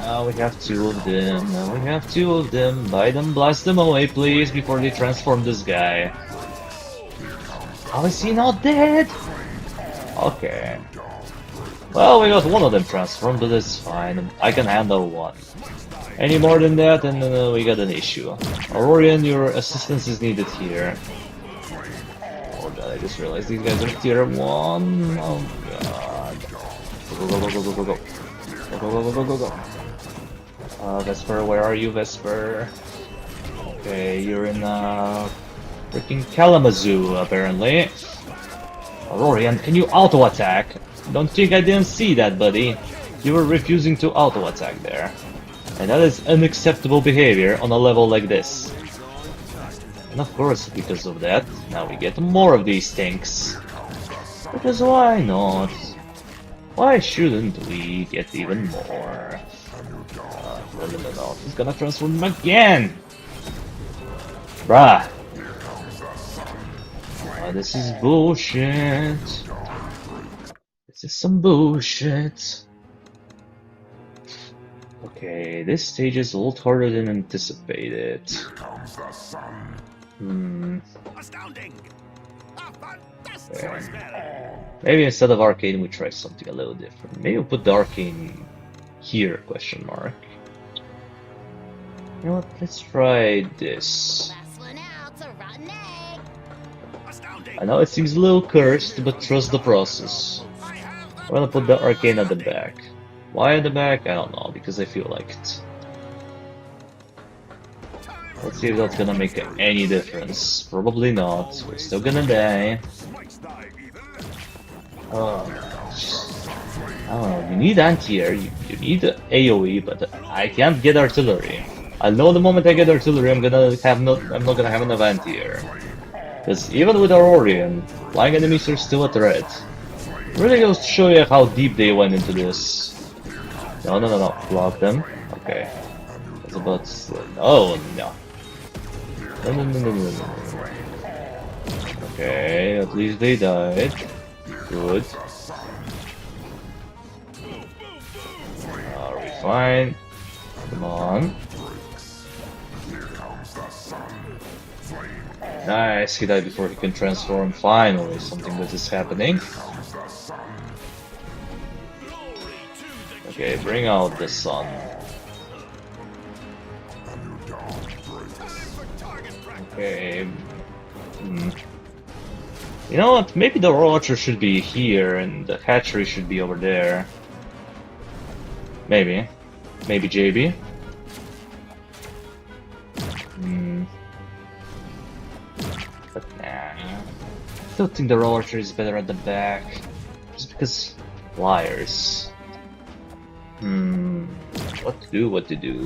Now we have two of them. Buy them, blast them away, please, before they transform this guy. How is he not dead? Okay. Well, we got one of them transformed, but it's fine. I can handle one. Any more than that, and we got an issue. Auroran, your assistance is needed here. Oh god, I just realized these guys are tier 1. Oh god. Go. Vesper, where are you, Vesper? Okay, you're in freaking Kalamazoo, apparently. Auroran, can you auto-attack? Don't think I didn't see that, buddy. You were refusing to auto-attack there. And that is unacceptable behavior on a level like this. And of course, because of that, now we get more of these things. Because why not? Why shouldn't we get even more? No, he's gonna transform him again! Bruh! This is bullshit. This is some bullshit. Okay, this stage is a lot harder than anticipated. Astounding! Okay. Maybe instead of arcane we try something a little different. Maybe we'll put the arcane here, question mark. You know what, let's try this. I know it seems a little cursed, but trust the process. I'm gonna put the arcane at the back. Why at the back? I don't know, because I feel like it. Let's see if that's gonna make any difference. Probably not. We're still gonna die. Oh, I don't know. You need anti-air, you need AoE, but I can't get artillery. I know the moment I get artillery, I'm not gonna have enough anti-air. Because even with Auroran, flying enemies are still a threat. Really goes to show you how deep they went into this. No, block them. Okay. It's about... Oh, no. No. Okay, at least they died. Good. Are we fine? Come on. Nice, he died before he can transform. Finally, something good is happening. Okay, bring out the sun. Okay. You know what? Maybe the Archer should be here and the Hatchery should be over there. Maybe. Maybe JB. But nah. I still think the Archer is better at the back. Just because liars. What to do?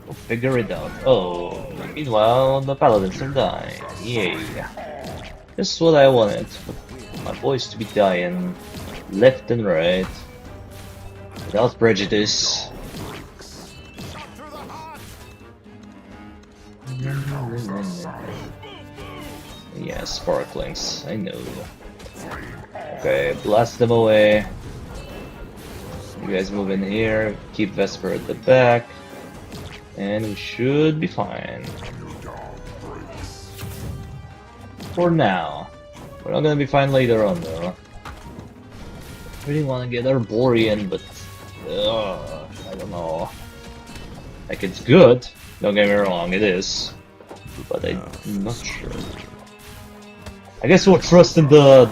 We'll figure it out. Oh, meanwhile, the paladins are dying. Yay. Just what I wanted. My boys to be dying left and right. Without prejudice. Yeah, sparklings, I know. Okay, blast them away. You guys move in here, keep Vesper at the back, and we should be fine. For now. We're not gonna be fine later on though. I really wanna get Arborean, but I don't know. Like, it's good, don't get me wrong, it is. But I'm not sure. I guess we'll trust in him.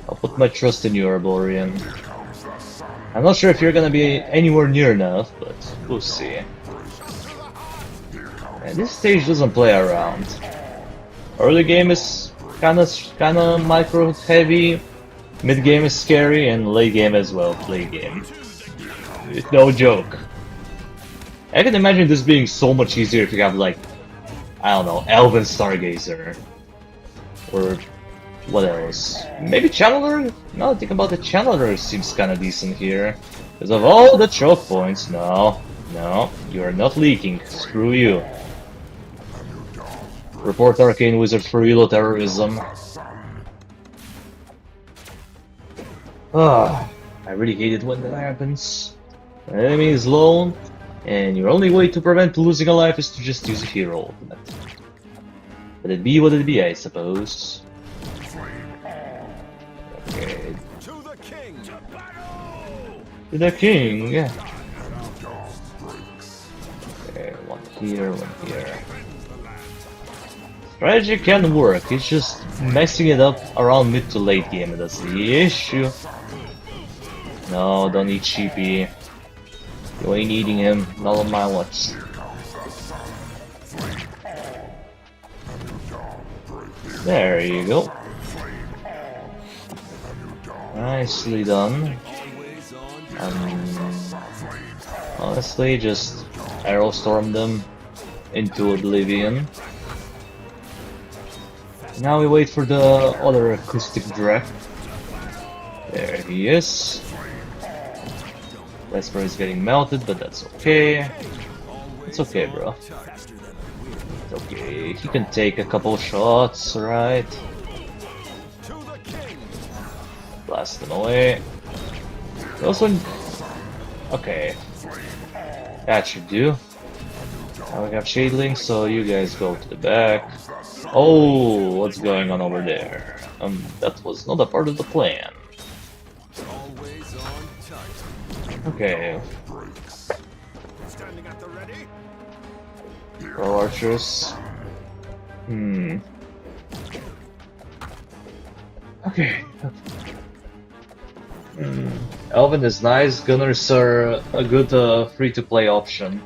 I'll put my trust in you, Arborean. I'm not sure if you're gonna be anywhere near enough, but we'll see. And this stage doesn't play around. Early game is kinda micro heavy, mid game is scary, and late game as well. Play game. It's no joke. I can imagine this being so much easier if you have, like, I don't know, Elven Stargazer. Or what else? Maybe Channeler? No, think about the Channeler seems kinda decent here. Because of all the choke points. No, you are not leaking. Screw you. Report Arcane Wizard for reload terrorism. I really hate it when that happens. An enemy is low, and your only way to prevent losing a life is to just use a hero ultimate. Let it be what it be, I suppose. Okay. To the king! To battle! To the king! Okay, one here, one here. Strategy can work, it's just messing it up around mid to late game, that's the issue. No, don't eat Sheepy. You ain't eating him, not on my watch. There you go. Nicely done. Honestly, just arrow storm them into oblivion. Now we wait for the other acoustic draft. There he is. Vesper is getting melted, but that's okay. It's okay, bro. It's okay. He can take a couple shots, right? Blast them away. Also, okay. That should do. Now we have Shadling, so you guys go to the back. Oh, what's going on over there? That was not a part of the plan. Okay. Pro archers. Okay. Elven is nice. Gunners are a good free-to-play option.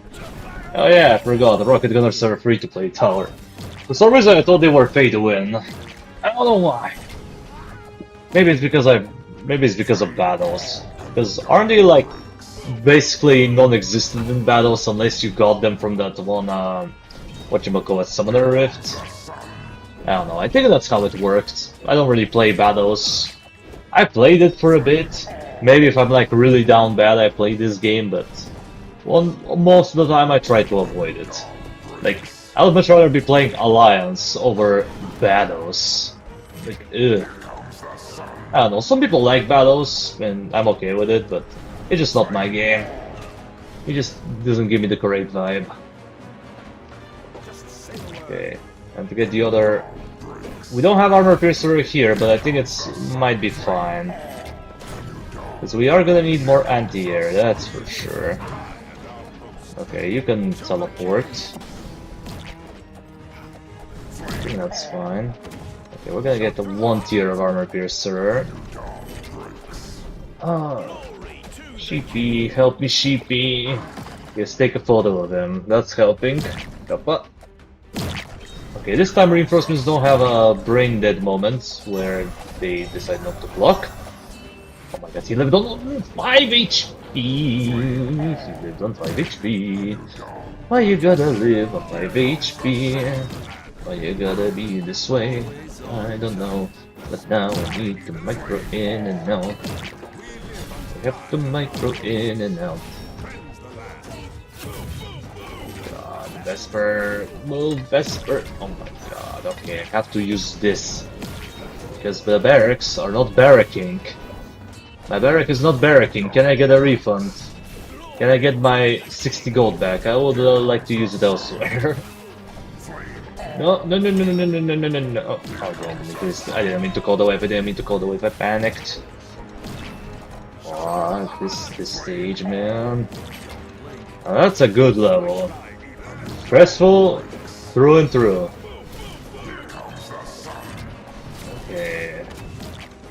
Oh yeah, I forgot. The Rocket Gunners are a free-to-play tower. For some reason I thought they were pay to win. I don't know why. Maybe it's because of battles. Because aren't they like basically non-existent in battles unless you got them from that one whatchamacallit, Summoner Rift? I don't know, I think that's how it worked. I don't really play battles. I played it for a bit. Maybe if I'm like really down bad I play this game, but most of the time I try to avoid it. Like, I would much rather be playing Alliance over battles. Like, ugh. I don't know, some people like battles, and I'm okay with it, but it's just not my game. It just doesn't give me the correct vibe. Okay, and to get the other... We don't have Armor Piercer here, but I think it's might be fine. Because we are gonna need more anti-air, that's for sure. Okay, you can teleport. I think that's fine. Okay, we're gonna get the 1 tier of Armor Piercer. Oh, Sheepy, help me, Sheepy. Yes, take a photo of him. That's helping. Kappa. Okay, this time reinforcements don't have a brain dead moment where they decide not to block. Oh my god, he lived on 5 HP! He lived on 5 HP. Why you gotta live on 5 HP? Why you gotta be this way? I don't know. But now I need to micro in and out. I have to micro in and out. God, Vesper. Move, Vesper. Oh my god, okay, I have to use this. Because the barracks are not barracking. My barrack is not barracking. Can I get a refund? Can I get my 60 gold back? I would like to use it elsewhere. No. Oh, I didn't mean to call the wave. I didn't mean to call the wave. I panicked. Oh, this stage, man. Oh, that's a good level. Stressful through and through. Okay.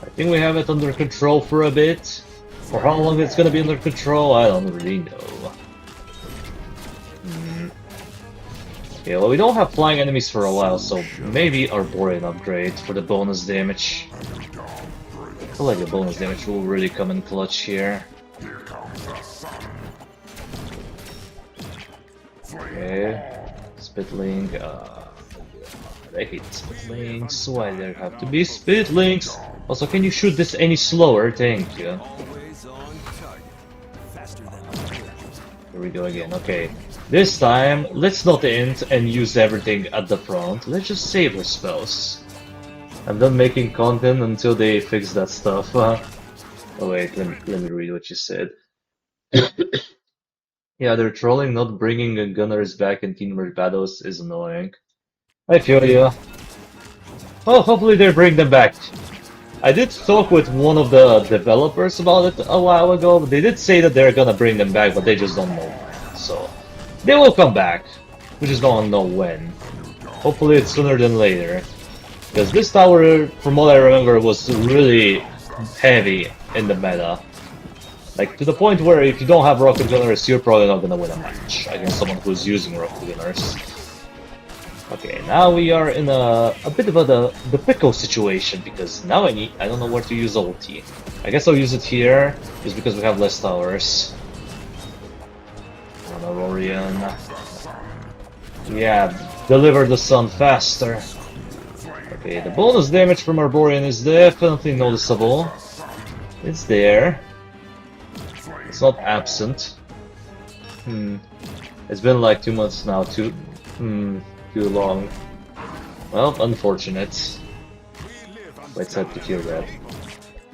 I think we have it under control for a bit. For how long it's gonna be under control, I don't really know. Okay, well we don't have flying enemies for a while, so maybe Arborean upgrade for the bonus damage. I feel like the bonus damage will really come in clutch here. Okay, Spitling, I hate Spitlings, why there have to be Spitlings? Also, can you shoot this any slower? Thank you. Here we go again, okay. This time, let's not int and use everything at the front, let's just save our spells. I'm done making content until they fix that stuff. Oh wait, let me read what you said. Yeah, they're trolling, not bringing gunners back in team merge battles is annoying. I feel you. Well, hopefully they bring them back. I did talk with one of the developers about it a while ago, but they did say that they're gonna bring them back, but they just don't know when. So, they will come back. We just don't know when. Hopefully it's sooner than later. Because this tower, from what I remember, was really heavy in the meta. Like, to the point where if you don't have rocket gunners, you're probably not gonna win a match against someone who's using rocket gunners. Okay, now we are in a bit of the pickle situation, because now I don't know where to use ulti. I guess I'll use it here, just because we have less towers. Auroran. Yeah, deliver the sun faster. Okay, the bonus damage from Arborean is definitely noticeable. It's there. It's not absent. It's been like 2 months now, too long. Well, unfortunate. Let's have to kill that.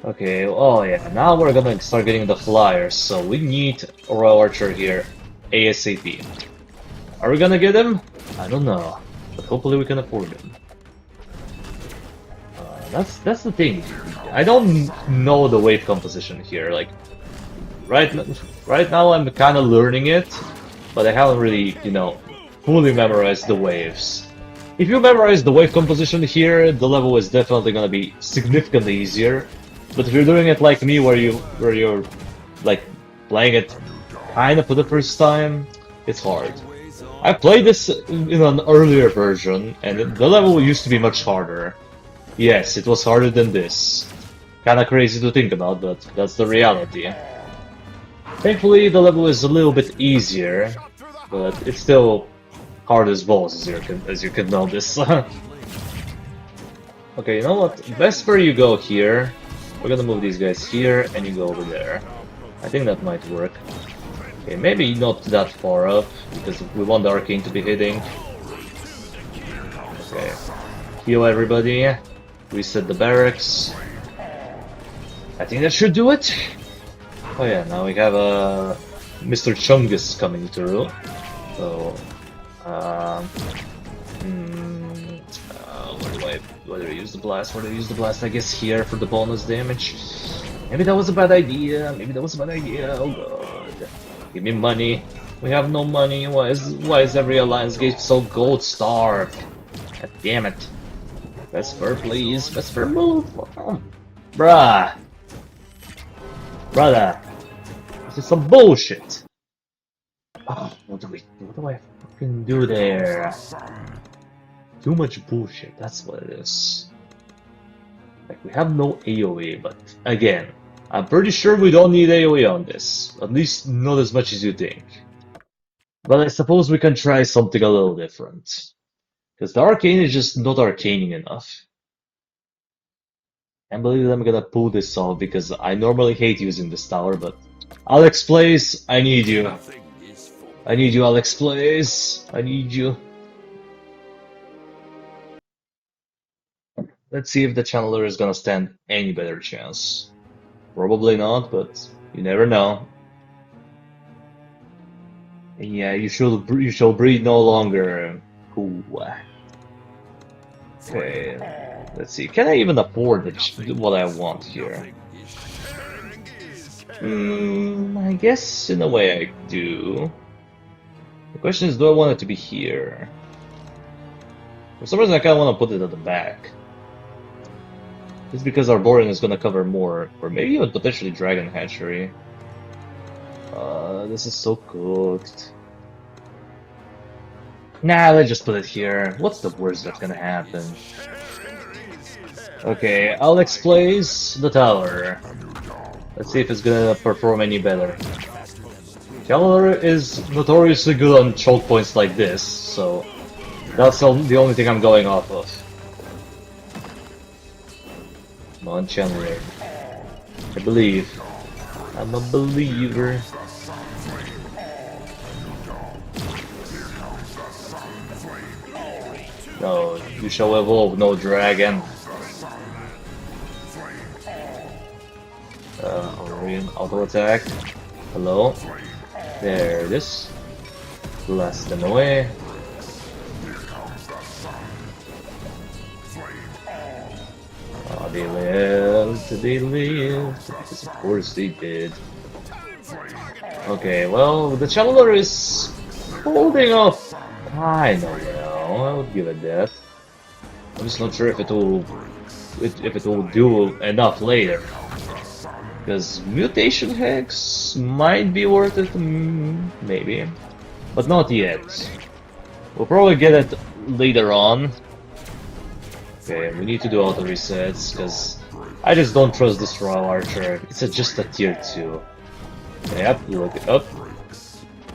Okay, oh yeah, now we're gonna start getting the flyers, so we need a Royal Archer here, ASAP. Are we gonna get him? I don't know, but hopefully we can afford him. That's the thing. I don't know the wave composition here. Like, right now I'm kind of learning it, but I haven't really, fully memorized the waves. If you memorize the wave composition here, the level is definitely gonna be significantly easier. But if you're doing it like me, where you're like playing it kind of for the first time, it's hard. I played this in an earlier version, and the level used to be much harder. Yes, it was harder than this. Kinda crazy to think about, but that's the reality. Thankfully, the level is a little bit easier, but it's still hard as balls, as you can notice. Okay, you know what? Best for you go here. We're gonna move these guys here, and you go over there. I think that might work. Okay, maybe not that far up, because we want the arcane to be hitting. Okay. Heal everybody. Reset the barracks. I think that should do it. Oh yeah, now we have Mr. Chungus coming through. So, where do I use the blast? Where do I use the blast? I guess here for the bonus damage. Maybe that was a bad idea. Oh god. Give me money. We have no money. Why is every alliance gate so gold starved? God damn it. Vesper, please. Vesper, move. Oh. Bruh. Brother. This is some bullshit. Oh, what do I fucking do there? Too much bullshit, that's what it is. Like, we have no AoE, but again, I'm pretty sure we don't need AoE on this. At least not as much as you think. But I suppose we can try something a little different. Because the arcane is just not arcaning enough. I believe I'm gonna pull this off because I normally hate using this tower, but Alex Plays, I need you. I need you, Alex Plays. I need you. Let's see if the Channeler is gonna stand any better chance. Probably not, but you never know. Yeah, you shall breathe no longer. Cool. Okay, let's see. Can I even afford what I want here? I guess in a way I do. The question is, do I want it to be here? For some reason I kinda wanna put it at the back. It's because Arborean is gonna cover more, or maybe even potentially Dragon Hatchery. This is so cooked. Nah, let's just put it here. What's the worst that's gonna happen? Okay, Alex plays the tower. Let's see if it's gonna perform any better. Channeler is notoriously good on choke points like this, so that's the only thing I'm going off of. Come on, Channeler. I believe. I'm a believer. No, you shall evolve, no dragon. Auroran auto attack. Hello. There it is. Blast them away. Oh, they lived. Because of course they did. Okay, well, the Channeler is holding off kind of well. I would give it that. I'm just not sure if it will do enough later. Because mutation hex might be worth it, maybe, but not yet. We'll probably get it later on. Okay, we need to do auto resets because I just don't trust this Royal Archer. It's just a tier 2. Yep, look up.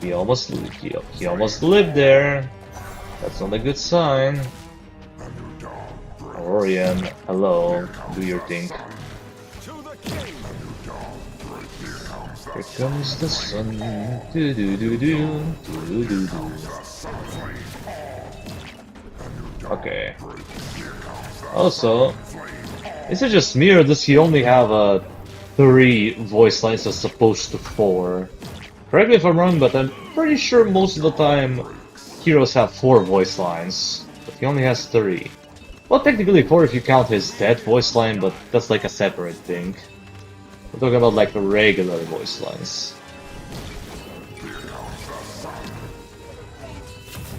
He almost lived there. That's not a good sign. Auroran, hello, do your thing. Here comes the sun. Do do do do do do do. Okay. Also, is it just me or does he only have 3 voice lines as opposed to 4? Correct me if I'm wrong, but I'm pretty sure most of the time heroes have 4 voice lines, but he only has 3. Well, technically 4 if you count his dead voice line, but that's like a separate thing. We're talking about like the regular voice lines.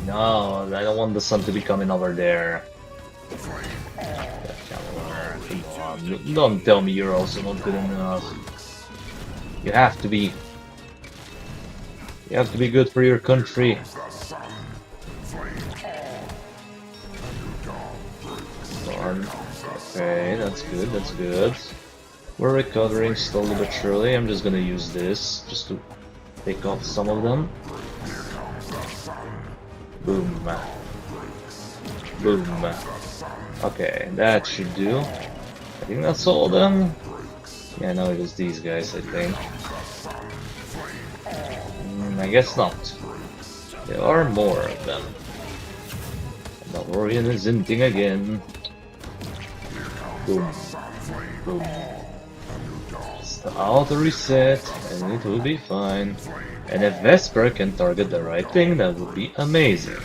No, I don't want the sun to be coming over there. Come on, don't tell me you're also not good enough. You have to be. You have to be good for your country. Okay, that's good, that's good. We're recovering slowly but surely. I'm just gonna use this just to take off some of them. Boom. Boom. Okay, that should do. I think that's all of them. Yeah, no, it was these guys, I think. I guess not. There are more of them. And the Auroran is inting again. Boom. Boom. Just the auto reset, and it will be fine. And if Vesper can target the right thing, that would be amazing.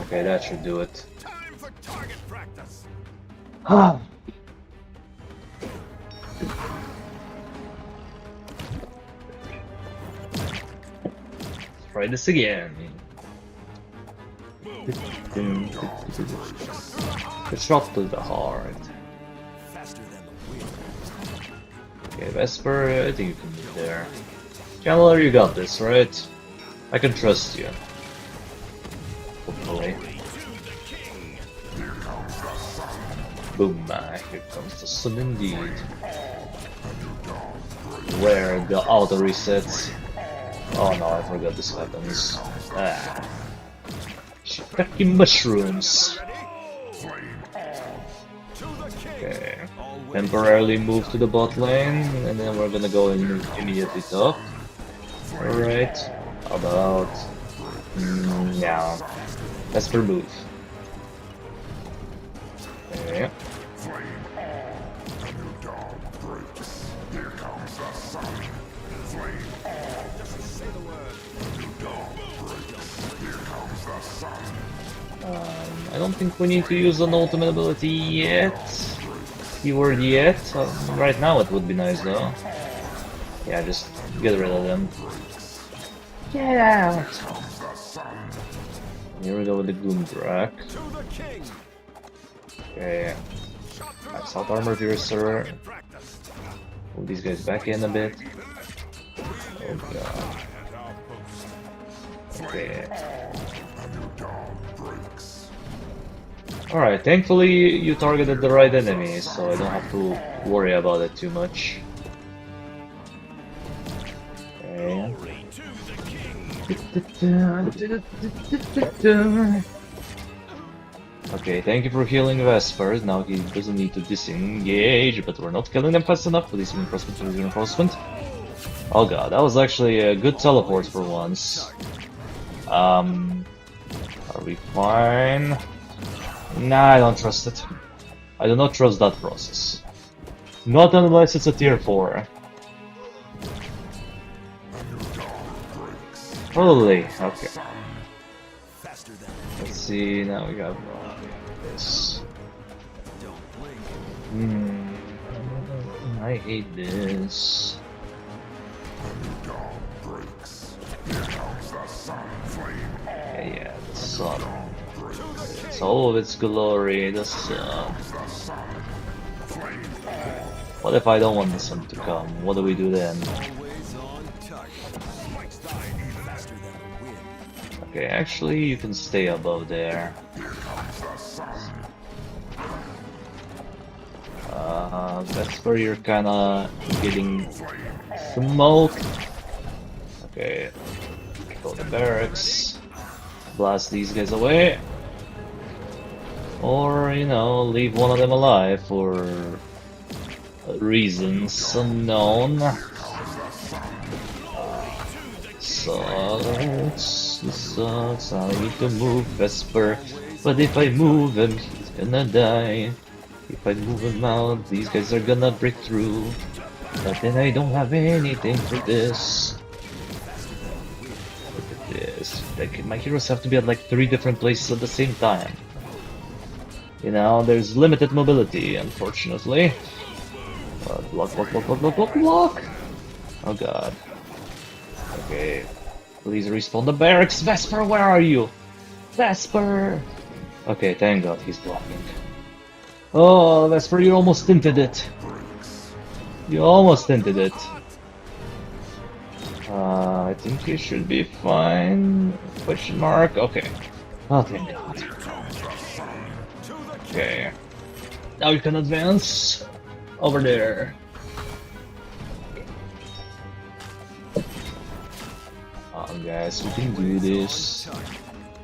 Okay, that should do it. Time for target practice. Ah. Try this again. The shot to the heart. Faster than the wind. Okay, Vesper, I think you can be there. Chandler, you got this, right? I can trust you. Hopefully. Boom, here comes the sun indeed. Where the auto resets. Oh no, I forgot this happens. Ah. Shiitake mushrooms. Okay. Temporarily move to the bot lane, and then we're gonna go in immediately top. Alright. How about... yeah. Vesper move. Okay. I don't think we need to use an ultimate ability yet. Keyword yet. Right now it would be nice though. Yeah, just get rid of them. Get out! Here we go with the Goomdrak. Okay. Max out armor piercer. Move these guys back in a bit. Oh god. Okay. Alright, thankfully you targeted the right enemy, so I don't have to worry about it too much. Okay. Okay, thank you for healing Vesper. Now he doesn't need to disengage, but we're not killing them fast enough with this reinforcement. Oh god, that was actually a good teleport for once. Are we fine? Nah, I don't trust it. I do not trust that process. Not unless it's a tier 4. Probably, okay. Let's see, now we got this. I hate this. Yeah, this. all of its glory. This. What if I don't want the sun to come? What do we do then? Always on target. Mike's dying faster than the wind. Okay, actually, you can stay above there. That's where you're kinda getting smoked. Okay, go to barracks, blast these guys away, or you know, leave one of them alive for reasons unknown. Sucks. I need to move Vesper, but if I move him, he's gonna die. If I move him out, these guys are gonna break through. But then I don't have anything for this. Look at this. Like, my heroes have to be at like 3 different places at the same time. You know, there's limited mobility, unfortunately. Block. Oh god. Okay. Please respawn the barracks. Vesper, where are you? Vesper! Okay, thank god he's blocking. Oh, Vesper, you almost tinted it. You almost tinted it. I think you should be fine. Question mark. Okay. Oh, thank god. Okay. Now you can advance. Over there. Oh, guys, we can do this.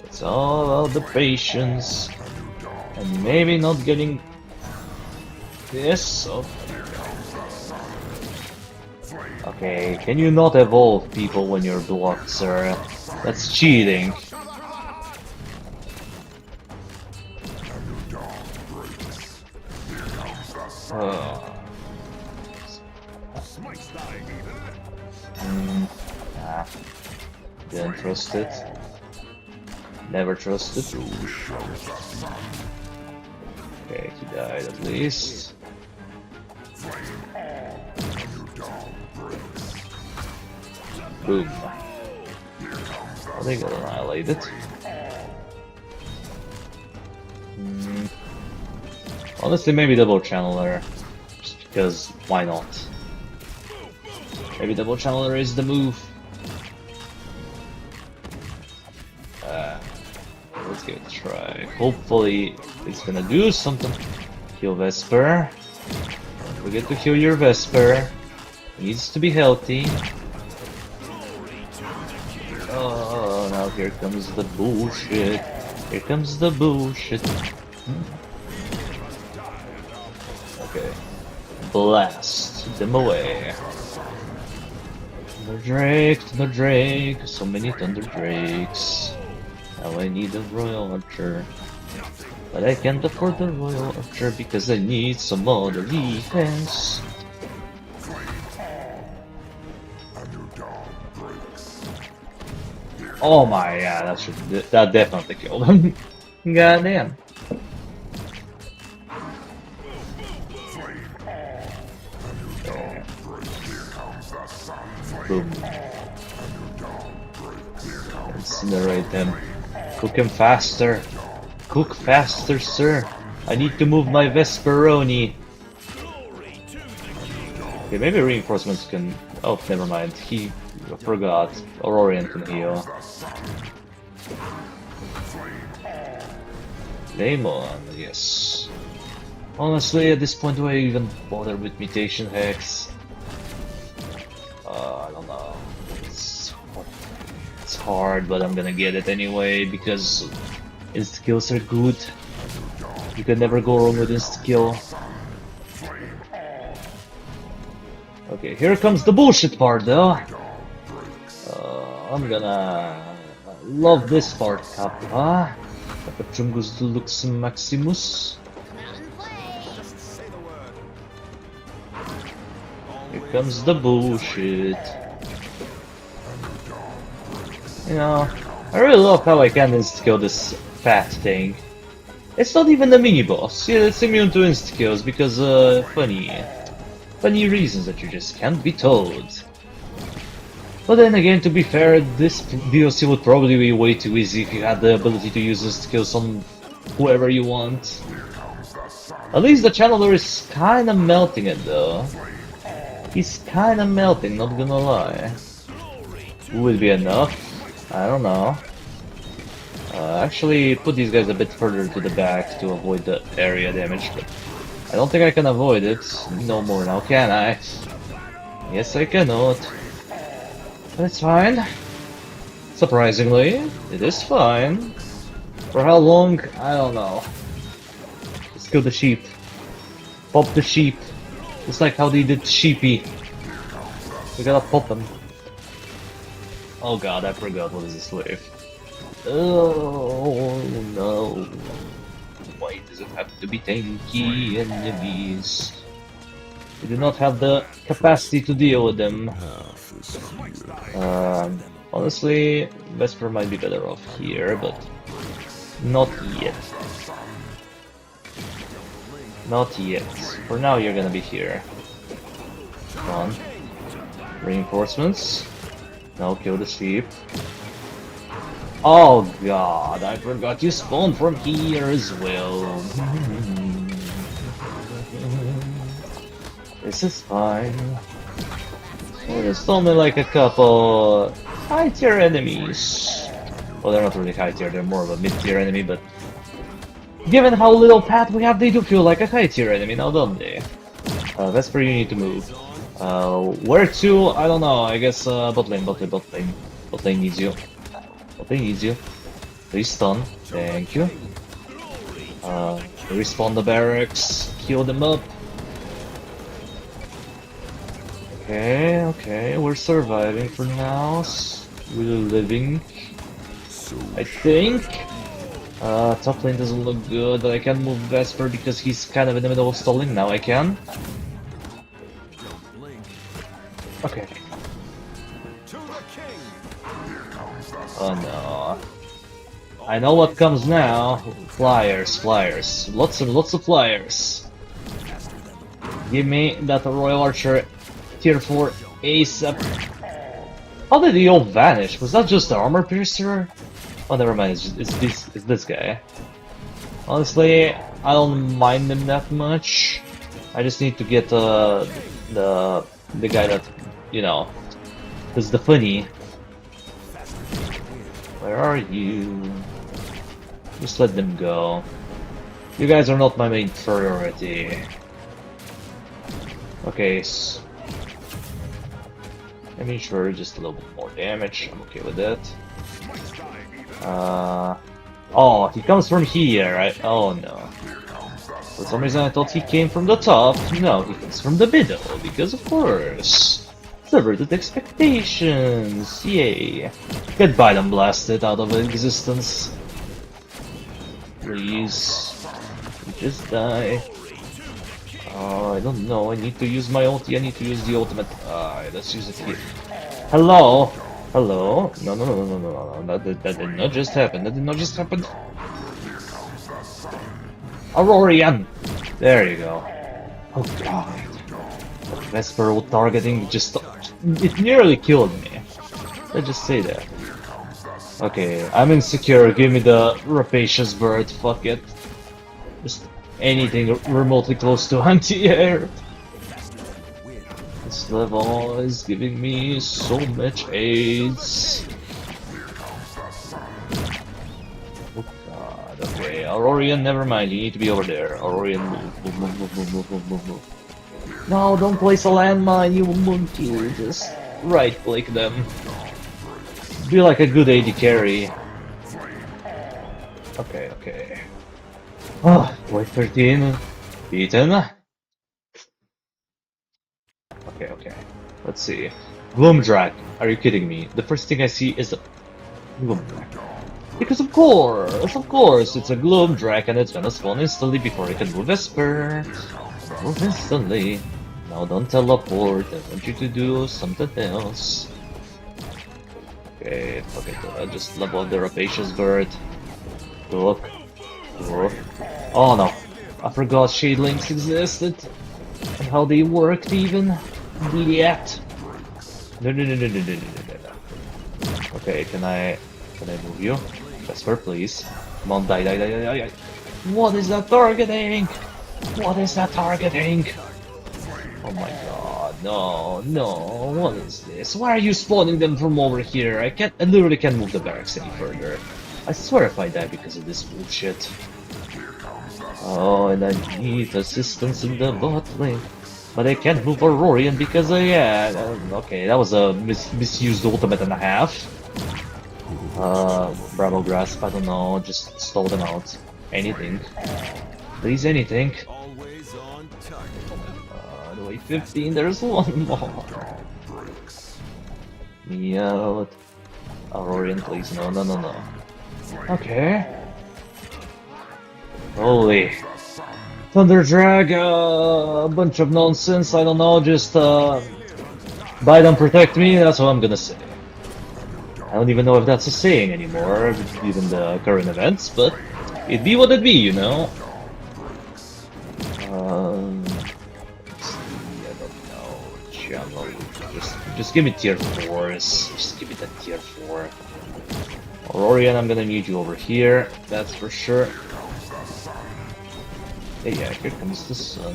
It's all about the patience. And maybe not getting this. Oh. Okay, can you not evolve people when you're blocked, sir? That's cheating. Didn't trust it. Never trusted. Okay, he died at least. Boom. Oh, they got annihilated. Honestly, maybe double channeler. Just because, why not? Maybe double channeler is the move. Let's give it a try. Hopefully, it's gonna do something. Heal Vesper. Don't forget to heal your Vesper. Needs to be healthy. Oh, now here comes the bullshit. Here comes the bullshit. Okay. Blast them away. Thunder Drake, so many Thunder Drakes. Now I need a Royal Archer. But I can't afford the Royal Archer because I need some other defense. Oh my, yeah, that definitely killed him. Goddamn. Boom. Incinerate him. Cook him faster. Cook faster, sir. I need to move my Vesperoni. Okay, maybe reinforcements can... Oh, never mind. I forgot. Auroran can heal. Lemon, yes. Honestly, at this point, do I even bother with Mutation Hex? I don't know. It's hard, but I'm gonna get it anyway because insta-kills are good. You can never go wrong with insta-kill. Okay, here comes the bullshit part though. I'm gonna love this part, Kappa. Kapachungus Lux Maximus. Here comes the bullshit. You know, I really love how I can insta-kill this fat thing. It's not even a mini-boss. Yeah, it's immune to insta-kills because, funny reasons that you just can't be told. But then again, to be fair, this DLC would probably be way too easy if you had the ability to use insta-kills on whoever you want. At least the channeler is kinda melting it though. He's kinda melting, not gonna lie. Would it be enough? I don't know. Actually, put these guys a bit further to the back to avoid the area damage, but I don't think I can avoid it. No more now, can I? Yes, I cannot. But it's fine. Surprisingly, it is fine. For how long? I don't know. Let's kill the sheep. Pop the sheep. Just like how they did Sheepy. We gotta pop them. Oh god, I forgot what is a slave. Oh no. Why does it have to be tanky enemies? We do not have the capacity to deal with them. Honestly, Vesper might be better off here, but not yet. Not yet. For now, you're gonna be here. Come on. Reinforcements. Now kill the sheep. Oh god, I forgot you spawned from here as well. This is fine. There's only like a couple high tier enemies. Well, they're not really high tier, they're more of a mid tier enemy, but given how little path we have, they do feel like a high tier enemy now, don't they? Vesper, you need to move. Where to? I don't know, I guess bot lane, bot lane, bot lane. Bot lane needs you. Bot lane needs you. Please stun. Thank you. Respawn the barracks. Heal them up. Okay, okay, we're surviving for now. We're living. I think. Top lane doesn't look good, but I can move Vesper because he's kind of in the middle of stalling. Now I can. Okay. Oh no. I know what comes now. Flyers, flyers. Lots of flyers. Give me that Royal Archer tier 4 ASAP. How did they all vanish? Was that just the armor piercer? Oh, never mind. It's this guy. Honestly, I don't mind them that much. I just need to get the guy that, you know, is the funny. Where are you? Just let them go. You guys are not my main priority. Okay. I mean, sure, just a little bit more damage. I'm okay with that. Oh, he comes from here, right? Oh no. For some reason I thought he came from the top. No, he comes from the middle, because of course. Subverted expectations. Yay. Get Biden blasted out of existence. Please. Just die. Oh, I don't know. I need to use my ulti. I need to use the ultimate. Let's use it here. Hello? Hello? No, no, no, no, no, no. That did not just happen. That did not just happen. Auroran! There you go. Oh god. The Vesper targeting just... It nearly killed me. Let's just say that. Okay, I'm insecure. Give me the rapacious bird. Fuck it. Just anything remotely close to anti-air. This level is giving me so much AIDS. Oh god, okay. Auroran, never mind. You need to be over there. Auroran, move. No, don't place a landmine, you monkey. Just right-click them. Be like a good AD carry. Okay, okay. Oh, play 13. Beaten. Okay, okay. Let's see. Gloomdrag. Are you kidding me? The first thing I see is a Gloomdrag. Because of course, it's a Gloomdrag and it's gonna spawn instantly before it can move Vesper. Move instantly. Now don't teleport. I want you to do something else. Okay, fuck it. Just level up the rapacious bird. Look. Oh no. I forgot shade links existed. And how they worked even. Yet. No. Okay, can I move you? Vesper, please. Come on, die. What is that targeting? What is that targeting? Oh my god, no, no, what is this? Why are you spawning them from over here? I literally can't move the barracks any further. I swear if I die because of this bullshit. Oh, and I need assistance in the bot lane. But I can't move Aurorian because okay, that was a misused ultimate and a half. Bravo Grasp, I don't know, just stall them out. Anything. Please, anything. Always on target. The way 15, there's one more. Yeah, Aurorian, please, no, no, no, no. Okay. Holy. Thunder Drag, a bunch of nonsense, I don't know, just buy them, protect me, that's what I'm gonna say. I don't even know if that's a saying anymore, given the current events, but it'd be what it'd be, you know? Let's see, I don't know, channel, just give me tier 4s, just give me that tier 4. Aurorian, I'm gonna need you over here, that's for sure. Yeah, here comes the sun.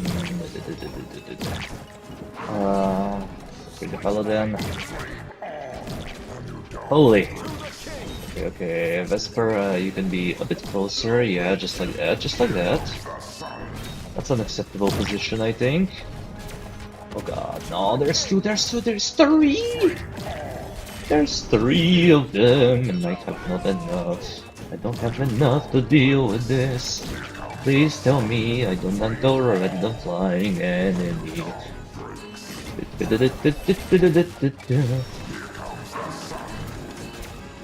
Bring the paladin. Holy. Okay, Vesper, you can be a bit closer. Yeah, just like that, just like that. That's an acceptable position, I think. Oh god, no, there's two, there's three! There's 3 of them, and I have not enough. I don't have enough to deal with this. Please tell me I don't enter a random flying enemy.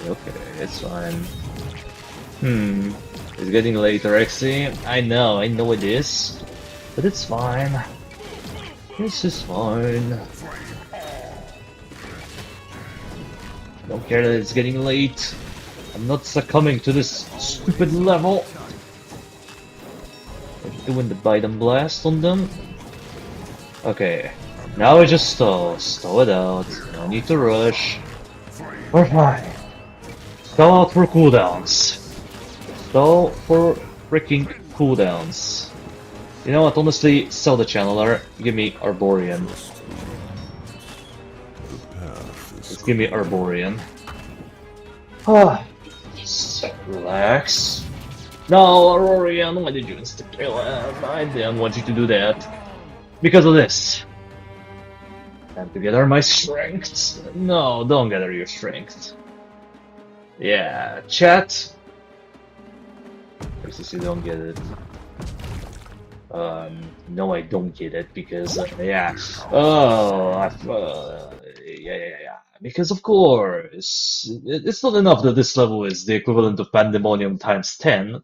Okay, it's fine. It's getting late, Rexy. I know it is. But it's fine. This is fine. Don't care that it's getting late. I'm not succumbing to this stupid level. Doing the bite and blast on them. Okay, now I just stall it out. No need to rush. We're fine. Stall out for cooldowns. Stall for freaking cooldowns. You know what? Honestly, sell the channeler. Give me Arborian. Just give me Arborian. Just relax. No, Aurorian, why did you insta-kill him? I didn't want you to do that. Because of this. Time to gather my strength. No, don't gather your strength. Yeah, chat. You don't get it. No, I don't get it because, yeah. Yeah. Because of course, it's not enough that this level is the equivalent of Pandemonium times 10.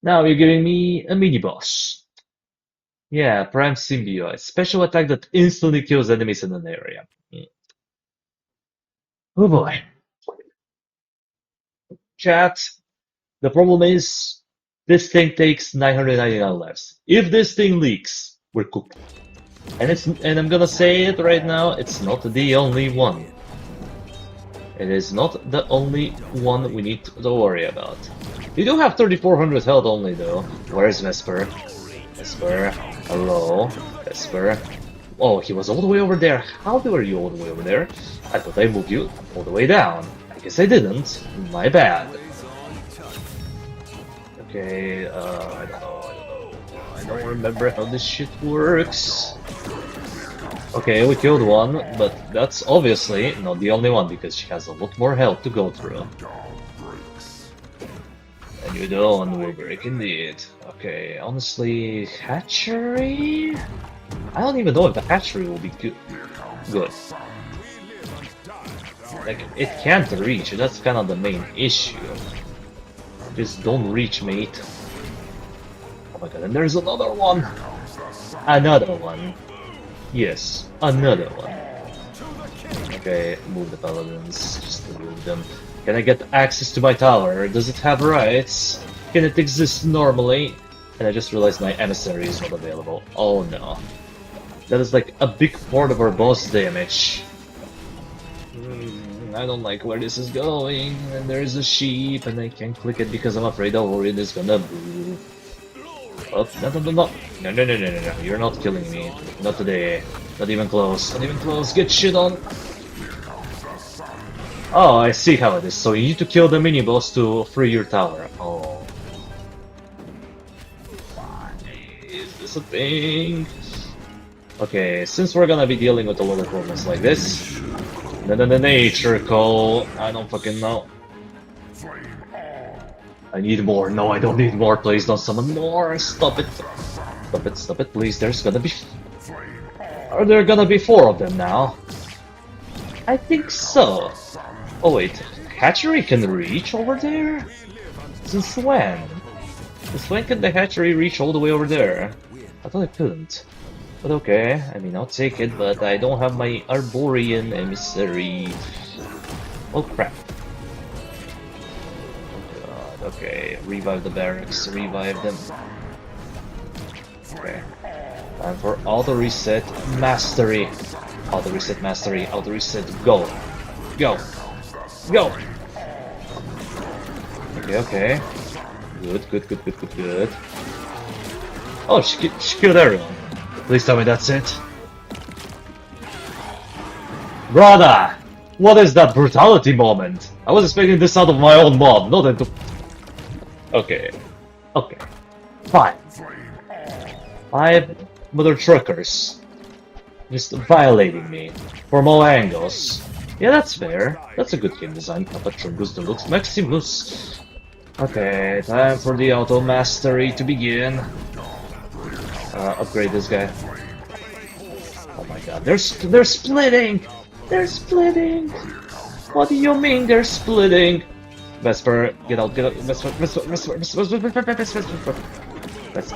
Now you're giving me a mini-boss. Yeah, Prime Symbiote. Special attack that instantly kills enemies in an area. Oh boy. Chat, the problem is, this thing takes 999 lives. If this thing leaks, we're cooked. And I'm gonna say it right now, it's not the only one. It is not the only one we need to worry about. You do have 3400 health only though. Where's Vesper? Vesper, hello, Vesper. Oh, he was all the way over there. How were you all the way over there? I thought I moved you all the way down. I guess I didn't. My bad. Okay, I don't know. I don't remember how this shit works. Okay, we killed one, but that's obviously not the only one because she has a lot more health to go through. And you don't will break indeed. Okay, honestly, Hatchery? I don't even know if the Hatchery will be good. Like, it can't reach, that's kind of the main issue. Just don't reach, mate. Oh my god, and there's another one! Another one. Yes, another one. Okay, move the paladins, just remove them. Can I get access to my tower? Does it have rights? Can it exist normally? And I just realized my emissary is not available. Oh no. That is like a big part of our boss damage. I don't like where this is going, and there's a sheep, and I can't click it because I'm afraid Auroran is gonna move. Oh, no, no, no, no. No, no, no, no, no, no. You're not killing me. Not today. Not even close. Not even close. Get shit on. Oh, I see how it is. So you need to kill the mini-boss to free your tower. Oh. Why is this a thing? Okay, since we're gonna be dealing with a lot of problems like this, the nature call. I don't fucking know. I need more. No, I don't need more. Please don't summon more. Stop it. Stop it, stop it, please. There's gonna be... Are there gonna be 4 of them now? I think so. Oh wait, Hatchery can reach over there? Since when? Since when can the Hatchery reach all the way over there? I thought it couldn't. But okay, I mean, I'll take it, but I don't have my Arborean Emissary. Oh crap. Oh god, okay, revive the barracks, revive them. Okay. Time for auto reset mastery. Auto reset mastery, auto reset, go. Go. Go! Okay, okay. Good, good, good, good, good, good. Oh, she killed everyone. Please tell me that's it. Brother! What is that brutality moment? I was expecting this out of my own mob, not into... Okay. Okay. 5. 5 mother truckers. Just violating me. From all angles. Yeah, that's fair. That's a good game design. Papatrungus Deluxe Maximus. Okay, time for the auto mastery to begin. Upgrade this guy. Oh my god, they're splitting! They're splitting! What do you mean they're splitting? Vesper, get out, get out. Vesper,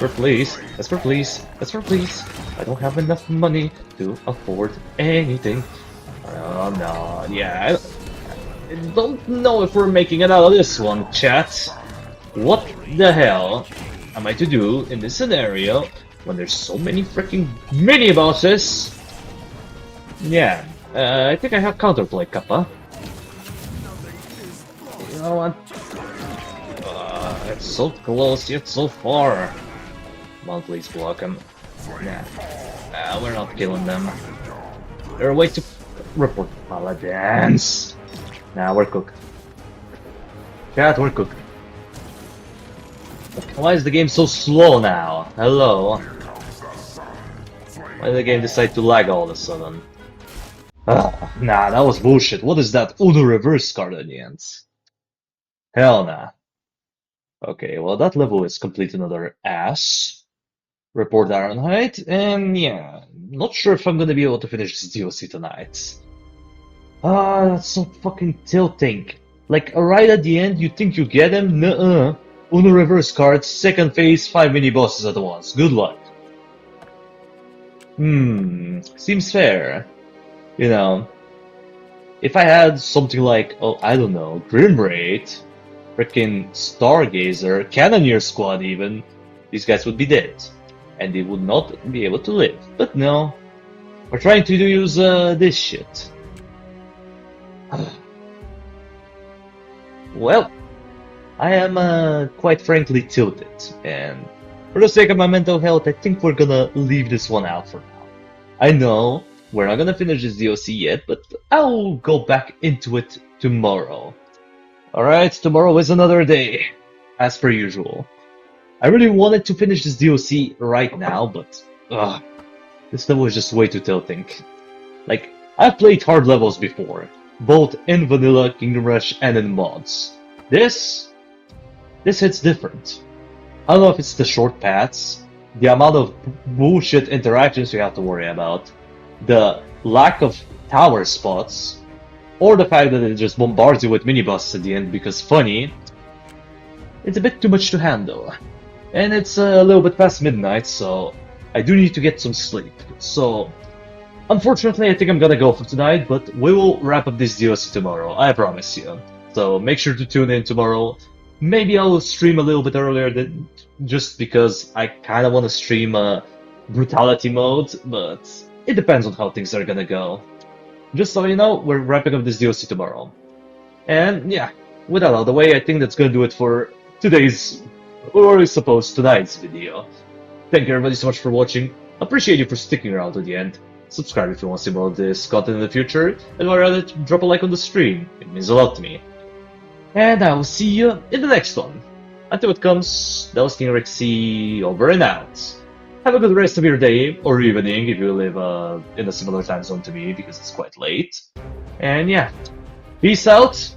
please. Vesper, please. Vesper, please. I don't have enough money to afford anything. Oh no, yeah. I don't know if we're making it out of this one, chat. What the hell am I to do in this scenario when there's so many freaking mini bosses? Yeah, I think I have counterplay, Kappa. You know what? It's so close yet so far. Come on, please block him. Nah, we're not killing them. They're way too... Report Paladins. Nah, we're cooked. Chat, we're cooked. Why is the game so slow now? Hello? Why did the game decide to lag all of a sudden? Nah, that was bullshit. What is that Uno reverse card in the end? Hell nah. Okay, well that level is complete another ass. Report Ironhide, and yeah, not sure if I'm gonna be able to finish this DLC tonight. That's so fucking tilting. Like, right at the end, you think you get him? Nuh-uh. Uno reverse cards, second phase, 5 mini-bosses at once. Good luck. Seems fair. You know, if I had something like, oh, I don't know, Grimwraith, frickin' Stargazer, Cannoneer Squad even, these guys would be dead. And they would not be able to live. But no, we're trying to use this shit. Well, I am quite frankly tilted, and for the sake of my mental health, I think we're gonna leave this one out for now. I know we're not gonna finish this DLC yet, but I'll go back into it tomorrow. Alright, tomorrow is another day, as per usual. I really wanted to finish this DLC right now, but this level is just way too tilting. Like, I've played hard levels before, both in Vanilla, Kingdom Rush, and in mods. This hits different. I don't know if it's the short paths, the amount of bullshit interactions you have to worry about, the lack of tower spots, or the fact that it just bombards you with mini-bosses at the end because funny. It's a bit too much to handle. And it's a little bit past midnight, so I do need to get some sleep. So, unfortunately, I think I'm gonna go for tonight, but we will wrap up this DLC tomorrow, I promise you. So make sure to tune in tomorrow. Maybe I'll stream a little bit earlier than just because I kind of want to stream brutality mode, but it depends on how things are gonna go. Just so you know, we're wrapping up this DLC tomorrow. And yeah, with that out of the way, I think that's gonna do it for today's, or I suppose tonight's video. Thank you everybody so much for watching. Appreciate you for sticking around to the end. Subscribe if you want to see more of this content in the future, and while you're at it, drop a like on the stream. It means a lot to me. And I will see you in the next one. Until it comes, that was King Rexy, over and out. Have a good rest of your day, or evening if you live in a similar time zone to me, because it's quite late. And yeah, peace out,